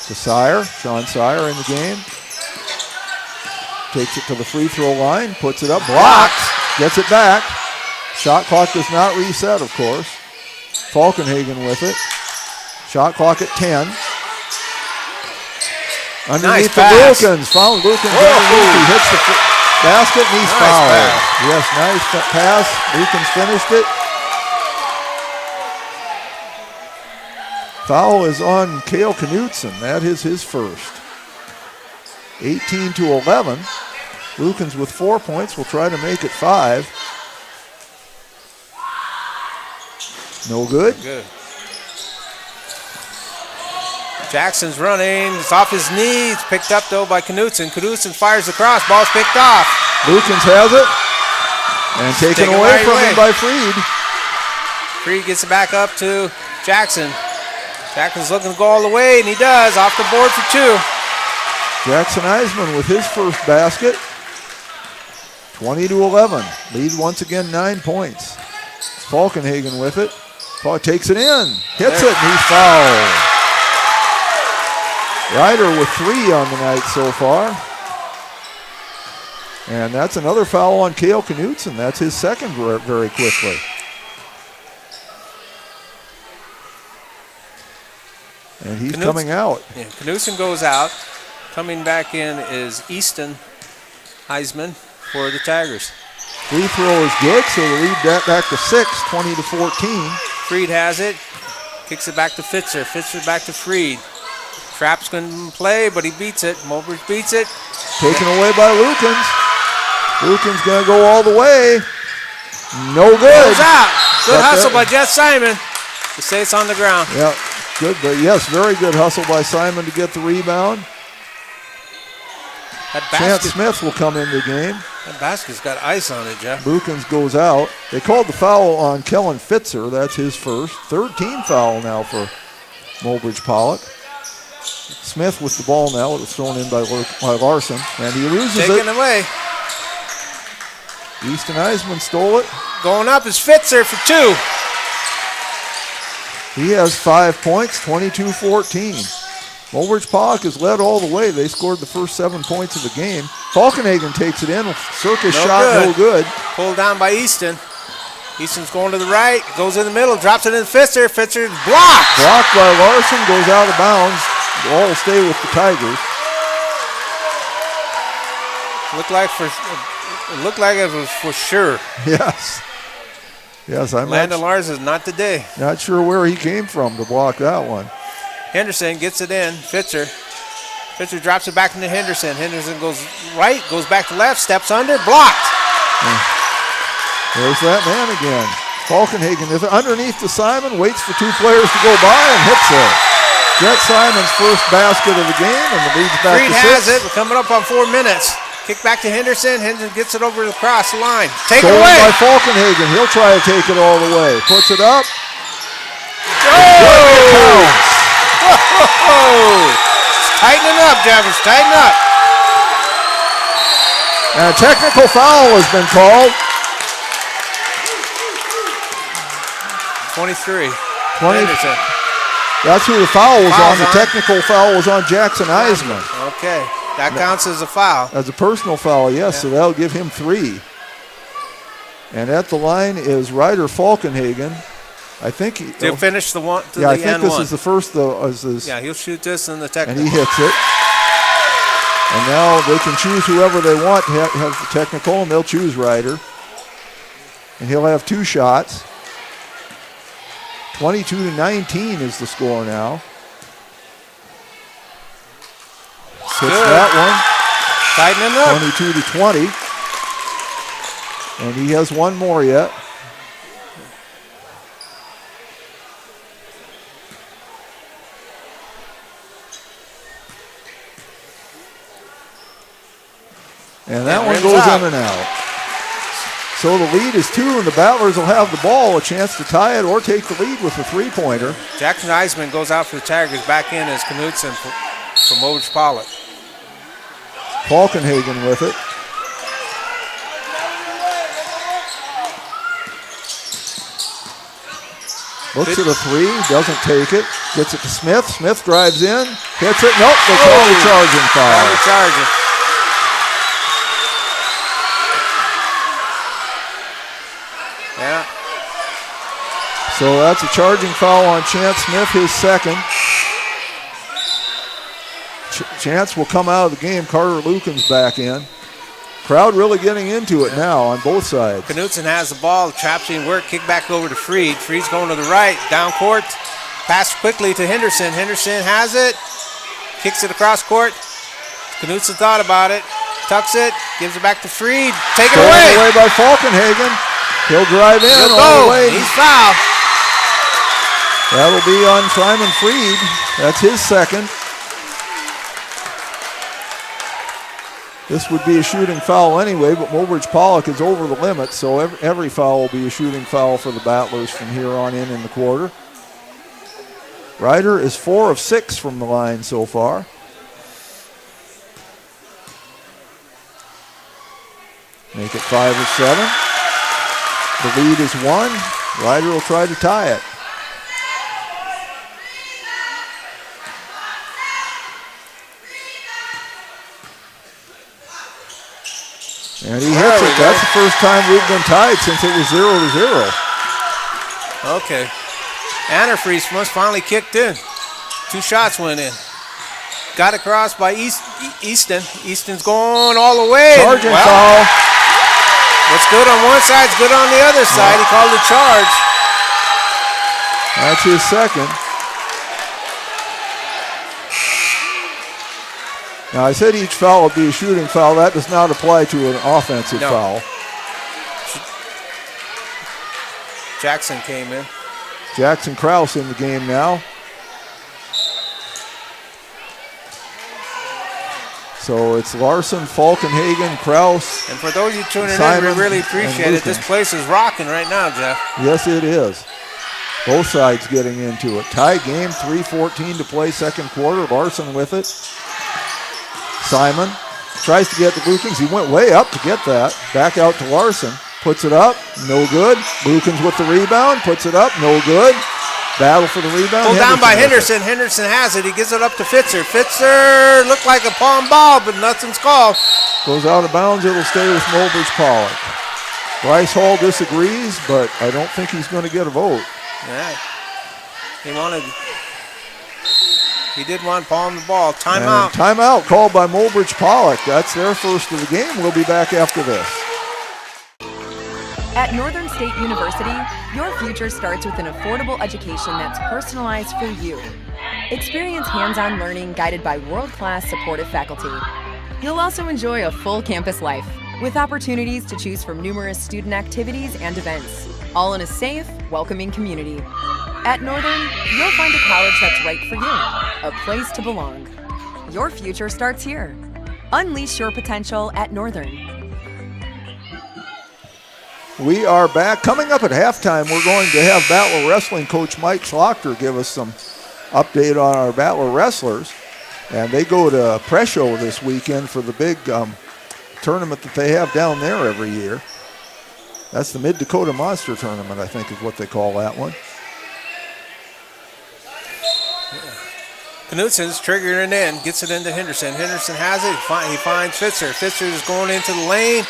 [SPEAKER 1] To Sire, Sean Sire in the game. Takes it to the free throw line, puts it up, blocks, gets it back. Shot clock does not reset, of course. Falkenhagen with it. Shot clock at 10. Underneath to Lukens. Found Lukens underneath. He hits the basket and he's fouled. Yes, nice pass. Lukens finished it. Foul is on Cale Knudsen. That is his first. 18-11. Lukens with 4 points will try to make it 5. No good.
[SPEAKER 2] Good. Jackson's running. It's off his knee. It's picked up, though, by Knudsen. Knudsen fires across. Ball's picked off.
[SPEAKER 1] Lukens has it. And taken away from him by Freed.
[SPEAKER 2] Freed gets it back up to Jackson. Jackson's looking to go all the way, and he does. Off the board for 2.
[SPEAKER 1] Jackson Eisman with his first basket. 20-11. Lead once again 9 points. Falkenhagen with it. Takes it in. Hits it, and he's fouled. Ryder with 3 on the night so far. And that's another foul on Cale Knudsen. That's his second very quickly. And he's coming out.
[SPEAKER 2] Yeah, Knudsen goes out. Coming back in is Easton Heisman for the Tigers.
[SPEAKER 1] Free throw is good, so the lead back to 6, 20-14.
[SPEAKER 2] Freed has it. Kicks it back to Fitzer. Fitzer back to Freed. Trapp's going to play, but he beats it. Mobridge beats it.
[SPEAKER 1] Taken away by Lukens. Lukens going to go all the way. No good.
[SPEAKER 2] Goes out. Good hustle by Jeff Simon to say it's on the ground.
[SPEAKER 1] Yeah. Good, but yes, very good hustle by Simon to get the rebound. Chance Smith will come in the game.
[SPEAKER 2] That basket's got ice on it, Jeff.
[SPEAKER 1] Lukens goes out. They called the foul on Kellen Fitzer. That's his first. Third team foul now for Mobridge Pollock. Smith with the ball now. It was thrown in by Larson, and he loses it.
[SPEAKER 2] Taken away.
[SPEAKER 1] Easton Eisman stole it.
[SPEAKER 2] Going up is Fitzer for 2.
[SPEAKER 1] He has 5 points, 22-14. Mobridge Pollock has led all the way. They scored the first 7 points of the game. Falkenhagen takes it in. Circus shot, no good.
[SPEAKER 2] Pulled down by Easton. Easton's going to the right, goes in the middle, drops it in Pfitzer. Pfitzer's blocked.
[SPEAKER 1] Blocked by Larson, goes out of bounds. The ball will stay with the Tigers.
[SPEAKER 2] Looked like it was for sure.
[SPEAKER 1] Yes. Yes, I'm
[SPEAKER 2] Landon Larson's not today.
[SPEAKER 1] Not sure where he came from to block that one.
[SPEAKER 2] Henderson gets it in. Pfitzer drops it back into Henderson. Henderson goes right, goes back to left, steps under, blocked.
[SPEAKER 1] There's that man again. Falkenhagen is underneath to Simon, waits for 2 players to go by and hits it. Gets Simon's first basket of the game and the lead's back
[SPEAKER 2] Freed
[SPEAKER 1] to 6.
[SPEAKER 2] has it. We're coming up on 4 minutes. Kick back to Henderson. Henderson gets it over across the line. Take it
[SPEAKER 1] Stolen
[SPEAKER 2] away.
[SPEAKER 1] by Falkenhagen. He'll try to take it all the way. Puts it up.
[SPEAKER 2] Oh! It's tightening up, Jeff. It's tightening up.
[SPEAKER 1] And a technical foul has been called.
[SPEAKER 2] 23.
[SPEAKER 1] 20.
[SPEAKER 2] Henderson.
[SPEAKER 1] That's who the foul was
[SPEAKER 2] Foul's
[SPEAKER 1] on. The
[SPEAKER 2] on.
[SPEAKER 1] technical foul was on Jackson Eisman.
[SPEAKER 2] Okay. That counts as a foul.
[SPEAKER 1] As a personal foul, yes, so that'll give him 3. And at the line is Ryder Falkenhagen. I think
[SPEAKER 2] He'll finish the one to
[SPEAKER 1] yeah,
[SPEAKER 2] the
[SPEAKER 1] I think
[SPEAKER 2] end
[SPEAKER 1] this
[SPEAKER 2] one.
[SPEAKER 1] is the first though.
[SPEAKER 2] Yeah, he'll shoot this in the
[SPEAKER 1] And
[SPEAKER 2] technical.
[SPEAKER 1] he hits it. And now they can choose whoever they want has the technical, and they'll choose Ryder. And he'll have 2 shots. 22-19 is the score now. Hits that one.
[SPEAKER 2] Tightening up.
[SPEAKER 1] 22-20. And he has 1 more yet. And that one goes in and out. So the lead is 2, and the Battlers will have the ball, a chance to tie it or take the lead with a 3-pointer.
[SPEAKER 2] Jackson Eisman goes out for the Tigers, back in as Knudsen for Mobridge Pollock.
[SPEAKER 1] Falkenhagen with it. Looks at a 3, doesn't take it. Gets it to Smith. Smith drives in, hits it. Nope, they call the charging foul.
[SPEAKER 2] Charging. Yeah.
[SPEAKER 1] So that's a charging foul on Chance Smith, his second. Chance will come out of the game. Carter Lucan's back in. Crowd really getting into it now on both sides.
[SPEAKER 2] Knudsen has the ball, traps in work, kick back over to Freed. Freed's going to the right, down court. Pass quickly to Henderson. Henderson has it, kicks it across court. Knudsen thought about it, tucks it, gives it back to Freed. Take it away.
[SPEAKER 1] Away by Falkenhagen. He'll drive in all the way.
[SPEAKER 2] He's fouled.
[SPEAKER 1] That'll be on Simon Freed. That's his second. This would be a shooting foul anyway, but Mobridge Pollock is over the limit, so every foul will be a shooting foul for the Battlers from here on in the quarter. Ryder is 4 of 6 from the line so far. Make it 5 of 7. The lead is 1. Ryder will try to tie it. And he hits it. That's the first time we've been tied since it was 0-0.
[SPEAKER 2] Okay. Antifreeze must finally kicked in. 2 shots went in. Got across by Easton. Easton's going all the way.
[SPEAKER 1] Charging foul.
[SPEAKER 2] What's good on one side is good on the other side. He called the charge.
[SPEAKER 1] That's his second. Now, I said each foul would be a shooting foul. That does not apply to an offensive foul.
[SPEAKER 2] Jackson came in.
[SPEAKER 1] Jackson Krause in the game now. So it's Larson, Falkenhagen, Krause.
[SPEAKER 2] And for those of you tuning
[SPEAKER 1] Simon
[SPEAKER 2] in, we really appreciate it. This place is rocking right now, Jeff.
[SPEAKER 1] Yes, it is. Both sides getting into it. Tie game, 3:14 to play, second quarter. Larson with it. Simon tries to get to Lukens. He went way up to get that. Back out to Larson. Puts it up. No good. Lukens with the rebound. Puts it up. No good. Battle for the rebound.
[SPEAKER 2] Pulled down by
[SPEAKER 1] with it.
[SPEAKER 2] Henderson. Henderson has it. He gives it up to Fitzer. Fitzer looked like a palm ball, but nothing's called.
[SPEAKER 1] Goes out of bounds. It'll stay with Mobridge Pollock. Bryce Hall disagrees, but I don't think he's going to get a vote.
[SPEAKER 2] Yeah. He did want palm the ball. Timeout.
[SPEAKER 1] Timeout called by Mobridge Pollock. That's their first of the game. We'll be back after this.
[SPEAKER 16] At Northern State University, your future starts with an affordable education that's personalized for you. Experience hands-on learning guided by world-class supportive faculty. You'll also enjoy a full campus life with opportunities to choose from numerous student activities and events, all in a safe, welcoming community. At Northern, you'll find a college that's right for you, a place to belong. Your future starts here. Unleash your potential at Northern.
[SPEAKER 1] We are back. Coming up at halftime, we're going to have Battler Wrestling coach Mike Schlochter give us some update on our Battler wrestlers. And they go to Presho this weekend for the big tournament that they have down there every year. That's the Mid-Dakota Monster Tournament, I think is what they call that one.
[SPEAKER 2] Knutson's triggering in, gets it into Henderson. Henderson has it. He finds Fitzer. Fitzer is going into the lane.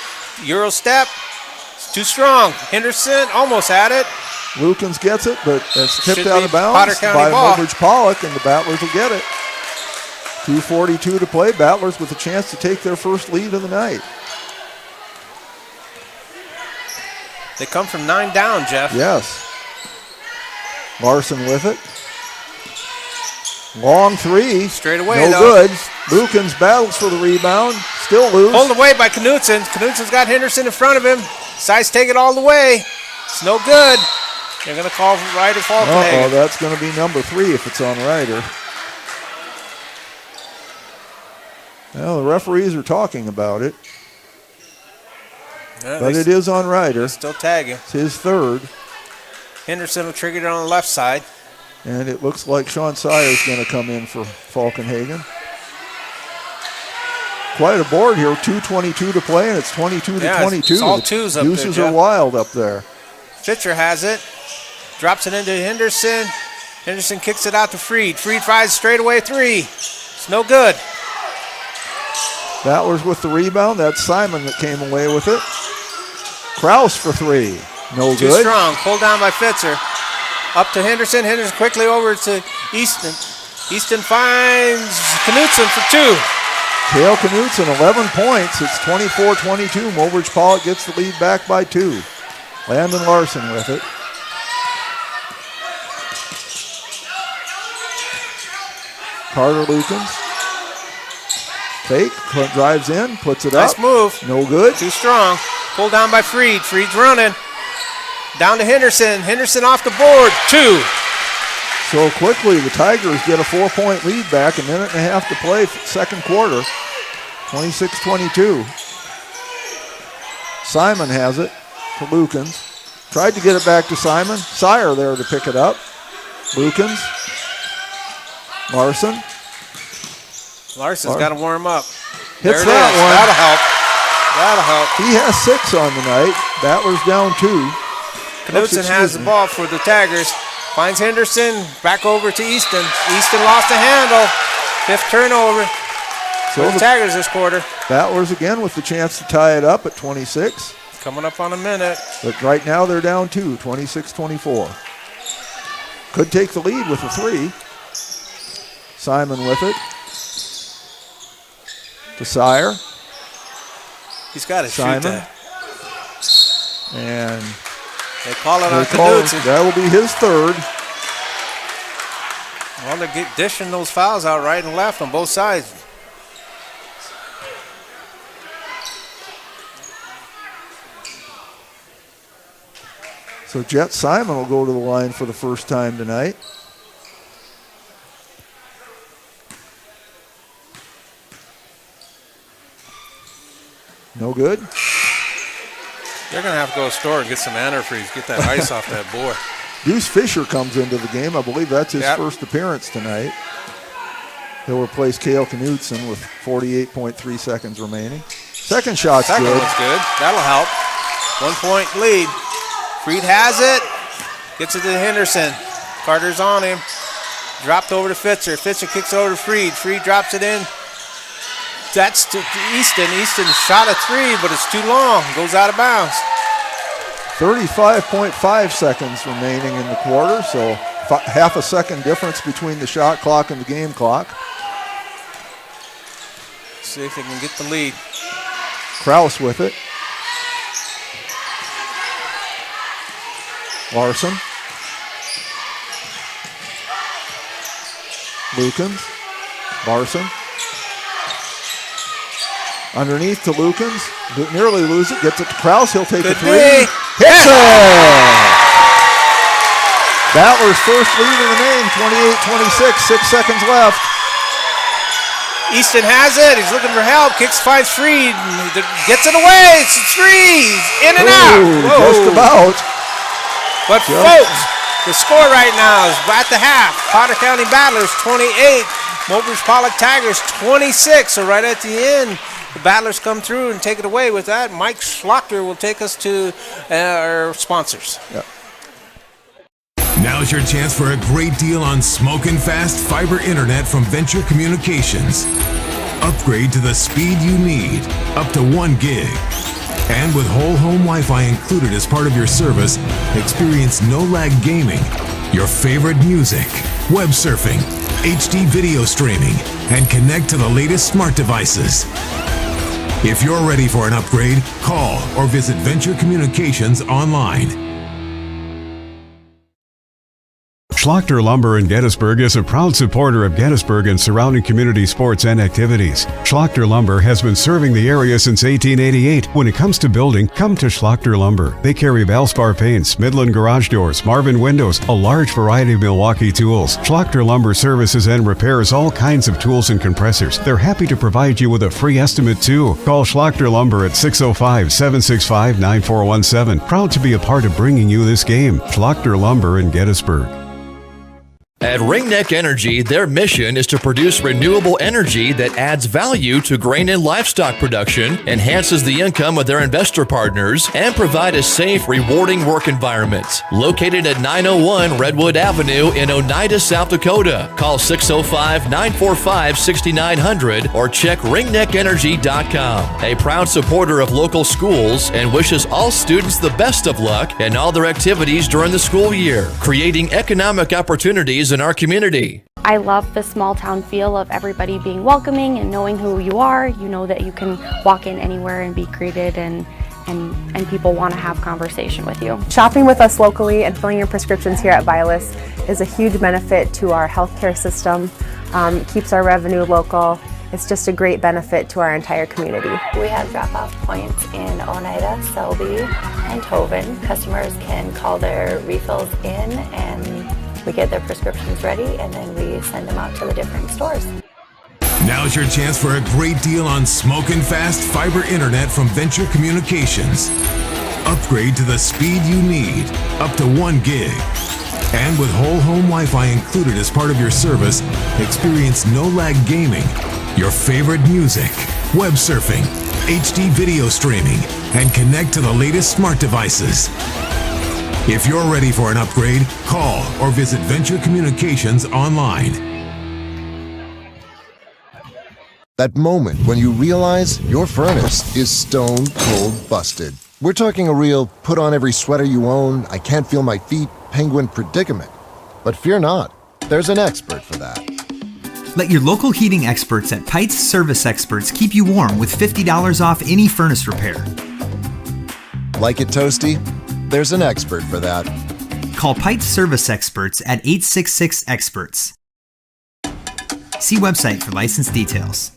[SPEAKER 2] Euro step. It's too strong. Henderson almost had it.
[SPEAKER 1] Lukens gets it, but it's tipped
[SPEAKER 2] Should
[SPEAKER 1] out
[SPEAKER 2] be
[SPEAKER 1] of bounds
[SPEAKER 2] Potter County
[SPEAKER 1] by
[SPEAKER 2] ball.
[SPEAKER 1] Mobridge Pollock, and the Battlers will get it. 2:42 to play. Battlers with a chance to take their first lead of the night.
[SPEAKER 2] They come from 9 down, Jeff.
[SPEAKER 1] Yes. Larson with it. Long three.
[SPEAKER 2] Straight away,
[SPEAKER 1] no
[SPEAKER 2] though.
[SPEAKER 1] good. Lukens battles for the rebound. Still loose.
[SPEAKER 2] Pulled away by Knutson. Knutson's got Henderson in front of him. Decides to take it all the way. It's no good. They're going to call Ryder Falkenhagen.
[SPEAKER 1] Uh-oh, that's going to be number 3 if it's on Ryder. Well, the referees are talking about it.
[SPEAKER 2] Yeah,
[SPEAKER 1] but it is on Ryder.
[SPEAKER 2] Still tagging.
[SPEAKER 1] It's his third.
[SPEAKER 2] Henderson will trigger it on the left side.
[SPEAKER 1] And it looks like Sean Sayer's going to come in for Falkenhagen. Quite a board here. 2:22 to play, and it's 22 to 22.
[SPEAKER 2] It's all twos up there,
[SPEAKER 1] Deuces
[SPEAKER 2] Jeff.
[SPEAKER 1] are wild up there.
[SPEAKER 2] Fitzer has it. Drops it into Henderson. Henderson kicks it out to Freed. Freed fires straight away 3. It's no good.
[SPEAKER 1] Battlers with the rebound. That's Simon that came away with it. Kraus for 3. No
[SPEAKER 2] Too
[SPEAKER 1] good.
[SPEAKER 2] strong. Pulled down by Fitzer. Up to Henderson. Henderson quickly over to Easton. Easton finds Knutson for 2.
[SPEAKER 1] Cale Knutson, 11 points. It's 24-22. Mobridge Pollock gets the lead back by 2. Landon Larson with it. Carter Lukens. Fake, drives in, puts it
[SPEAKER 2] Nice
[SPEAKER 1] up.
[SPEAKER 2] move.
[SPEAKER 1] No good.
[SPEAKER 2] Too strong. Pulled down by Freed. Freed's running. Down to Henderson. Henderson off the board. 2.
[SPEAKER 1] So quickly, the Tigers get a 4-point lead back. A minute and a half to play, second quarter. 26-22. Simon has it to Lukens. Tried to get it back to Simon. Sire there to pick it up. Lukens. Larson.
[SPEAKER 2] Larson's got to warm up.
[SPEAKER 1] Hits
[SPEAKER 2] there it
[SPEAKER 1] that
[SPEAKER 2] is.
[SPEAKER 1] one.
[SPEAKER 2] That'll help. That'll help.
[SPEAKER 1] He has 6 on the night. Battlers down 2.
[SPEAKER 2] Knutson has the ball for the Tigers. Finds Henderson. Back over to Easton. Easton lost the handle. 5th turnover for the Tigers this quarter.
[SPEAKER 1] Battlers again with the chance to tie it up at 26.
[SPEAKER 2] Coming up on a minute.
[SPEAKER 1] But right now they're down 2, 26-24. Could take the lead with a 3. Simon with it. To Sire.
[SPEAKER 2] He's got to shoot
[SPEAKER 1] Simon.
[SPEAKER 2] that.
[SPEAKER 1] And
[SPEAKER 2] they call it
[SPEAKER 1] they
[SPEAKER 2] on
[SPEAKER 1] call it-
[SPEAKER 2] Knutson.
[SPEAKER 1] that will be his 3rd.
[SPEAKER 2] Well, they're dishing those fouls out right and left on both sides.
[SPEAKER 1] So Jet Simon will go to the line for the first time tonight. No good.
[SPEAKER 2] They're going to have to go to the store and get some antifreeze, get that ice off that board.
[SPEAKER 1] Deuce Fisher comes into the game. I believe that's his
[SPEAKER 2] Yep.
[SPEAKER 1] first appearance tonight. He'll replace Cale Knutson with 48.3 seconds remaining. Second shot's
[SPEAKER 2] Second
[SPEAKER 1] good.
[SPEAKER 2] one's good. That'll help. 1 point lead. Freed has it. Gets it to Henderson. Carter's on him. Dropped over to Fitzer. Fitzer kicks over to Freed. Freed drops it in. That's to Easton. Easton shot a three, but it's too long. Goes out of bounds.
[SPEAKER 1] 35.5 seconds remaining in the quarter, so half a second difference between the shot clock and the game clock.
[SPEAKER 2] See if they can get the lead.
[SPEAKER 1] Kraus with it. Larson. Lukens. Larson. Underneath to Lukens. Nearly lose it. Gets it to Kraus. He'll take a three. Hits it! Battlers' first lead in the game, 28-26. 6 seconds left.
[SPEAKER 2] Easton has it. He's looking for help. Kicks, finds Freed. Gets it away. It's a three. In and out. Whoa.
[SPEAKER 1] Just about.
[SPEAKER 2] But folks, the score right now is at the half. Potter County Battlers 28. Mobridge Pollock Tigers 26. So right at the end, the Battlers come through and take it away with that. Mike Schlachter will take us to our sponsors.
[SPEAKER 1] Yep.
[SPEAKER 5] Now's your chance for a great deal on smoking fast fiber internet from Venture Communications. Upgrade to the speed you need, up to 1 gig. And with whole home Wi-Fi included as part of your service, experience no-lag gaming, your favorite music, web surfing, HD video streaming, and connect to the latest smart devices. If you're ready for an upgrade, call or visit Venture Communications online.
[SPEAKER 10] Schlachter Lumber in Gettysburg is a proud supporter of Gettysburg and surrounding community sports and activities. Schlachter Lumber has been serving the area since 1888. When it comes to building, come to Schlachter Lumber. They carry Valspar paints, Midland garage doors, Marvin windows, a large variety of Milwaukee tools. Schlachter Lumber services and repairs all kinds of tools and compressors. They're happy to provide you with a free estimate too. Call Schlachter Lumber at 605-765-9417. Proud to be a part of bringing you this game. Schlachter Lumber in Gettysburg.
[SPEAKER 6] At Ringneck Energy, their mission is to produce renewable energy that adds value to grain and livestock production, enhances the income of their investor partners, and provide a safe, rewarding work environment. Located at 901 Redwood Avenue in Oneida, South Dakota. Call 605-945-6900 or check ringneckenergy.com. A proud supporter of local schools and wishes all students the best of luck in all their activities during the school year, creating economic opportunities in our community.
[SPEAKER 23] I love the small town feel of everybody being welcoming and knowing who you are. You know that you can walk in anywhere and be greeted and people want to have conversation with you.
[SPEAKER 24] Shopping with us locally and filling your prescriptions here at Vilas is a huge benefit to our healthcare system. Keeps our revenue local. It's just a great benefit to our entire community.
[SPEAKER 25] We have drop-off points in Oneida, Selby, and Tobin. Customers can call their refills in and we get their prescriptions ready and then we send them out to the different stores.
[SPEAKER 5] Now's your chance for a great deal on smoking fast fiber internet from Venture Communications. Upgrade to the speed you need, up to 1 gig. And with whole home Wi-Fi included as part of your service, experience no-lag gaming, your favorite music, web surfing, HD video streaming, and connect to the latest smart devices. If you're ready for an upgrade, call or visit Venture Communications online.
[SPEAKER 26] That moment when you realize your furnace is stone cold busted. We're talking a real put on every sweater you own, I can't feel my feet, penguin predicament. But fear not, there's an expert for that.
[SPEAKER 27] Let your local heating experts at Pites Service Experts keep you warm with $50 off any furnace repair.
[SPEAKER 26] Like it toasty? There's an expert for that.
[SPEAKER 27] Call Pites Service Experts at 866-EXPERTS. See website for license details.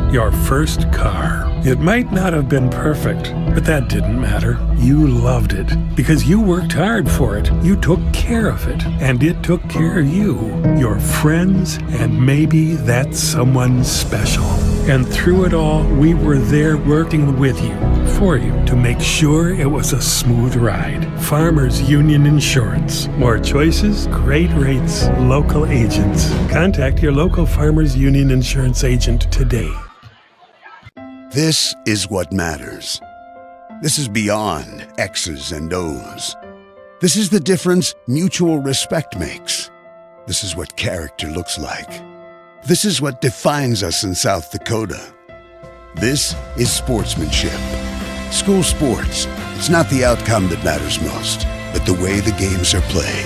[SPEAKER 4] Your first car. It might not have been perfect, but that didn't matter. You loved it because you worked hard for it. You took care of it, and it took care of you, your friends, and maybe that someone special. And through it all, we were there working with you, for you, to make sure it was a smooth ride. Farmers Union Insurance. More choices, great rates, local agents. Contact your local Farmers Union Insurance agent today.
[SPEAKER 21] This is what matters. This is beyond X's and O's. This is the difference mutual respect makes. This is what character looks like. This is what defines us in South Dakota. This is sportsmanship. School sports, it's not the outcome that matters most, but the way the games are played.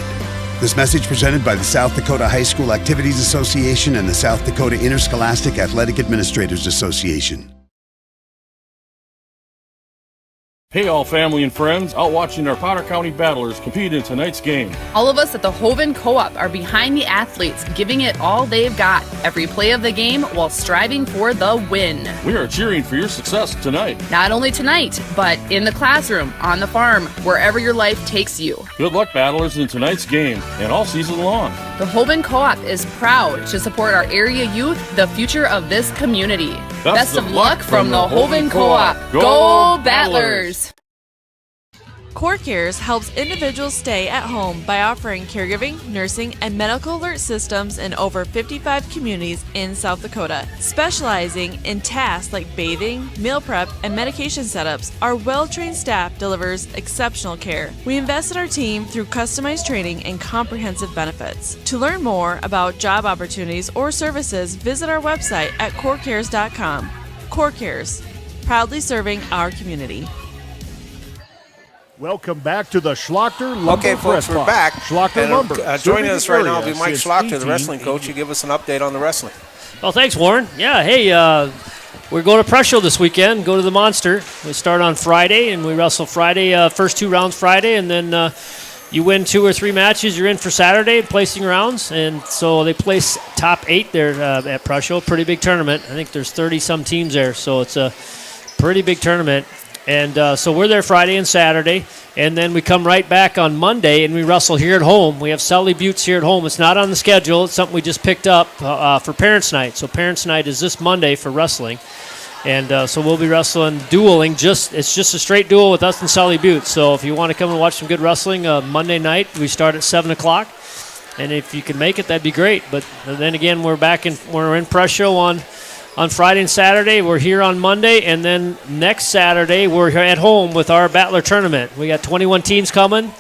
[SPEAKER 21] This message presented by the South Dakota High School Activities Association and the South Dakota Interscholastic Athletic Administrators Association.
[SPEAKER 7] Hey all family and friends, out watching our Potter County Battlers compete in tonight's game.
[SPEAKER 9] All of us at the Hoven Co-op are behind the athletes, giving it all they've got, every play of the game while striving for the win.
[SPEAKER 7] We are cheering for your success tonight.
[SPEAKER 9] Not only tonight, but in the classroom, on the farm, wherever your life takes you.
[SPEAKER 7] Good luck, Battlers, in tonight's game and all season long.
[SPEAKER 9] The Hoven Co-op is proud to support our area youth, the future of this community. Best of luck from the Hoven Co-op. Go Battlers!
[SPEAKER 11] Core Cares helps individuals stay at home by offering caregiving, nursing, and medical alert systems in over 55 communities in South Dakota. Specializing in tasks like bathing, meal prep, and medication setups, our well-trained staff delivers exceptional care. We invest in our team through customized training and comprehensive benefits. To learn more about job opportunities or services, visit our website at corecares.com. Core Cares, proudly serving our community.
[SPEAKER 3] Welcome back to the Schlachter Lumber
[SPEAKER 2] Okay, folks,
[SPEAKER 3] Press
[SPEAKER 2] we're
[SPEAKER 3] Box.
[SPEAKER 2] back.
[SPEAKER 3] Schlachter
[SPEAKER 2] And,
[SPEAKER 3] Lumber.
[SPEAKER 2] joining us right now will
[SPEAKER 3] Serving
[SPEAKER 2] be Mike
[SPEAKER 3] the
[SPEAKER 2] Schlachter,
[SPEAKER 3] area
[SPEAKER 2] the wrestling coach. You give us an update on the wrestling.
[SPEAKER 12] Well, thanks, Warren. Yeah, hey, we're going to press show this weekend. Go to the Monster. We start on Friday, and we wrestle Friday, first 2 rounds Friday, and then you win 2 or 3 matches, you're in for Saturday, placing rounds. And so they place top 8 there at press show. Pretty big tournament. I think there's 30-some teams there, so it's a pretty big tournament. And so we're there Friday and Saturday, and then we come right back on Monday, and we wrestle here at home. We have Sully Buttes here at home. It's not on the schedule. It's something we just picked up for Parents' Night. So Parents' Night is this Monday for wrestling. And so we'll be wrestling, dueling. It's just a straight duel with us and Sully Buttes. So if you want to come and watch some good wrestling, Monday night, we start at 7 o'clock. And if you can make it, that'd be great. But then again, we're in press show on Friday and Saturday. We're here on Monday, and then next Saturday we're here at home with our Battler tournament. We got 21 teams coming.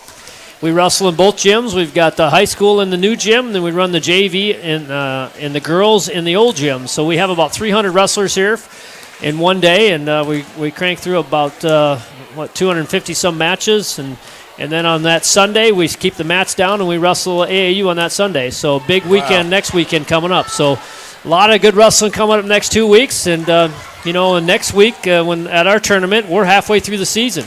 [SPEAKER 12] We wrestle in both gyms. We've got the high school in the new gym, and then we run the JV in the girls in the old gym. So we have about 300 wrestlers here in one day, and we crank through about 250 some matches, and then on that Sunday we keep the mats down and we wrestle AAU on that Sunday. So big weekend next weekend coming up. So a lot of good wrestling coming up next 2 weeks, and and next week when at our tournament, we're halfway through the season.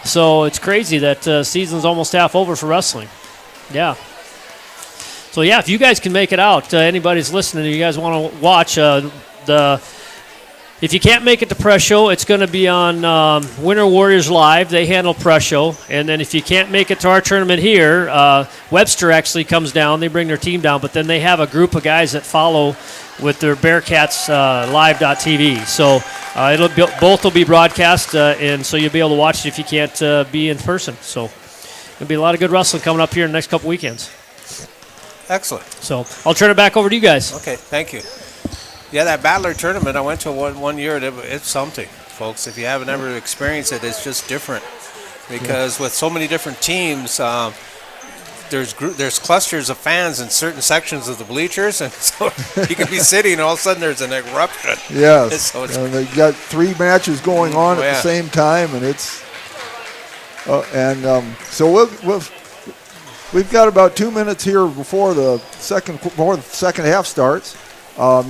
[SPEAKER 12] So it's crazy that season's almost half over for wrestling. Yeah. So yeah, if you guys can make it out, anybody's listening, and you guys want to watch if you can't make it to press show, it's going to be on Winter Warriors Live. They handle press show. And then if you can't make it to our tournament here, Webster actually comes down. They bring their team down. But then they have a group of guys that follow with their Bearcats live.tv. So both will be broadcast, and so you'll be able to watch it if you can't be in person. So there'll be a lot of good wrestling coming up here in the next couple weekends.
[SPEAKER 2] Excellent.
[SPEAKER 12] So I'll turn it back over to you guys.
[SPEAKER 2] Okay, thank you. Yeah, that Battler tournament, I went to one year. It's something, folks. If you haven't ever experienced it, it's just different. Because with so many different teams, there's clusters of fans in certain sections of the bleachers, and so you can be sitting, and all of a sudden there's an eruption.
[SPEAKER 1] Yes,
[SPEAKER 2] So
[SPEAKER 1] and they got 3 matches going on at the same time, and it's so we've got about 2 minutes here before the second half starts.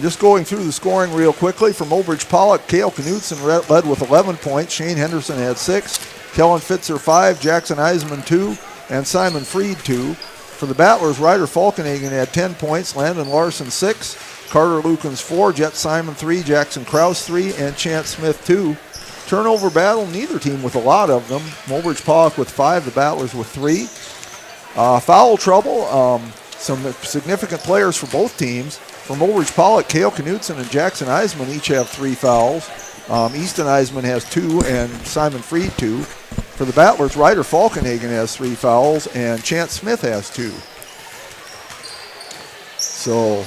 [SPEAKER 1] Just going through the scoring real quickly. For Mobridge Pollock, Cale Knudsen led with 11 points. Shane Henderson had 6. Kellen Fitzer 5. Jackson Eisman 2. And Simon Freed 2. For the Battlers, Ryder Falkenhagen had 10 points. Landon Larson 6. Carter Lukens 4. Jet Simon 3. Jackson Krause 3. And Chance Smith 2. Turnover battle, neither team with a lot of them. Mobridge Pollock with 5. The Battlers with 3. Foul trouble. Some significant players for both teams. For Mobridge Pollock, Cale Knudsen and Jackson Eisman each have 3 fouls. Easton Eisman has 2 and Simon Freed 2. For the Battlers, Ryder Falkenhagen has 3 fouls and Chance Smith has 2. So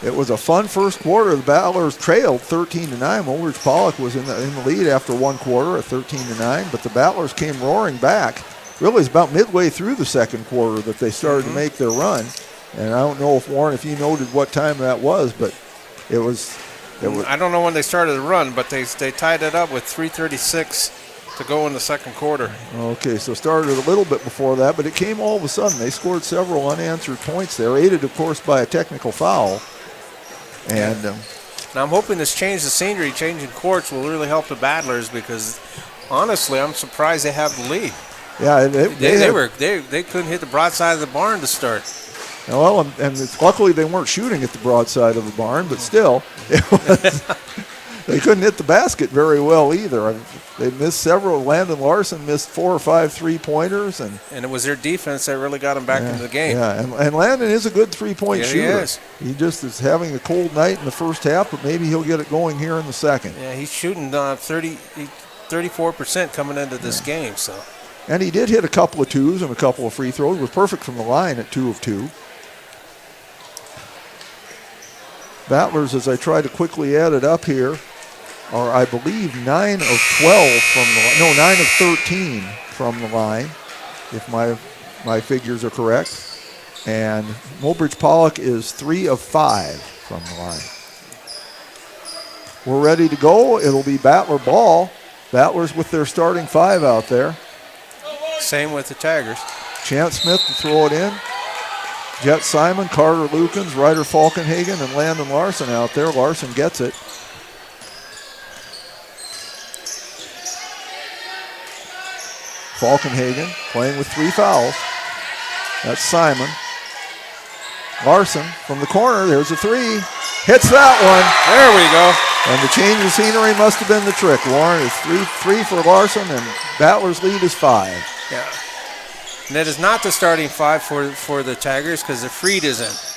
[SPEAKER 1] it was a fun first quarter. The Battlers trailed 13-9. Mobridge Pollock was in the lead after one quarter at 13-9, but the Battlers came roaring back. really it's about midway through the second quarter that they started to make their run. And I don't know if, Warren, if you noted what time that was, but it was
[SPEAKER 2] I don't know when they started the run, but they tied it up with 3:36 to go in the second quarter.
[SPEAKER 1] Okay, so started a little bit before that, but it came all of a sudden. They scored several unanswered points there, aided, of course, by a technical foul. And
[SPEAKER 2] now I'm hoping this change of scenery, changing courts, will really help the Battlers because, honestly, I'm surprised they have the lead.
[SPEAKER 1] Yeah,
[SPEAKER 2] they couldn't hit the broadside of the barn to start.
[SPEAKER 1] Well, and luckily they weren't shooting at the broadside of the barn, but still, they couldn't hit the basket very well either. They missed several. Landon Larson missed 4 or 5 3-pointers. And
[SPEAKER 2] it was their defense that really got them back into the game.
[SPEAKER 1] Yeah, and Landon is a good 3-point shooter.
[SPEAKER 2] He is.
[SPEAKER 1] He just is having a cold night in the first half, but maybe he'll get it going here in the second.
[SPEAKER 2] Yeah, he's shooting 34% coming into this game. So.
[SPEAKER 1] And he did hit a couple of twos and a couple of free throws. Was perfect from the line at 2 of 2. Battlers, as I try to quickly add it up here, are, I believe, 9 of 12 from the line. No, 9 of 13 from the line, if my figures are correct. And Mobridge Pollock is 3 of 5 from the line. We're ready to go. It'll be Battler ball. Battlers with their starting 5 out there.
[SPEAKER 2] Same with the Tigers.
[SPEAKER 1] Chance Smith to throw it in. Jet Simon, Carter Lukens, Ryder Falkenhagen, and Landon Larson out there. Larson gets it. Falkenhagen playing with 3 fouls. That's Simon. Larson from the corner. There's a 3. Hits that one.
[SPEAKER 2] There we go.
[SPEAKER 1] And the change of scenery must have been the trick. Warren is 3 for Larson, and Battler's lead is 5.
[SPEAKER 2] Yeah. And that is not the starting 5 for the Tigers because the Freed isn't.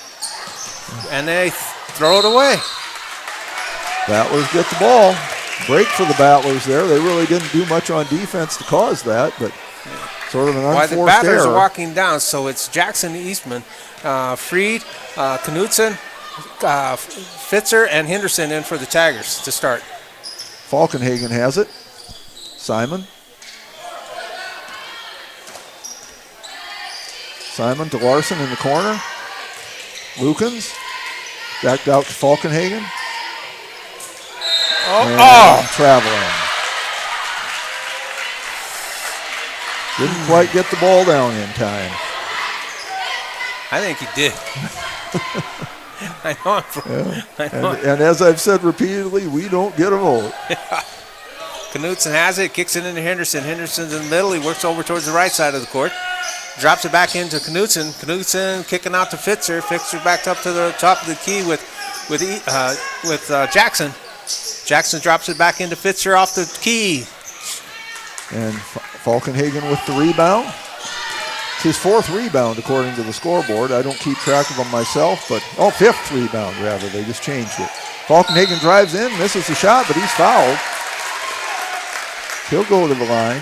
[SPEAKER 2] And they throw it away.
[SPEAKER 1] Battlers get the ball. Break for the Battlers there. They really didn't do much on defense to cause that, but sort of an unforced error.
[SPEAKER 2] Why the Battlers are walking down, so it's Jackson Eastman, Freed, Knudsen, Fitzer, and Henderson in for the Tigers to start.
[SPEAKER 1] Falkenhagen has it. Simon. Simon to Larson in the corner. Lukens backed out to Falkenhagen. Traveling. Didn't quite get the ball down in time.
[SPEAKER 2] I think he did. I know.
[SPEAKER 1] And as I've said repeatedly, we don't get a vote.
[SPEAKER 2] Knudsen has it, kicks it into Henderson. Henderson's in the middle. He works over towards the right side of the court. Drops it back into Knudsen. Knudsen kicking out to Fitzer. Fitzer backed up to the top of the key with Jackson. Jackson drops it back into Fitzer off the key.
[SPEAKER 1] And Falkenhagen with the rebound. It's his 4th rebound according to the scoreboard. I don't keep track of them myself, but 5th rebound rather. They just changed it. Falkenhagen drives in, misses the shot, but he's fouled. He'll go to the line.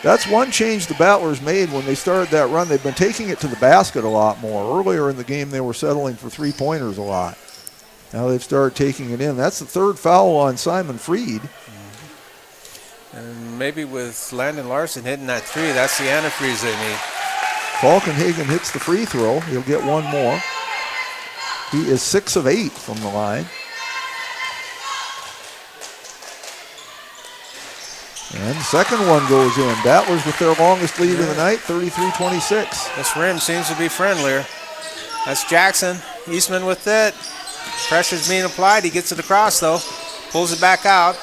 [SPEAKER 1] That's one change the Battlers made when they started that run. They've been taking it to the basket a lot more. Earlier in the game, they were settling for 3-pointers a lot. Now they've started taking it in. That's the 3rd foul on Simon Freed.
[SPEAKER 2] And maybe with Landon Larson hitting that 3, that's the antifreeze they need.
[SPEAKER 1] Falkenhagen hits the free throw. He'll get one more. He is 6 of 8 from the line. And the second one goes in. Battlers with their longest lead of the night, 33-26.
[SPEAKER 2] This rim seems to be friendlier. That's Jackson. Eastman with it. Pressure's being applied. He gets it across, though. Pulls it back out.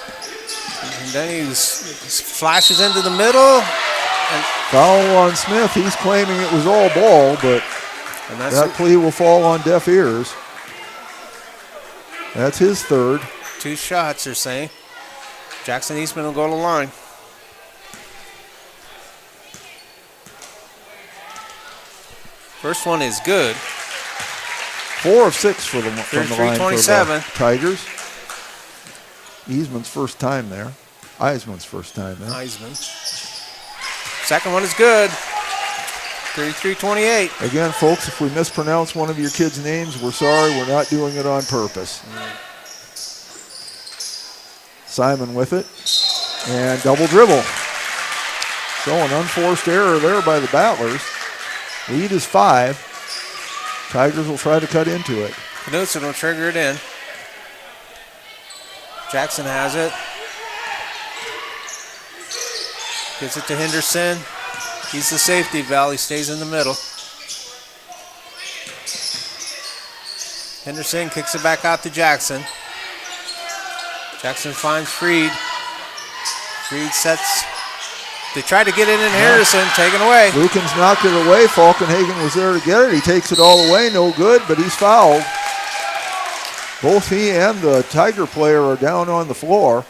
[SPEAKER 2] And then he flashes into the middle.
[SPEAKER 1] Foul on Smith. He's claiming it was all ball, but that plea will fall on deaf ears. That's his 3rd.
[SPEAKER 2] 2 shots, they're saying. Jackson Eastman will go to the line. First one is good.
[SPEAKER 1] 4 of 6 from the line for the Tigers. Eastman's first time there. Eisman's first time there.
[SPEAKER 2] Eisman. Second one is good. 33-28.
[SPEAKER 1] Again, folks, if we mispronounce one of your kids' names, we're sorry. We're not doing it on purpose. Simon with it. And double dribble. So an unforced error there by the Battlers. Lead is 5. Tigers will try to cut into it.
[SPEAKER 2] Knudsen will trigger it in. Jackson has it. Gives it to Henderson. He's the safety valve. He stays in the middle. Henderson kicks it back out to Jackson. Jackson finds Freed. Freed sets. They try to get it in Henderson, taken away.
[SPEAKER 1] Lukens knocked it away. Falkenhagen was there to get it. He takes it all the way, no good, but he's fouled. Both he and the Tiger player are down on the floor.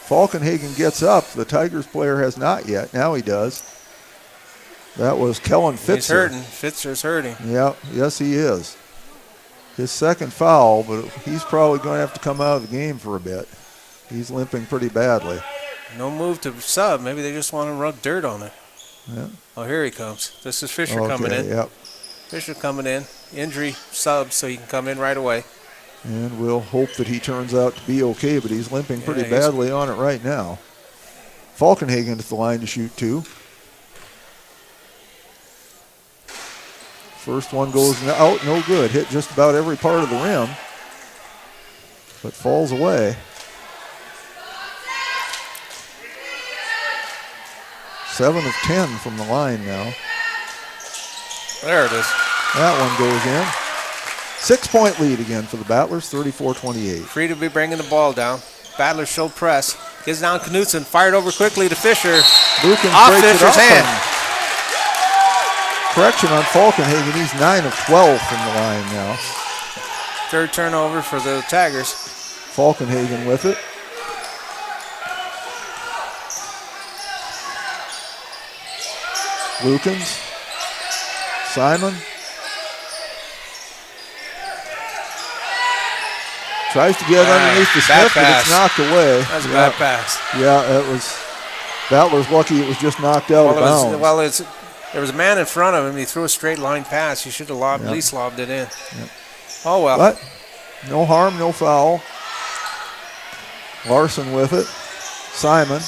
[SPEAKER 1] Falkenhagen gets up. The Tigers player has not yet. Now he does. That was Kellen Fitzer.
[SPEAKER 2] He's hurting. Fitzer's hurting.
[SPEAKER 1] Yeah, yes he is. His second foul, but he's probably going to have to come out of the game for a bit. He's limping pretty badly.
[SPEAKER 2] No move to sub. Maybe they just want to rub dirt on it.
[SPEAKER 1] Yeah.
[SPEAKER 2] Oh, here he comes. This is Fisher coming in.
[SPEAKER 1] Yep.
[SPEAKER 2] Fisher coming in. Injury sub, so he can come in right away.
[SPEAKER 1] And we'll hope that he turns out to be okay, but he's limping pretty badly on it right now. Falkenhagen at the line to shoot 2. First one goes out, no good. Hit just about every part of the rim, but falls away. 7 of 10 from the line now.
[SPEAKER 2] There it is.
[SPEAKER 1] That one goes in. 6-point lead again for the Battlers, 34-28.
[SPEAKER 2] Free to be bringing the ball down. Battlers show press. Gets down Knudsen, fired over quickly to Fisher.
[SPEAKER 1] Lukens
[SPEAKER 2] off
[SPEAKER 1] breaks
[SPEAKER 2] Fisher's
[SPEAKER 1] it up.
[SPEAKER 2] hand.
[SPEAKER 1] Correction on Falkenhagen, he's 9 of 12 from the line now.
[SPEAKER 2] Third turnover for the Tigers.
[SPEAKER 1] Falkenhagen with it. Lukens. Simon. Tries to get underneath the Smith, but it's knocked away.
[SPEAKER 2] That's a bad pass.
[SPEAKER 1] Yeah, it was. Battlers lucky it was just knocked out of bounds.
[SPEAKER 2] There was a man in front of him. He threw a straight line pass. He should have at least lobbed it in. Oh, well.
[SPEAKER 1] But no harm, no foul. Larson with it. Simon.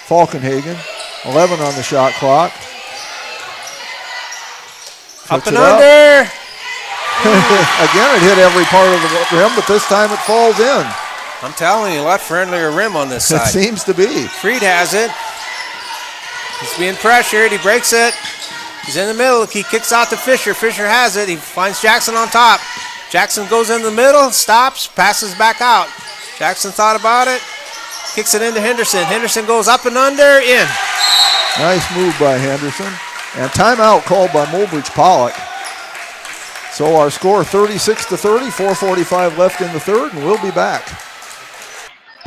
[SPEAKER 1] Falkenhagen. 11 on the shot clock.
[SPEAKER 2] Up and under.
[SPEAKER 1] Again, it hit every part of the rim, but this time it falls in.
[SPEAKER 2] I'm telling you, a lot friendlier rim on this side.
[SPEAKER 1] It seems to be.
[SPEAKER 2] Freed has it. He's being pressured. He breaks it. He's in the middle. He kicks out to Fisher. Fisher has it. He finds Jackson on top. Jackson goes in the middle, stops, passes back out. Jackson thought about it. Kicks it into Henderson. Henderson goes up and under, in.
[SPEAKER 1] Nice move by Henderson. And timeout called by Mobridge Pollock. So our score 36-30, 4:45 left in the third, and we'll be back.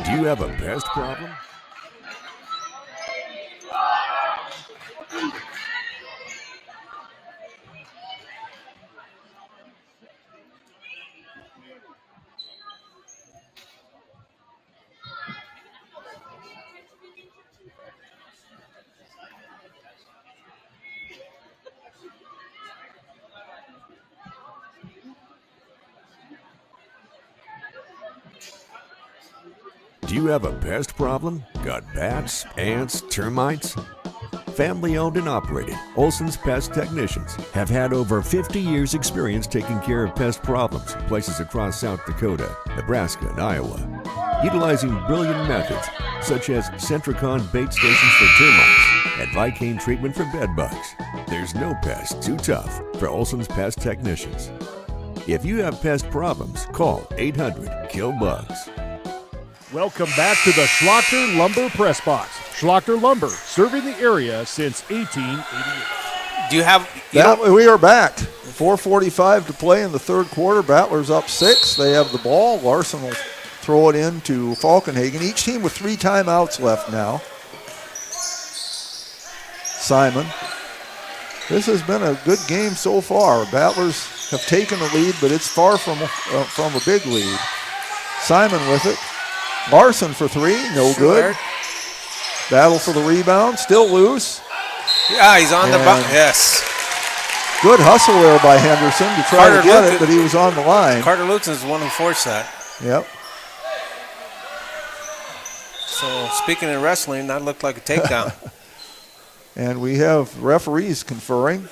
[SPEAKER 8] Do you have a pest problem? Do you have a pest problem? Got bats, ants, termites? Family owned and operated, Olson's Pest Technicians have had over 50 years experience taking care of pest problems in places across South Dakota, Nebraska, and Iowa. Utilizing brilliant methods such as Centricon bait stations for termites and Vicane treatment for bed bugs. There's no pest too tough for Olson's Pest Technicians. If you have pest problems, call 800-KILL-BUGS.
[SPEAKER 3] Welcome back to the Schlachter Lumber Press Box. Schlachter Lumber, serving the area since 1888.
[SPEAKER 2] Do you have...
[SPEAKER 1] We are back. 4:45 to play in the third quarter. Battlers up 6. They have the ball. Larson will throw it in to Falkenhagen. Each team with 3 timeouts left now. Simon. This has been a good game so far. Battlers have taken the lead, but it's far from a big lead. Simon with it. Larson for 3, no good. Battle for the rebound, still loose.
[SPEAKER 2] Yeah, he's on the button. Yes.
[SPEAKER 1] Good hustle there by Henderson to try to get it, but he was on the line.
[SPEAKER 2] Carter Lukens is the one who forced that.
[SPEAKER 1] Yep.
[SPEAKER 2] So speaking of wrestling, that looked like a takedown.
[SPEAKER 1] And we have referees conferring.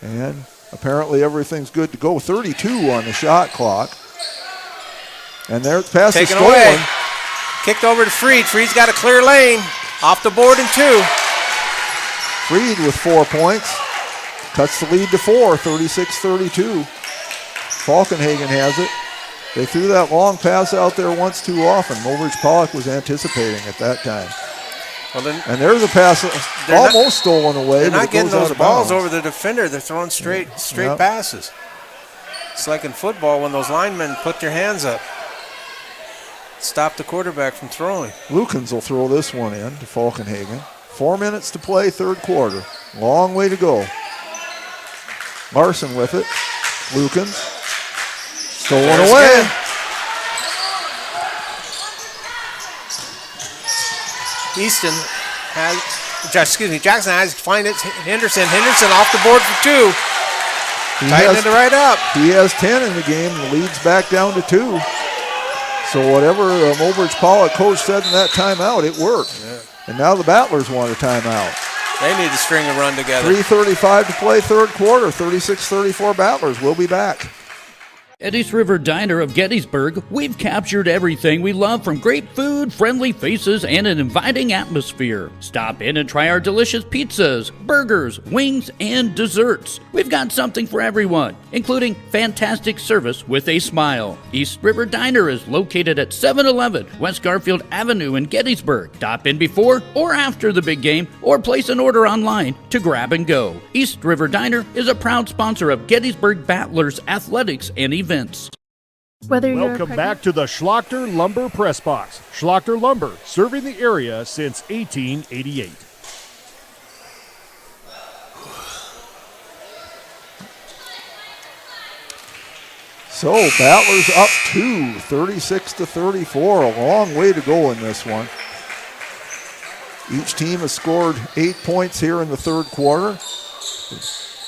[SPEAKER 1] And apparently everything's good to go. 32 on the shot clock. And there, pass is stolen.
[SPEAKER 2] Away. Kicked over to Freed. Freed's got a clear lane. Off the board in 2.
[SPEAKER 1] Freed with 4 points. Cuts the lead to 4, 36-32. Falkenhagen has it. They threw that long pass out there once too often. Mobridge Pollock was anticipating at that time.
[SPEAKER 2] Well, then,
[SPEAKER 1] and there's a pass almost stolen away.
[SPEAKER 2] They're not getting those balls
[SPEAKER 1] bounds.
[SPEAKER 2] over the defender. They're throwing straight passes. It's like in football when those linemen put their hands up. Stop the quarterback from throwing.
[SPEAKER 1] Lukens will throw this one in to Falkenhagen. 4 minutes to play, third quarter. Long way to go. Larson with it. Lukens. Stolen away.
[SPEAKER 2] Easton has, Jackson has to find it. Henderson off the board for 2. Tighten it right up.
[SPEAKER 1] He has 10 in the game. The lead's back down to 2. So whatever Mobridge Pollock coach said in that timeout, it worked.
[SPEAKER 2] Yeah.
[SPEAKER 1] And now the Battlers want a timeout.
[SPEAKER 2] They need to string a run together.
[SPEAKER 1] 3:35 to play, third quarter. 36-34 Battlers. We'll be back.
[SPEAKER 13] At East River Diner of Gettysburg, we've captured everything we love from great food, friendly faces, and an inviting atmosphere. Stop in and try our delicious pizzas, burgers, wings, and desserts. We've got something for everyone, including fantastic service with a smile. East River Diner is located at 711 West Garfield Avenue in Gettysburg. Stop in before or after the big game, or place an order online to grab and go. East River Diner is a proud sponsor of Gettysburg Battlers athletics and events.
[SPEAKER 3] Welcome back to the Schlachter Lumber Press Box. Schlachter Lumber, serving the area since 1888.
[SPEAKER 1] So Battlers up 2, 36-34. A long way to go in this one. Each team has scored 8 points here in the third quarter.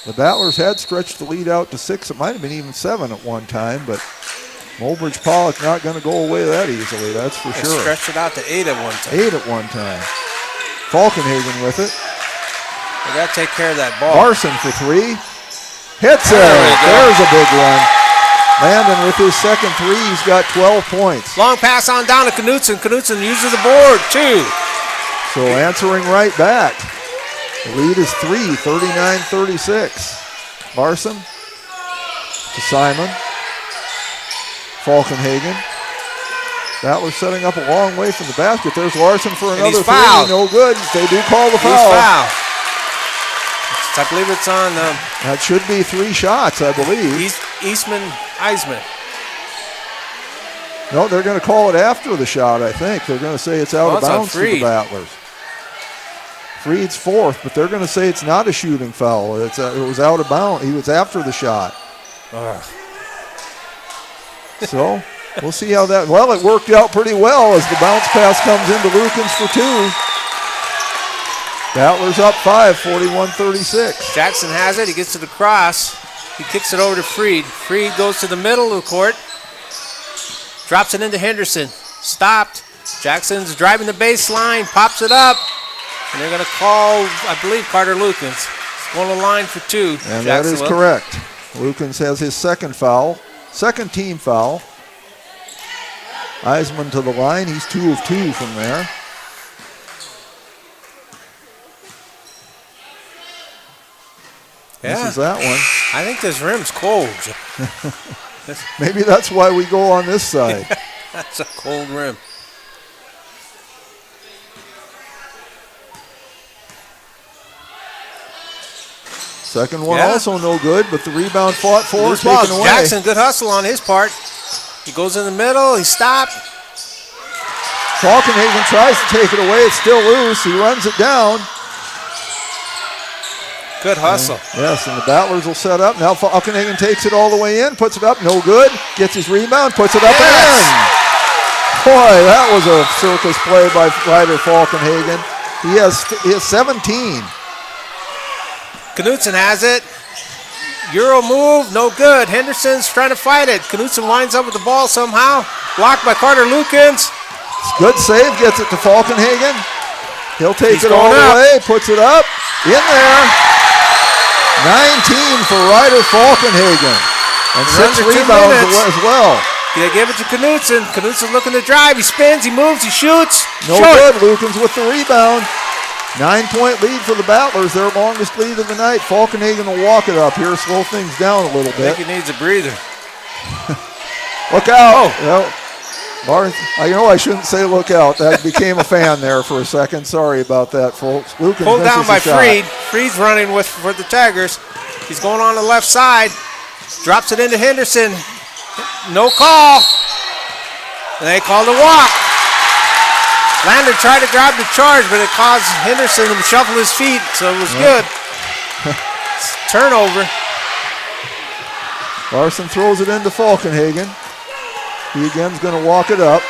[SPEAKER 1] The Battlers had stretched the lead out to 6. It might have been even 7 at one time, but Mobridge Pollock not going to go away that easily, that's for sure.
[SPEAKER 2] Stretched it out to 8 at one time.
[SPEAKER 1] 8 at one time. Falkenhagen with it.
[SPEAKER 2] They got to take care of that ball.
[SPEAKER 1] Larson for 3. Hits it. There's a big one. Landon with his second 3. He's got 12 points.
[SPEAKER 2] Long pass on down to Knutson. Knutson uses the board, 2.
[SPEAKER 1] So answering right back. The lead is 3, 39-36. Larson to Simon. Falkenhagen. Battlers setting up a long way from the basket. There's Larson for another 3.
[SPEAKER 2] Fouled.
[SPEAKER 1] No good. They do call the foul.
[SPEAKER 2] He's fouled. I believe it's on.
[SPEAKER 1] That should be 3 shots, I believe.
[SPEAKER 2] Eisman.
[SPEAKER 1] No, they're going to call it after the shot, I think. They're going to say it's out of bounds for the Battlers. Freed's 4th, but they're going to say it's not a shooting foul. It was out of bounds. He was after the shot. So we'll see how that. Well, it worked out pretty well as the bounce pass comes into Lukens for 2. Battlers up 5, 41-36.
[SPEAKER 2] Jackson has it. He gets to the cross. He kicks it over to Freed. Freed goes to the middle of the court. Drops it into Henderson. Stopped. Jackson's driving the baseline. Pops it up. And they're going to call, I believe, Carter Lukens. He's going to line for 2.
[SPEAKER 1] And that is correct. Lukens has his second team foul. Eisman to the line. He's 2 of 2 from there.
[SPEAKER 2] Yeah.
[SPEAKER 1] This is that one.
[SPEAKER 2] I think this rim's cold.
[SPEAKER 1] Maybe that's why we go on this side.
[SPEAKER 2] That's a cold rim.
[SPEAKER 1] Second one also no good, but the rebound fought for, taken away.
[SPEAKER 2] Jackson, good hustle on his part. He goes in the middle, he stopped.
[SPEAKER 1] Falkenhagen tries to take it away, it's still loose, he runs it down.
[SPEAKER 2] Good hustle.
[SPEAKER 1] Yes, and the Battlers will set up. Now Falkenhagen takes it all the way in, puts it up, no good. Gets his rebound, puts it up and in. Boy, that was a circus play by Ryder Falkenhagen. He has 17.
[SPEAKER 2] Knutson has it. Euro move, no good. Henderson's trying to fight it. Knutson winds up with the ball somehow. Blocked by Carter Lukens.
[SPEAKER 1] Good save, gets it to Falkenhagen. He'll take
[SPEAKER 2] He's
[SPEAKER 1] it all
[SPEAKER 2] going
[SPEAKER 1] the
[SPEAKER 2] up.
[SPEAKER 1] way, puts it up, in there. 19 for Ryder Falkenhagen. And
[SPEAKER 2] We're
[SPEAKER 1] 6
[SPEAKER 2] under 2
[SPEAKER 1] rebounds
[SPEAKER 2] minutes.
[SPEAKER 1] as well.
[SPEAKER 2] They give it to Knutson. Knutson looking to drive. He spins, he moves, he shoots.
[SPEAKER 1] No
[SPEAKER 2] Short.
[SPEAKER 1] good, Lukens with the rebound. 9-point lead for the Battlers, their longest lead of the night. Falkenhagen will walk it up here, slow things down a little
[SPEAKER 2] I
[SPEAKER 1] bit.
[SPEAKER 2] think he needs a breather.
[SPEAKER 1] Look out. I shouldn't say look out. That became a fan there for a second. Sorry about that, folks. Lukens
[SPEAKER 2] Pulled down
[SPEAKER 1] misses
[SPEAKER 2] by
[SPEAKER 1] a shot.
[SPEAKER 2] Freed. Freed's running for the Tigers. He's going on the left side. Drops it into Henderson. No call. And they called a walk. Lander tried to grab the charge, but it caused Henderson to shuffle his feet, so it was good. Turnover.
[SPEAKER 1] Larson throws it into Falkenhagen. He again's going to walk it up.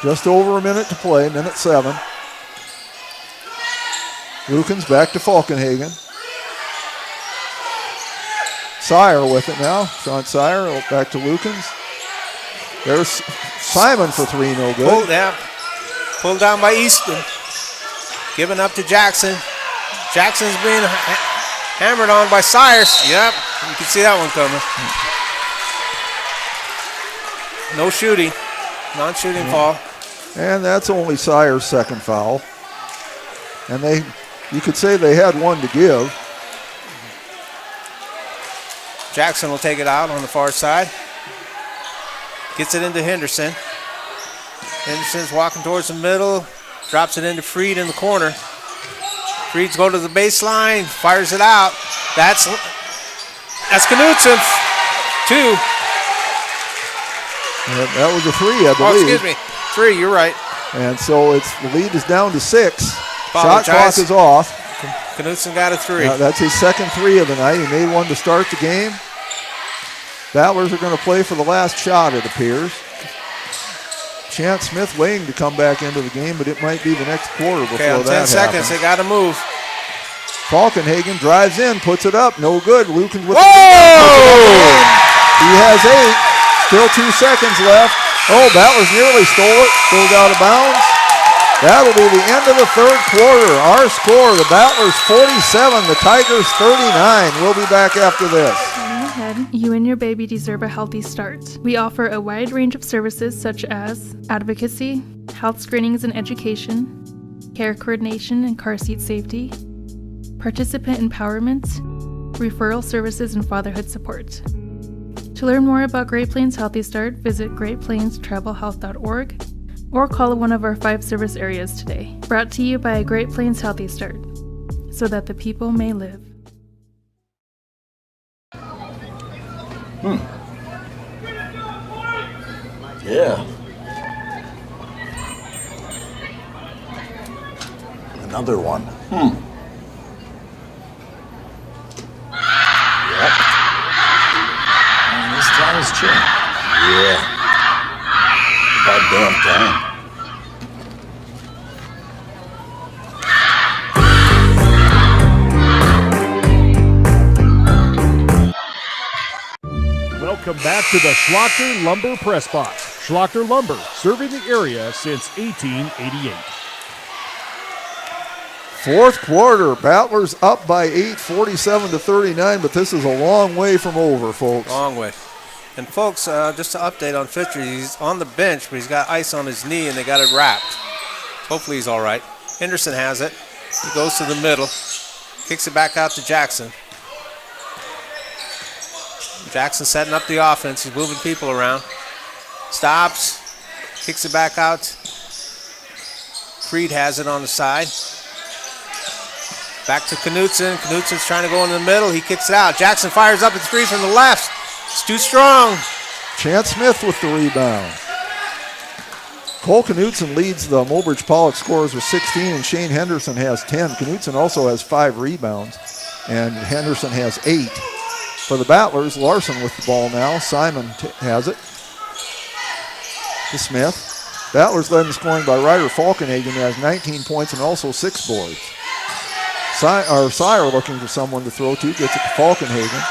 [SPEAKER 1] Just over a minute to play, minute 7. Lukens back to Falkenhagen. Sire with it now. Sean Sire back to Lukens. There's Simon for 3, no good.
[SPEAKER 2] Pulled down by Easton. Given up to Jackson. Jackson's being hammered on by Sires. Yep, you can see that one coming. No shooting. Non-shooting foul.
[SPEAKER 1] And that's only Sire's second foul. And you could say they had one to give.
[SPEAKER 2] Jackson will take it out on the far side. Gets it into Henderson. Henderson's walking towards the middle. Drops it into Freed in the corner. Freed's going to the baseline. Fires it out. That's Knutson. 2.
[SPEAKER 1] That was a 3, I believe.
[SPEAKER 2] Oh, excuse me. 3, you're right.
[SPEAKER 1] And so the lead is down to 6.
[SPEAKER 2] Apologize.
[SPEAKER 1] Shot clock is off.
[SPEAKER 2] Knutson got a 3.
[SPEAKER 1] That's his second 3 of the night. He made one to start the game. Battlers are going to play for the last shot, it appears. Chance Smith waiting to come back into the game, but it might be the next quarter before
[SPEAKER 2] Okay, on 10
[SPEAKER 1] that
[SPEAKER 2] seconds,
[SPEAKER 1] happens.
[SPEAKER 2] they got to move.
[SPEAKER 1] Falkenhagen drives in, puts it up, no good. Lukens with
[SPEAKER 2] Whoa!
[SPEAKER 1] He has 8. Still 2 seconds left. Oh, Battlers nearly stole it. Goes out of bounds. That'll be the end of the third quarter. Our score, the Battlers 47, the Tigers 39. We'll be back after this.
[SPEAKER 14] You and your baby deserve a healthy start. We offer a wide range of services such as advocacy, health screenings and education, care coordination and car seat safety, participant empowerment, referral services, and fatherhood support. To learn more about Great Plains Healthy Start, visit greatplainstravelhealth.org or call one of our 5 service areas today. Brought to you by Great Plains Healthy Start, so that the people may live.
[SPEAKER 15] Yeah. Another one. Yep. And this time is chin. Yeah. About damn time.
[SPEAKER 3] Welcome back to the Schlachter Lumber Press Box. Schlachter Lumber, serving the area since 1888.
[SPEAKER 1] Fourth quarter, Battlers up by 8, 47-39, but this is a long way from over, folks.
[SPEAKER 2] Long way. And folks, just to update on Fisher, he's on the bench, but he's got ice on his knee and they got it wrapped. Hopefully he's all right. Henderson has it. He goes to the middle, kicks it back out to Jackson. Jackson setting up the offense. He's moving people around. Stops, kicks it back out. Freed has it on the side. Back to Knutson. Knutson's trying to go in the middle. He kicks it out. Jackson fires up a 3 from the left. It's too strong.
[SPEAKER 1] Chance Smith with the rebound. Cole Knutson leads the Mobridge Pollock scorers with 16, and Shane Henderson has 10. Knutson also has 5 rebounds, and Henderson has 8. For the Battlers, Larson with the ball now. Simon has it to Smith. Battlers led in scoring by Ryder Falkenhagen, who has 19 points and also 6 boards. Sire looking for someone to throw to. Gets it to Falkenhagen.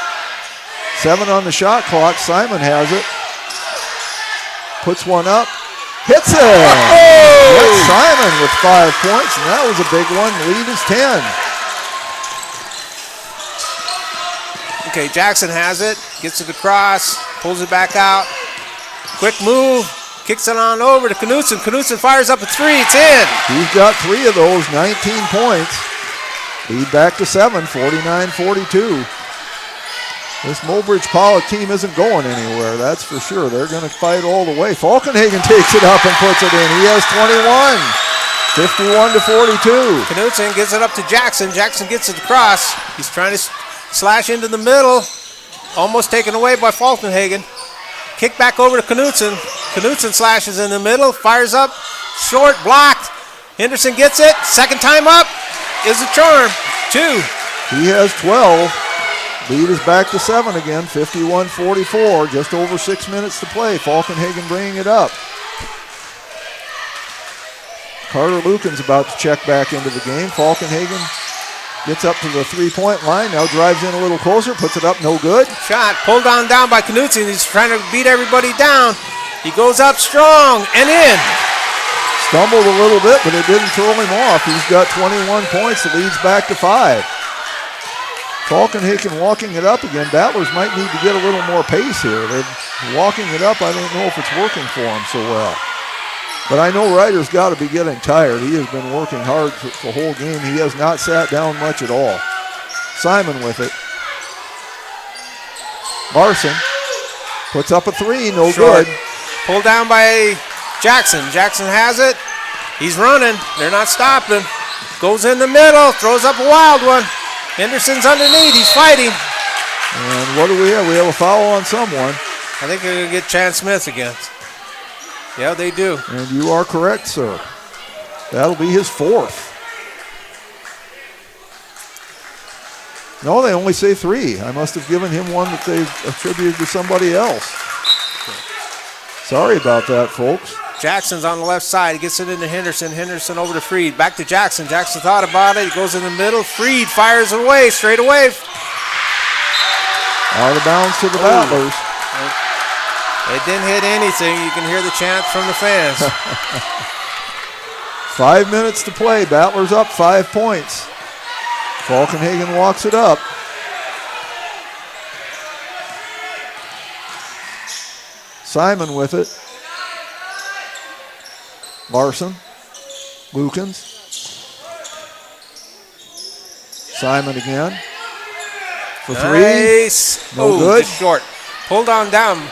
[SPEAKER 1] 7 on the shot clock. Simon has it. Puts one up. Hits it! That's Simon with 5 points, and that was a big one. Lead is 10.
[SPEAKER 2] Okay, Jackson has it. Gets it across. Pulls it back out. Quick move. Kicks it on over to Knutson. Knutson fires up a 3. It's in.
[SPEAKER 1] He's got 3 of those, 19 points. Lead back to 7, 49-42. This Mobridge Pollock team isn't going anywhere, that's for sure. They're going to fight all the way. Falkenhagen takes it up and puts it in. He has 21, 51-42.
[SPEAKER 2] Knutson gets it up to Jackson. Jackson gets it across. He's trying to slash into the middle. Almost taken away by Falkenhagen. Kick back over to Knutson. Knutson slashes in the middle, fires up, short, blocked. Henderson gets it. Second time up is a charm. 2.
[SPEAKER 1] He has 12. Lead is back to 7 again, 51-44. Just over 6 minutes to play. Falkenhagen bringing it up. Carter Lucan's about to check back into the game. Falkenhagen gets up to the three-point line. Now drives in a little closer, puts it up, no good.
[SPEAKER 2] Shot pulled down by Knutson. He's trying to beat everybody down. He goes up strong and in.
[SPEAKER 1] Stumbled a little bit, but it didn't throw him off. He's got 21 points. The lead's back to 5. Falkenhagen walking it up again. Battlers might need to get a little more pace here. They're walking it up. I don't know if it's working for them so well. But I know Ryder's got to be getting tired. He has been working hard for the whole game. He has not sat down much at all. Simon with it. Larson puts up a 3, no
[SPEAKER 2] Short.
[SPEAKER 1] good.
[SPEAKER 2] Pulled down by Jackson. Jackson has it. He's running. They're not stopping. Goes in the middle. Throws up a wild one. Henderson's underneath. He's fighting.
[SPEAKER 1] And what do we have? We have a foul on someone.
[SPEAKER 2] I think they're going to get Chan Smith again. Yeah, they do.
[SPEAKER 1] And you are correct, sir. That'll be his 4th. No, they only say 3. I must have given him one that they've attributed to somebody else. Sorry about that, folks.
[SPEAKER 2] Jackson's on the left side. He gets it into Henderson. Henderson over to Freed. Back to Jackson. Jackson thought about it. He goes in the middle. Freed fires away, straight away.
[SPEAKER 1] Out of bounds to the Battlers.
[SPEAKER 2] It didn't hit anything. You can hear the chant from the fans.
[SPEAKER 1] 5 minutes to play. Battlers up 5 points. Falkenhagen walks it up. Simon with it. Larson. Lukens. Simon again. For 3.
[SPEAKER 2] Nice.
[SPEAKER 1] No good.
[SPEAKER 2] Just short. Pulled on down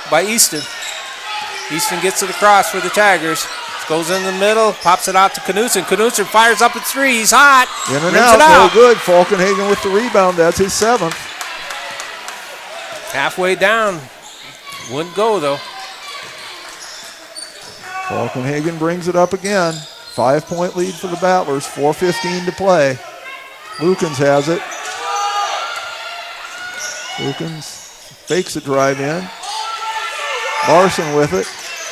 [SPEAKER 2] by Easton. Easton gets it across for the Tigers. Goes in the middle, pops it out to Knutson. Knutson fires up at 3. He's hot.
[SPEAKER 1] In and out, no good. Falkenhagen with the rebound. That's his 7th.
[SPEAKER 2] Halfway down. Wouldn't go, though.
[SPEAKER 1] Falkenhagen brings it up again. 5-point lead for the Battlers. 4:15 to play. Lukens has it. Lukens fakes a drive in. Larson with it.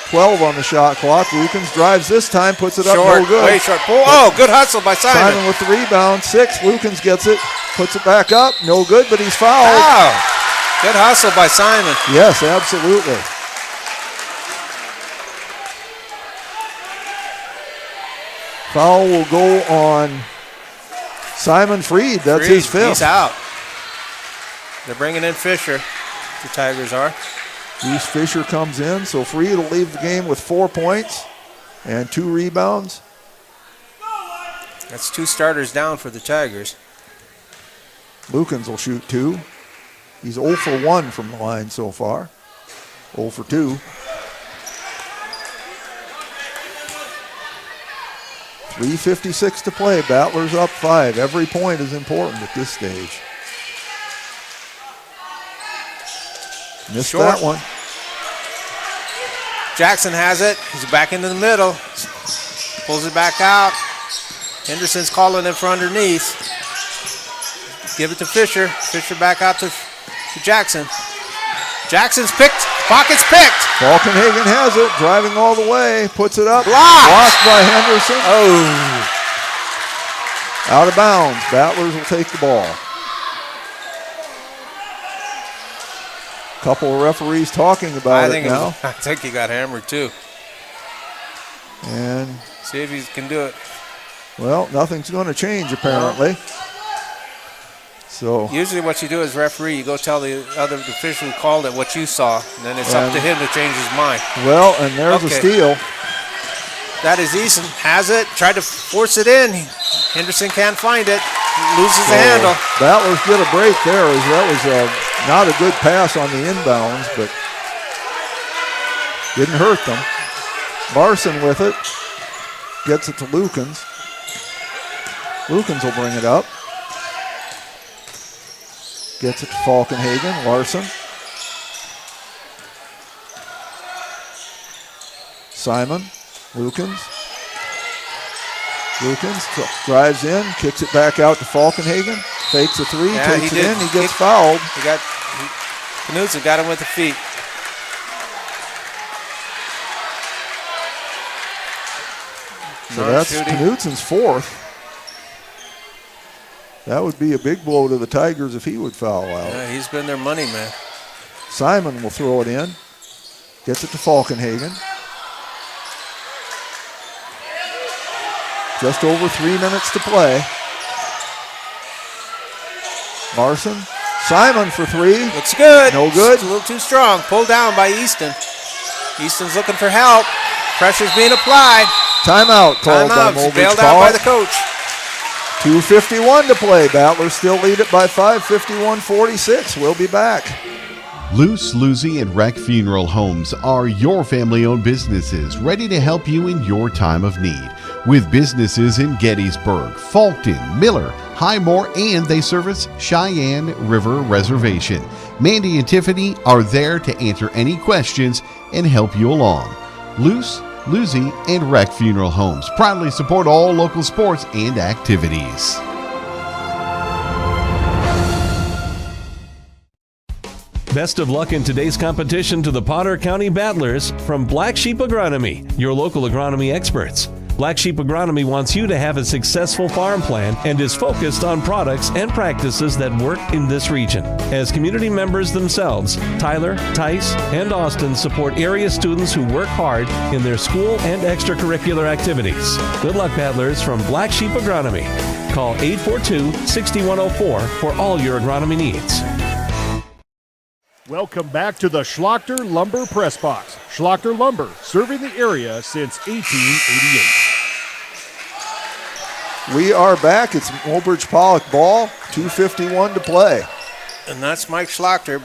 [SPEAKER 1] 12 on the shot clock. Lukens drives this time, puts it up,
[SPEAKER 2] short,
[SPEAKER 1] no good.
[SPEAKER 2] Way short. Oh, good hustle by Simon.
[SPEAKER 1] Simon with the rebound. 6. Lukens gets it, puts it back up, no good, but he's fouled.
[SPEAKER 2] Wow. Good hustle by Simon.
[SPEAKER 1] Yes, absolutely. Foul will go on Simon Freed. That's his 5th.
[SPEAKER 2] He's out. They're bringing in Fisher. The Tigers are.
[SPEAKER 1] Reese Fisher comes in, so Freed will leave the game with 4 points and 2 rebounds.
[SPEAKER 2] That's 2 starters down for the Tigers.
[SPEAKER 1] Lukens will shoot 2. He's 0 for 1 from the line so far. 0 for 2. 3:56 to play. Battlers up 5. Every point is important at this stage. Missed
[SPEAKER 2] Short.
[SPEAKER 1] that one.
[SPEAKER 2] Jackson has it. He's back into the middle. Pulls it back out. Henderson's calling him for underneath. Give it to Fisher. Fisher back out to Jackson. Jackson's picked. Pockets picked.
[SPEAKER 1] Falkenhagen has it. Driving all the way. Puts it up.
[SPEAKER 2] Blocked.
[SPEAKER 1] Blocked by Henderson.
[SPEAKER 2] Oh.
[SPEAKER 1] Out of bounds. Battlers will take the ball. Couple of referees talking about it now.
[SPEAKER 2] I think he got hammered too.
[SPEAKER 1] And
[SPEAKER 2] see if he can do it.
[SPEAKER 1] Well, nothing's going to change apparently. So
[SPEAKER 2] usually what you do as referee, you go tell the other official who called it what you saw, and then it's up to him to change his mind.
[SPEAKER 1] Well, and there's a steal.
[SPEAKER 2] That is Easton. Has it. Tried to force it in. Henderson can't find it. Loses the handle.
[SPEAKER 1] Battlers get a break there. That was not a good pass on the inbounds, but didn't hurt them. Larson with it. Gets it to Lukens. Lukens will bring it up. Gets it to Falkenhagen. Larson. Simon. Lukens drives in, kicks it back out to Falkenhagen, fakes a three, takes it in, he gets fouled.
[SPEAKER 2] Knudsen got him with the feet.
[SPEAKER 1] So that's Knudsen's fourth. That would be a big blow to the Tigers if he would foul out.
[SPEAKER 2] Yeah, he's been their money man.
[SPEAKER 1] Simon will throw it in, gets it to Falkenhagen. Just over 3 minutes to play. Larson. Simon for three.
[SPEAKER 2] Looks good.
[SPEAKER 1] No good.
[SPEAKER 2] It's a little too strong. Pulled down by Easton. Easton's looking for help. Pressure's being applied.
[SPEAKER 1] Timeout called by Mobridge.
[SPEAKER 2] Bailed out by the coach.
[SPEAKER 1] 2:51 to play. Battlers still lead it by 5, 51-46. We'll be back.
[SPEAKER 10] Luce, Lucy, and Wreck Funeral Homes are your family-owned businesses ready to help you in your time of need. With businesses in Gettysburg, Faulkton, Miller, Highmore, and they service Cheyenne River Reservation. Mandy and Tiffany are there to answer any questions and help you along. Luce, Lucy, and Wreck Funeral Homes proudly support all local sports and activities.
[SPEAKER 16] Best of luck in today's competition to the Potter County Battlers from Black Sheep Agronomy, your local agronomy experts. Black Sheep Agronomy wants you to have a successful farm plan and is focused on products and practices that work in this region. As community members themselves, Tyler, Tice, and Austin support area students who work hard in their school and extracurricular activities. Good luck, Battlers, from Black Sheep Agronomy. Call 842-6104 for all your agronomy needs.
[SPEAKER 3] Welcome back to the Schlachter Lumber Press Box. Schlachter Lumber, serving the area since 1888.
[SPEAKER 1] We are back. It's Mobridge Pollock ball. 2:51 to play.
[SPEAKER 2] And that's Mike Schlachter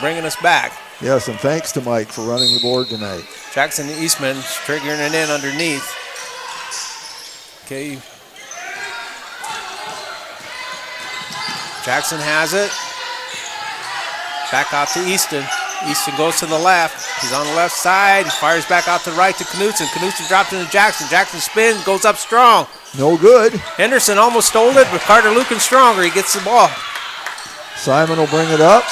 [SPEAKER 2] bringing us back.
[SPEAKER 1] Yes, and thanks to Mike for running the board tonight.
[SPEAKER 2] Jackson Eastman triggering it in underneath. Okay. Jackson has it. Back out to Easton. Easton goes to the left. He's on the left side. He fires back out to the right to Knudsen. Knudsen drops into Jackson. Jackson spins, goes up strong.
[SPEAKER 1] No good.
[SPEAKER 2] Henderson almost stole it, but Carter Lucan stronger. He gets the ball.
[SPEAKER 1] Simon will bring it up.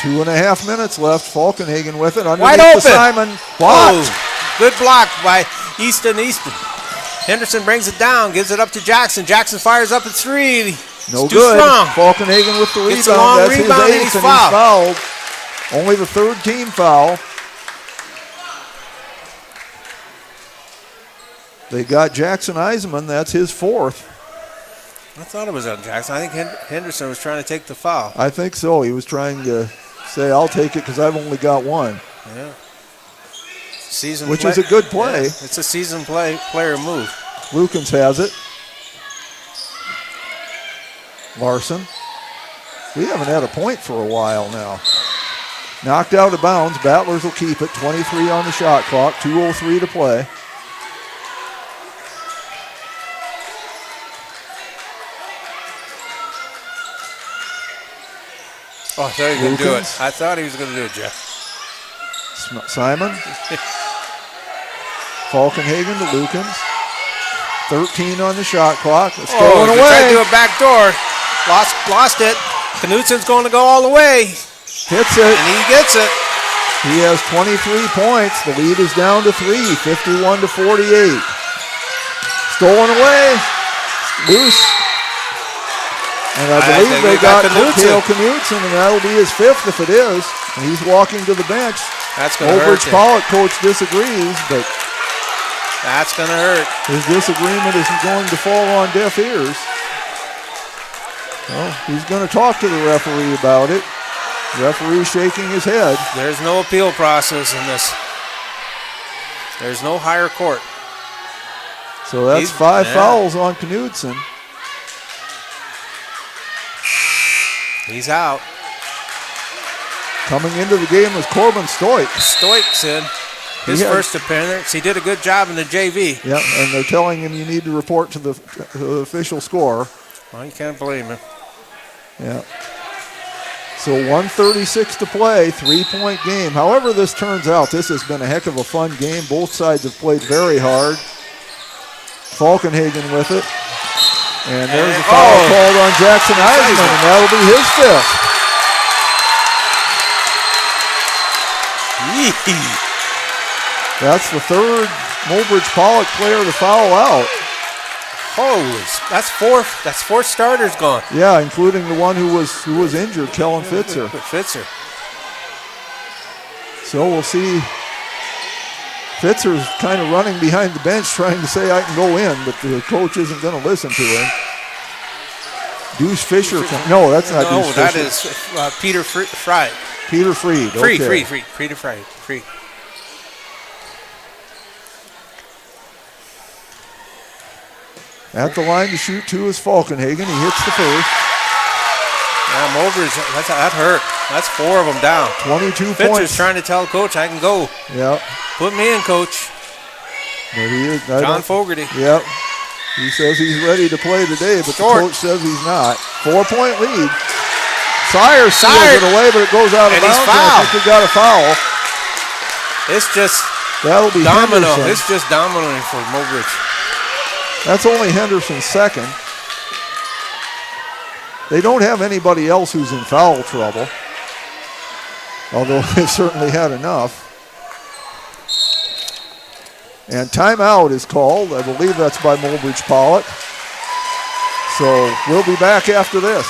[SPEAKER 1] 2.5 minutes left. Falkenhagen with it.
[SPEAKER 2] Wide open.
[SPEAKER 1] Simon. Blocked.
[SPEAKER 2] Oh, good block by Easton. Henderson brings it down, gives it up to Jackson. Jackson fires up at three.
[SPEAKER 1] No good.
[SPEAKER 2] Strong.
[SPEAKER 1] Falkenhagen with the rebound.
[SPEAKER 2] Gets a long
[SPEAKER 1] That's
[SPEAKER 2] rebound
[SPEAKER 1] his eighth,
[SPEAKER 2] and he's fouled.
[SPEAKER 1] Only the third team foul. They got Jackson Eisenman. That's his fourth.
[SPEAKER 2] I thought it was on Jackson. I think Henderson was trying to take the foul.
[SPEAKER 1] I think so. He was trying to say, I'll take it because I've only got one.
[SPEAKER 2] Yeah.
[SPEAKER 1] Which is a good play.
[SPEAKER 2] Yeah, it's a seasoned player move.
[SPEAKER 1] Lukens has it. Larson. We haven't had a point for a while now. Knocked out of bounds. Battlers will keep it. 23 on the shot clock. 2:03 to play.
[SPEAKER 2] Oh, I thought he was going to do it. I thought he was going to do it, Jeff.
[SPEAKER 1] Simon. Falkenhagen to Lukens. 13 on the shot clock. It's going away.
[SPEAKER 2] Tried to do a back door. Lost it. Knudsen's going to go all the way.
[SPEAKER 1] Hits it.
[SPEAKER 2] And he gets it.
[SPEAKER 1] He has 23 points. The lead is down to 3, 51-48. Stolen away. Loose. And I believe they got Kale Knudsen, and that'll be his 5th if it is. And he's walking to the bench.
[SPEAKER 2] That's going to hurt.
[SPEAKER 1] Mobridge Pollock coach disagrees, but
[SPEAKER 2] that's going to hurt.
[SPEAKER 1] His disagreement isn't going to fall on deaf ears. Well, he's going to talk to the referee about it. The referee shaking his head.
[SPEAKER 2] There's no appeal process in this. There's no higher court.
[SPEAKER 1] So that's 5 fouls on Knudsen.
[SPEAKER 2] He's out.
[SPEAKER 1] Coming into the game was Corbin Stoik.
[SPEAKER 2] Stoik's in. His first appearance. He did a good job in the JV.
[SPEAKER 1] Yeah, and they're telling him you need to report to the official score.
[SPEAKER 2] Well, you can't blame him.
[SPEAKER 1] Yeah. So 1:36 to play, 3-point game. However this turns out, this has been a heck of a fun game. Both sides have played very hard. Falkenhagen with it. And there's a foul called on Jackson Eisman, and that'll be his 5th. That's the 3rd Mobridge Pollock player to foul out.
[SPEAKER 2] Holy, that's 4 starters gone.
[SPEAKER 1] Yeah, including the one who was injured, Kellen Fitzer. So we'll see. Fitzer's kind of running behind the bench trying to say I can go in, but the coach isn't going to listen to him. Deuce Fisher. No, that's not Deuce
[SPEAKER 2] Fisher.
[SPEAKER 1] No,
[SPEAKER 2] that is Peter Fried.
[SPEAKER 1] Peter Fried.
[SPEAKER 2] Peter Fried.
[SPEAKER 1] At the line to shoot 2 is Falkenhagen. He hits the first.
[SPEAKER 2] Yeah, Mobridge, that hurt. That's 4 of them down.
[SPEAKER 1] 22
[SPEAKER 2] Fitzer's
[SPEAKER 1] points.
[SPEAKER 2] trying to tell coach I can go.
[SPEAKER 1] Yep.
[SPEAKER 2] Put me in, coach.
[SPEAKER 1] But he is.
[SPEAKER 2] John Fogarty.
[SPEAKER 1] Yep. He says he's ready to play today, but the coach says he's not. 4-point lead. Sire steals it away, but it goes out of bounds. And I think we got a foul.
[SPEAKER 2] It's just
[SPEAKER 1] that'll be
[SPEAKER 2] domino.
[SPEAKER 1] Henderson.
[SPEAKER 2] It's just dominoing for Mobridge.
[SPEAKER 1] That's only Henderson's 2nd. They don't have anybody else who's in foul trouble, although they've certainly had enough. And timeout is called. I believe that's by Mobridge Pollock. So we'll be back after this.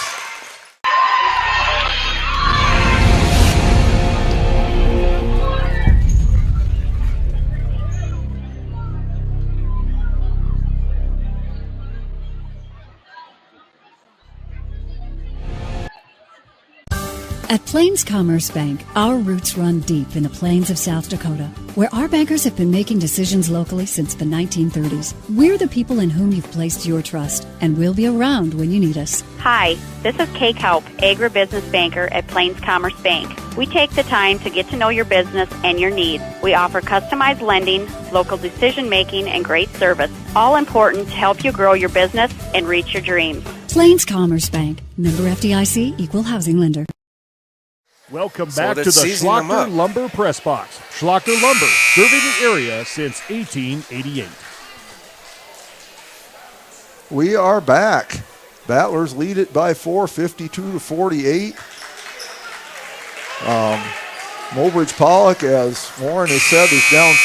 [SPEAKER 6] At Plains Commerce Bank, our roots run deep in the plains of South Dakota, where our bankers have been making decisions locally since the 1930s. We're the people in whom you've placed your trust, and we'll be around when you need us.
[SPEAKER 17] Hi, this is Kay Kaup, agribusiness banker at Plains Commerce Bank. We take the time to get to know your business and your needs. We offer customized lending, local decision-making, and great service, all important to help you grow your business and reach your dreams.
[SPEAKER 6] Plains Commerce Bank, member FDIC, equal housing lender.
[SPEAKER 3] Welcome back to the Schlochter Lumber Press Box. Schlochter Lumber, serving the area since 1888.
[SPEAKER 1] We are back. Battlers lead it by 4, 52-48. Mobridge Pollock, as Warren has said, is down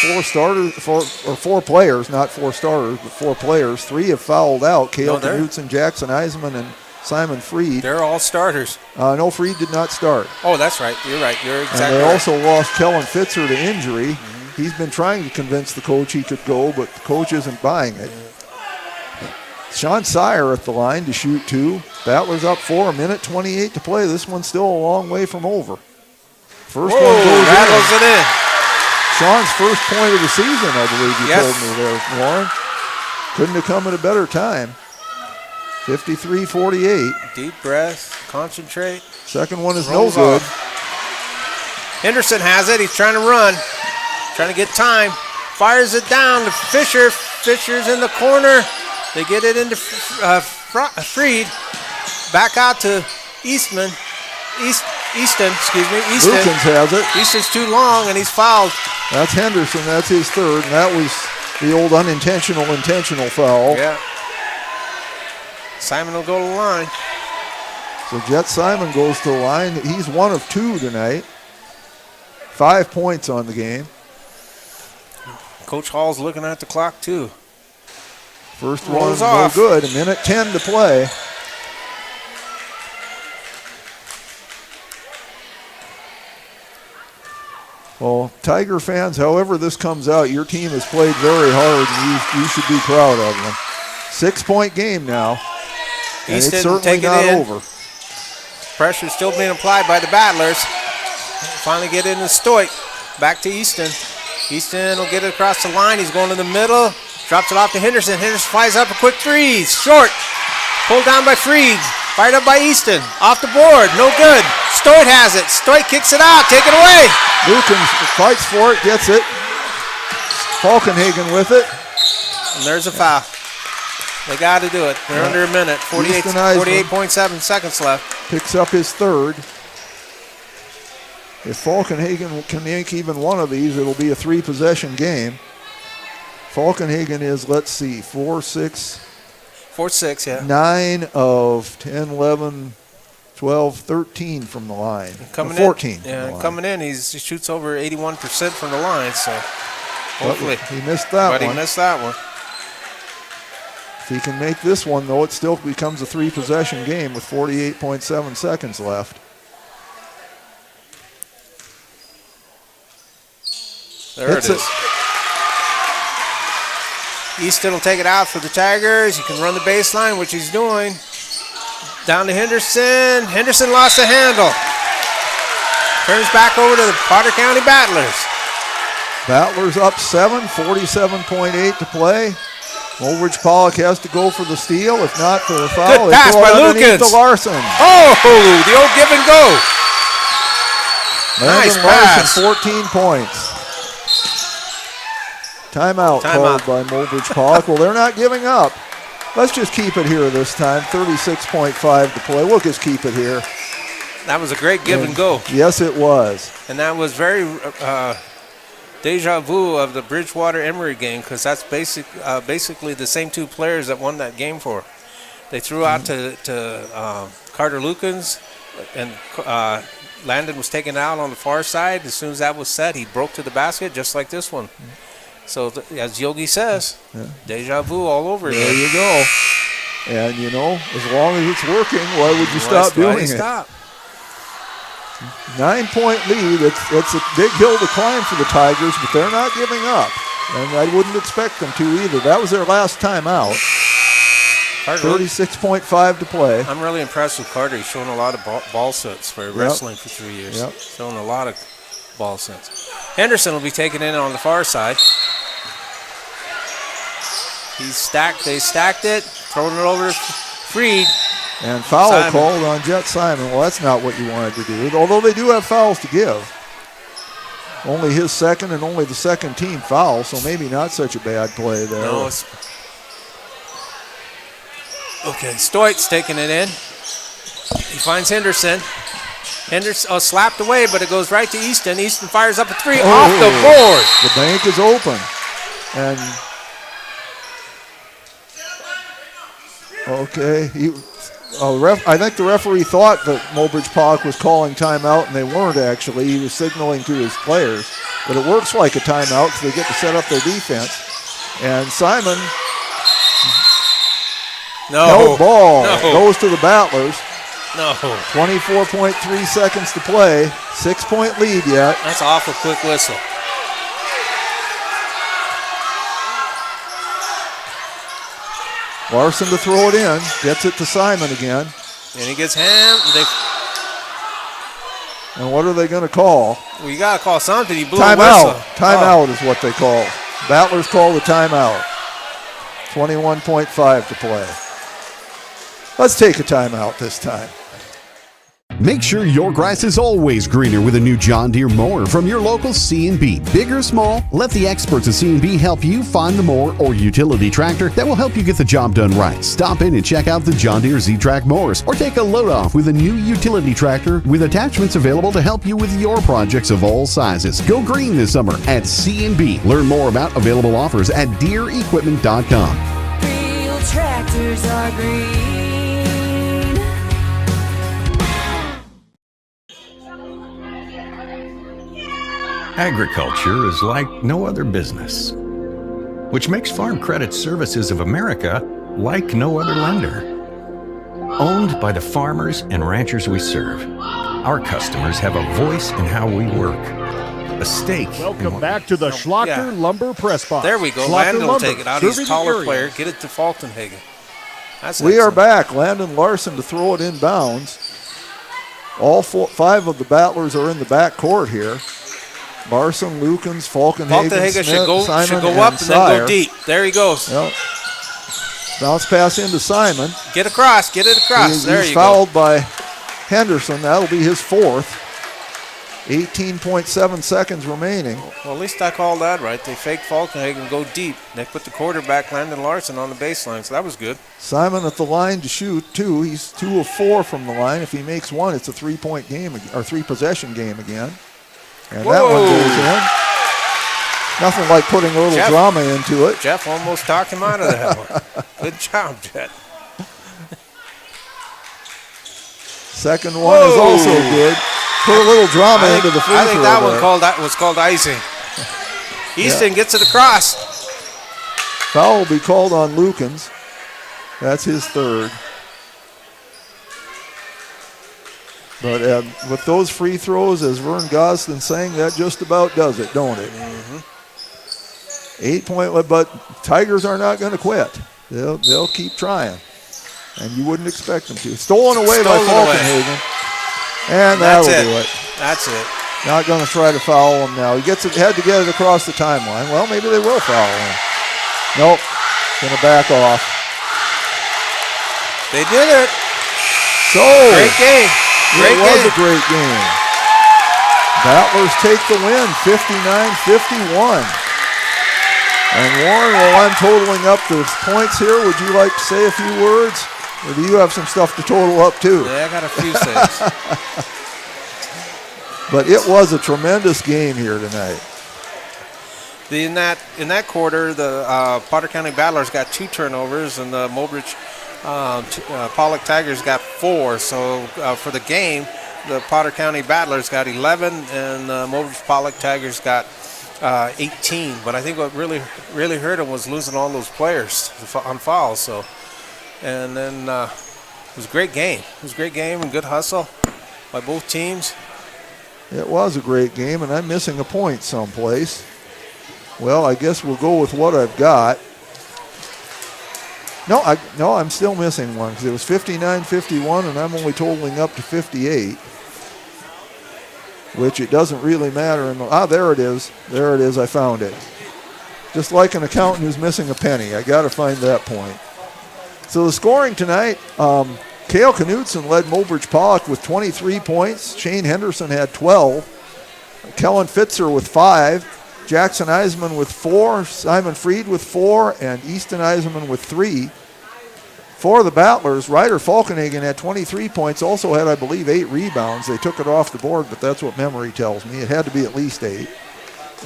[SPEAKER 1] 4 players, not 4 starters, but 4 players. 3 have fouled out. Cale Knudsen, Jackson Eisman, and Simon Freed.
[SPEAKER 2] They're all starters.
[SPEAKER 1] No, Freed did not start.
[SPEAKER 2] Oh, that's right. You're right. You're exactly right.
[SPEAKER 1] And they also lost Kellen Fitzer to injury. Mm-hmm. He's been trying to convince the coach he could go, but the coach isn't buying it. Sean Sire at the line to shoot 2. Battlers up 4, 1:28 to play. This one's still a long way from over. First one goes
[SPEAKER 2] rattles it in.
[SPEAKER 1] Sean's first point of the season, I believe you told me there, Warren. Couldn't have come at a better time. 53-48.
[SPEAKER 2] Deep breath, concentrate.
[SPEAKER 1] Second one is no good.
[SPEAKER 2] Henderson has it. He's trying to run, trying to get time. Fires it down to Fisher. Fisher's in the corner. They get it into Freed. Back out to Easton. Easton.
[SPEAKER 1] Lukens has it.
[SPEAKER 2] Easton's too long, and he's fouled.
[SPEAKER 1] That's Henderson. That's his 3rd, and that was the old intentional foul.
[SPEAKER 2] Yeah. Simon will go to the line.
[SPEAKER 1] So Jet Simon goes to the line. He's 1 of 2 tonight. 5 points on the game.
[SPEAKER 2] Coach Hall's looking at the clock, too.
[SPEAKER 1] First
[SPEAKER 2] Rolls
[SPEAKER 1] one,
[SPEAKER 2] off.
[SPEAKER 1] no good. 1:10 to play. Well, Tiger fans, however this comes out, your team has played very hard, and you should be proud of them. 6-point game now, and
[SPEAKER 2] Easton
[SPEAKER 1] it's certainly
[SPEAKER 2] take it
[SPEAKER 1] not
[SPEAKER 2] in.
[SPEAKER 1] over.
[SPEAKER 2] Pressure still being applied by the Battlers. Finally get into Stoic. Back to Easton. Easton will get it across the line. He's going to the middle. Drops it off to Henderson. Henderson flies up a quick three. Short. Pulled down by Freed. Fired up by Easton. Off the board. No good. Stoic has it. Stoic kicks it out. Take it away.
[SPEAKER 1] Lukens fights for it, gets it. Falkenhagen with it.
[SPEAKER 2] And there's a foul. They got to do it. They're under a minute. 48.7 seconds left.
[SPEAKER 1] Picks up his third. If Falkenhagen can make even one of these, it'll be a 3-possession game. Falkenhagen is, let's see, 4-6.
[SPEAKER 2] 4-6, yeah.
[SPEAKER 1] 9 of 10, 11, 12, 13 from the line.
[SPEAKER 2] Coming
[SPEAKER 1] 14.
[SPEAKER 2] in, yeah, coming in, he shoots over 81% from the line, so hopefully.
[SPEAKER 1] He missed that one.
[SPEAKER 2] But he missed that one.
[SPEAKER 1] If he can make this one, though, it still becomes a 3-possession game with 48.7 seconds left.
[SPEAKER 2] There it is. Easton will take it out for the Tigers. He can run the baseline, which he's doing. Down to Henderson. Henderson lost the handle. Turns back over to the Potter County Battlers.
[SPEAKER 1] Battlers up 7, 47.8 to play. Mobridge Pollock has to go for the steal, if not for the foul.
[SPEAKER 2] Good pass by Lukens.
[SPEAKER 1] To Larson.
[SPEAKER 2] Oh, the old give and go.
[SPEAKER 1] Landon
[SPEAKER 2] Nice
[SPEAKER 1] Larson,
[SPEAKER 2] pass.
[SPEAKER 1] 14 points. Timeout called by Mobridge Pollock. Well, they're not giving up. Let's just keep it here this time. 36.5 to play. We'll just keep it here.
[SPEAKER 2] That was a great give and go.
[SPEAKER 1] Yes, it was.
[SPEAKER 2] And that was very deja vu of the Bridgewater Emory game, because that's basically the same two players that won that game for. They threw out to Carter Lukens, and Landon was taken out on the far side. As soon as that was set, he broke to the basket, just like this one. So, as Yogi says, deja vu all over again.
[SPEAKER 1] There you go. And, you know, as long as it's working, why would you stop doing it? 9-point lead. It's a big hill to climb for the Tigers, but they're not giving up. And I wouldn't expect them to either. That was their last timeout. 36.5 to play.
[SPEAKER 2] I'm really impressed with Carter. He's showing a lot of ball sense for wrestling for 3 years. Showing a lot of ball sense. Henderson will be taken in on the far side. He's stacked. They stacked it. Throwing it over to Freed.
[SPEAKER 1] And foul
[SPEAKER 2] Simon.
[SPEAKER 1] called on Jet Simon. Well, that's not what you wanted to do. Although they do have fouls to give. Only his second and only the second team foul, so maybe not such a bad play there.
[SPEAKER 2] No, it's okay, Stoit's taking it in. He finds Henderson. Henderson slapped away, but it goes right to Easton. Easton fires up a three off the board.
[SPEAKER 1] The bank is open. And okay, I think the referee thought that Mobridge Pollock was calling timeout, and they weren't actually. He was signaling to his players. But it works like a timeout because they get to set up their defense. And Simon, no ball, goes to the Battlers.
[SPEAKER 2] No.
[SPEAKER 1] 24.3 seconds to play. 6-point lead yet.
[SPEAKER 2] That's awful quick whistle.
[SPEAKER 1] Larson to throw it in. Gets it to Simon again.
[SPEAKER 2] And he gets hammed.
[SPEAKER 1] And what are they going to call?
[SPEAKER 2] Well, you got to call something. He blew
[SPEAKER 1] timeout.
[SPEAKER 2] a whistle.
[SPEAKER 1] Timeout is what they call. Battlers call the timeout. 21.5 to play. Let's take a timeout this time.
[SPEAKER 10] Make sure your grass is always greener with a new John Deere mower from your local C&B. Big or small, let the experts at C&B help you find the mower or utility tractor that will help you get the job done right. Stop in and check out the John Deere Z-Track mowers or take a load off with a new utility tractor with attachments available to help you with your projects of all sizes. Go green this summer at C&B. Learn more about available offers at DeereEquipment.com.
[SPEAKER 18] Real tractors are green.
[SPEAKER 19] Agriculture is like no other business.
[SPEAKER 5] which makes Farm Credit Services of America like no other lender. Owned by the farmers and ranchers we serve, our customers have a voice in how we work. A stake.
[SPEAKER 3] Welcome back to the Schlocker Lumber Press Box.
[SPEAKER 2] There we go.
[SPEAKER 3] Schlocker
[SPEAKER 2] Landon will
[SPEAKER 3] Lumber,
[SPEAKER 2] take it out.
[SPEAKER 3] serving
[SPEAKER 2] He's
[SPEAKER 3] the
[SPEAKER 2] taller
[SPEAKER 3] area.
[SPEAKER 2] player. Get it to Falkenhagen. That's
[SPEAKER 1] We are
[SPEAKER 2] excellent.
[SPEAKER 1] back. Landon Larson to throw it inbounds. All 5 of the Battlers are in the back court here. Larson, Lukens, Falkenhagen,
[SPEAKER 2] Falkenhagen
[SPEAKER 1] Smith,
[SPEAKER 2] should go
[SPEAKER 1] Simon,
[SPEAKER 2] up and then
[SPEAKER 1] Sire.
[SPEAKER 2] go deep. There he goes.
[SPEAKER 1] Yep. Bounce pass into Simon.
[SPEAKER 2] Get across. Get it across. There
[SPEAKER 1] He's
[SPEAKER 2] you go.
[SPEAKER 1] fouled by Henderson. That'll be his 4th. 18.7 seconds remaining.
[SPEAKER 2] Well, at least I called that right. They fake Falkenhagen, go deep. They put the quarterback, Landon Larson, on the baseline, so that was good.
[SPEAKER 1] Simon at the line to shoot 2. He's 2 of 4 from the line. If he makes 1, it's a 3-point game or 3-possession game again. And that one goes in. Nothing like putting a little drama into it.
[SPEAKER 2] Jeff almost talked him out of that one. Good job, Jeff.
[SPEAKER 1] Second one is also good. Put a little drama into the free throw.
[SPEAKER 2] I think that one
[SPEAKER 1] there.
[SPEAKER 2] was called icing. Easton gets it across.
[SPEAKER 1] Foul will be called on Lukens. That's his 3rd. But with those free throws, as Vern Gosling saying, that just about does it, don't it? 8-point, but Tigers are not going to quit. They'll keep trying, and you wouldn't expect them to. Stolen away by Falkenhagen, and that'll do it.
[SPEAKER 2] That's it.
[SPEAKER 1] Not going to try to foul him now. He had to get it across the timeline. Well, maybe they will foul him. Nope, going to back off.
[SPEAKER 2] They did it.
[SPEAKER 1] So
[SPEAKER 2] great game.
[SPEAKER 1] It was a great game. Battlers take the win, 59-51. And Warren, while I'm totaling up the points here, would you like to say a few words? Or do you have some stuff to total up too?
[SPEAKER 2] Yeah, I got a few things.
[SPEAKER 1] But it was a tremendous game here tonight.
[SPEAKER 2] In that quarter, the Potter County Battlers got 2 turnovers, and the Mobridge Pollock Tigers got 4. So for the game, the Potter County Battlers got 11, and the Mobridge Pollock Tigers got 18. But I think what really hurt them was losing all those players on fouls. So, and then it was a great game. It was a great game and good hustle by both teams.
[SPEAKER 1] It was a great game, and I'm missing a point someplace. Well, I guess we'll go with what I've got. No, I'm still missing one because it was 59-51, and I'm only totaling up to 58, which it doesn't really matter. There it is. There it is. I found it. Just like an accountant who's missing a penny. I got to find that point. So the scoring tonight, Cale Knudsen led Mobridge Pollock with 23 points. Shane Henderson had 12. Kellen Fitzer with 5. Jackson Eisman with 4. Simon Freed with 4. And Easton Eisman with 3. For the Battlers, Ryder Falkenhagen had 23 points. Also had, I believe, 8 rebounds. They took it off the board, but that's what memory tells me. It had to be at least 8.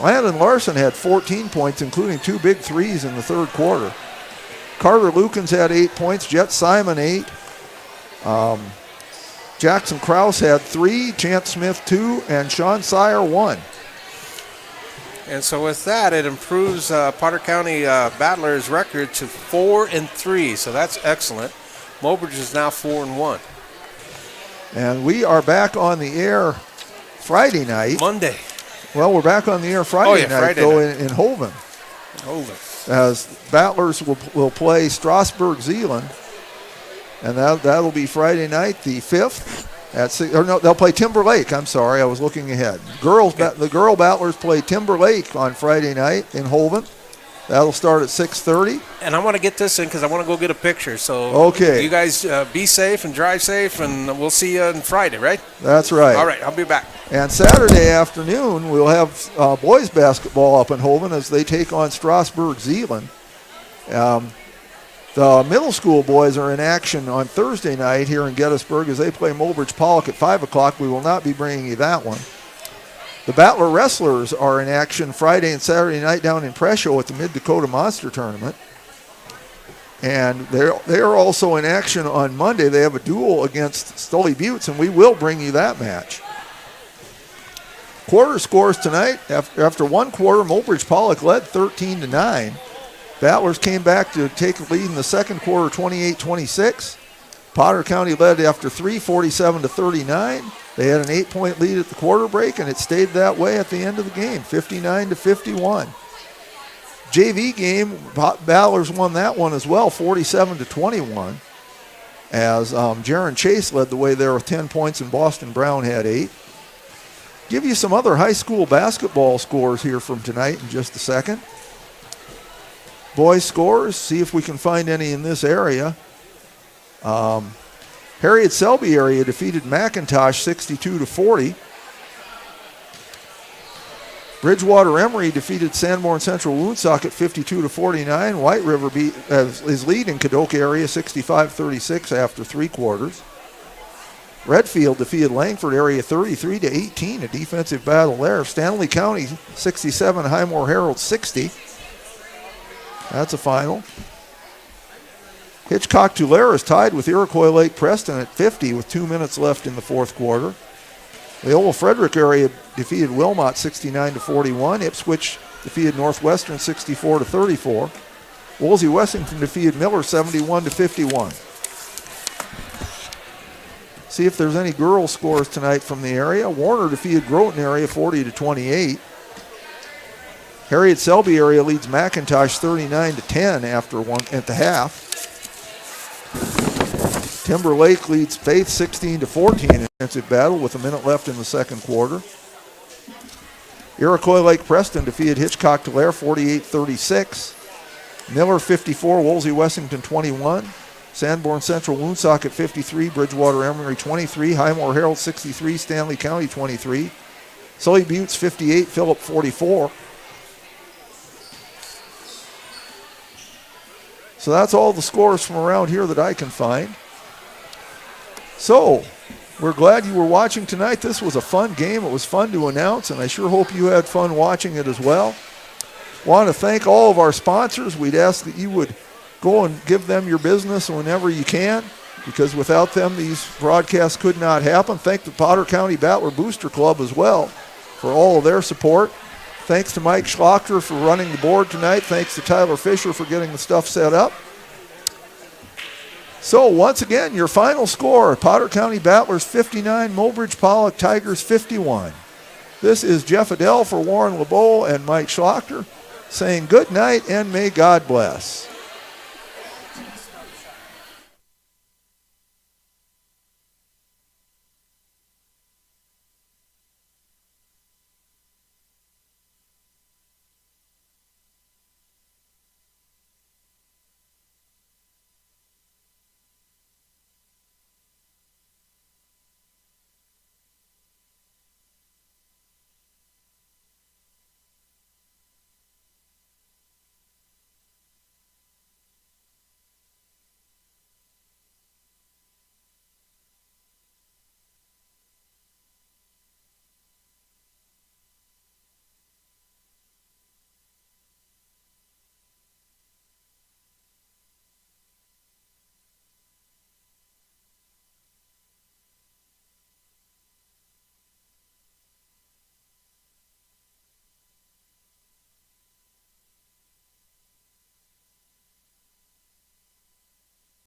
[SPEAKER 1] Landon Larson had 14 points, including 2 big threes in the third quarter. Carter Lukens had 8 points. Jet Simon 8. Jackson Krause had 3, Chance Smith 2, and Sean Sire 1.
[SPEAKER 2] And so with that, it improves Potter County Battlers' record to 4-3. So that's excellent. Mobridge is now 4-1.
[SPEAKER 1] And we are back on the air Friday night.
[SPEAKER 2] Monday.
[SPEAKER 1] Well, we're back on the air Friday night, though, in Hoven. As Battlers will play Strasburg-Zeeland. And that'll be Friday night, the 5th. They'll play Timberlake. I'm sorry, I was looking ahead. The girl Battlers play Timberlake on Friday night in Hoven. That'll start at 6:30.
[SPEAKER 2] And I want to get this in because I want to go get a picture. So
[SPEAKER 1] okay,
[SPEAKER 2] you guys be safe and drive safe, and we'll see you on Friday, right?
[SPEAKER 1] That's right.
[SPEAKER 2] All right, I'll be back.
[SPEAKER 1] And Saturday afternoon, we'll have boys basketball up in Hoven as they take on Strasburg-Zeeland. The middle school boys are in action on Thursday night here in Gettysburg as they play Mobridge Pollock at 5 o'clock. We will not be bringing you that one. The Battler Wrestlers are in action Friday and Saturday night down in Presho at the Mid-Dakota Monster Tournament. And they are also in action on Monday. They have a duel against Stoley Buttes, and we will bring you that match. Quarter scores tonight. After one quarter, Mobridge Pollock led 13-9. Battlers came back to take the lead in the second quarter, 28-26. Potter County led after 3, 47-39. They had an 8-point lead at the quarter break, and it stayed that way at the end of the game, 59-51. JV game, Battlers won that one as well, 47-21, as Jaron Chase led the way there with 10 points and Boston Brown had 8. Give you some other high school basketball scores here from tonight in just a second. Boys scores, see if we can find any in this area. Harriet Selby area defeated McIntosh 62-40. Bridgewater Emory defeated Sanborn Central Woonsocket 52-49. White River is leading Kadoka area 65-36 after 3 quarters. Redfield defeated Langford area 33-18, a defensive battle there. Stanley County 67, Highmore Herald 60. That's a final. Hitchcock Tulare is tied with Iroquois Lake Preston at 50 with 2 minutes left in the fourth quarter. Leola Frederick area defeated Wilmot 69-41. Ipswich defeated Northwestern 64-34. Woolsey Wessington defeated Miller 71-51. See if there's any girls scores tonight from the area. Warner defeated Groton area 40-28. Harriet Selby area leads McIntosh 39-10 after one at the half. Timberlake leads Faith 16-14 in defensive battle with a minute left in the second quarter. Iroquois Lake Preston defeated Hitchcock Tulare 48-36. Miller 54, Woolsey Wessington 21. Sanborn Central Woonsocket 53, Bridgewater Emory 23, Highmore Herald 63, Stanley County 23. Sully Buttes 58, Phillip 44. So that's all the scores from around here that I can find. So, we're glad you were watching tonight. This was a fun game. It was fun to announce, and I sure hope you had fun watching it as well. Want to thank all of our sponsors. We'd ask that you would go and give them your business whenever you can, because without them, these broadcasts could not happen. Thank the Potter County Battler Booster Club as well for all of their support. Thanks to Mike Schlachter for running the board tonight. Thanks to Tyler Fisher for getting the stuff set up. So once again, your final score, Potter County Battlers 59, Mobridge Pollock Tigers 51. This is Jeff Adele for Warren LeBeau and Mike Schlachter saying good night and may God bless.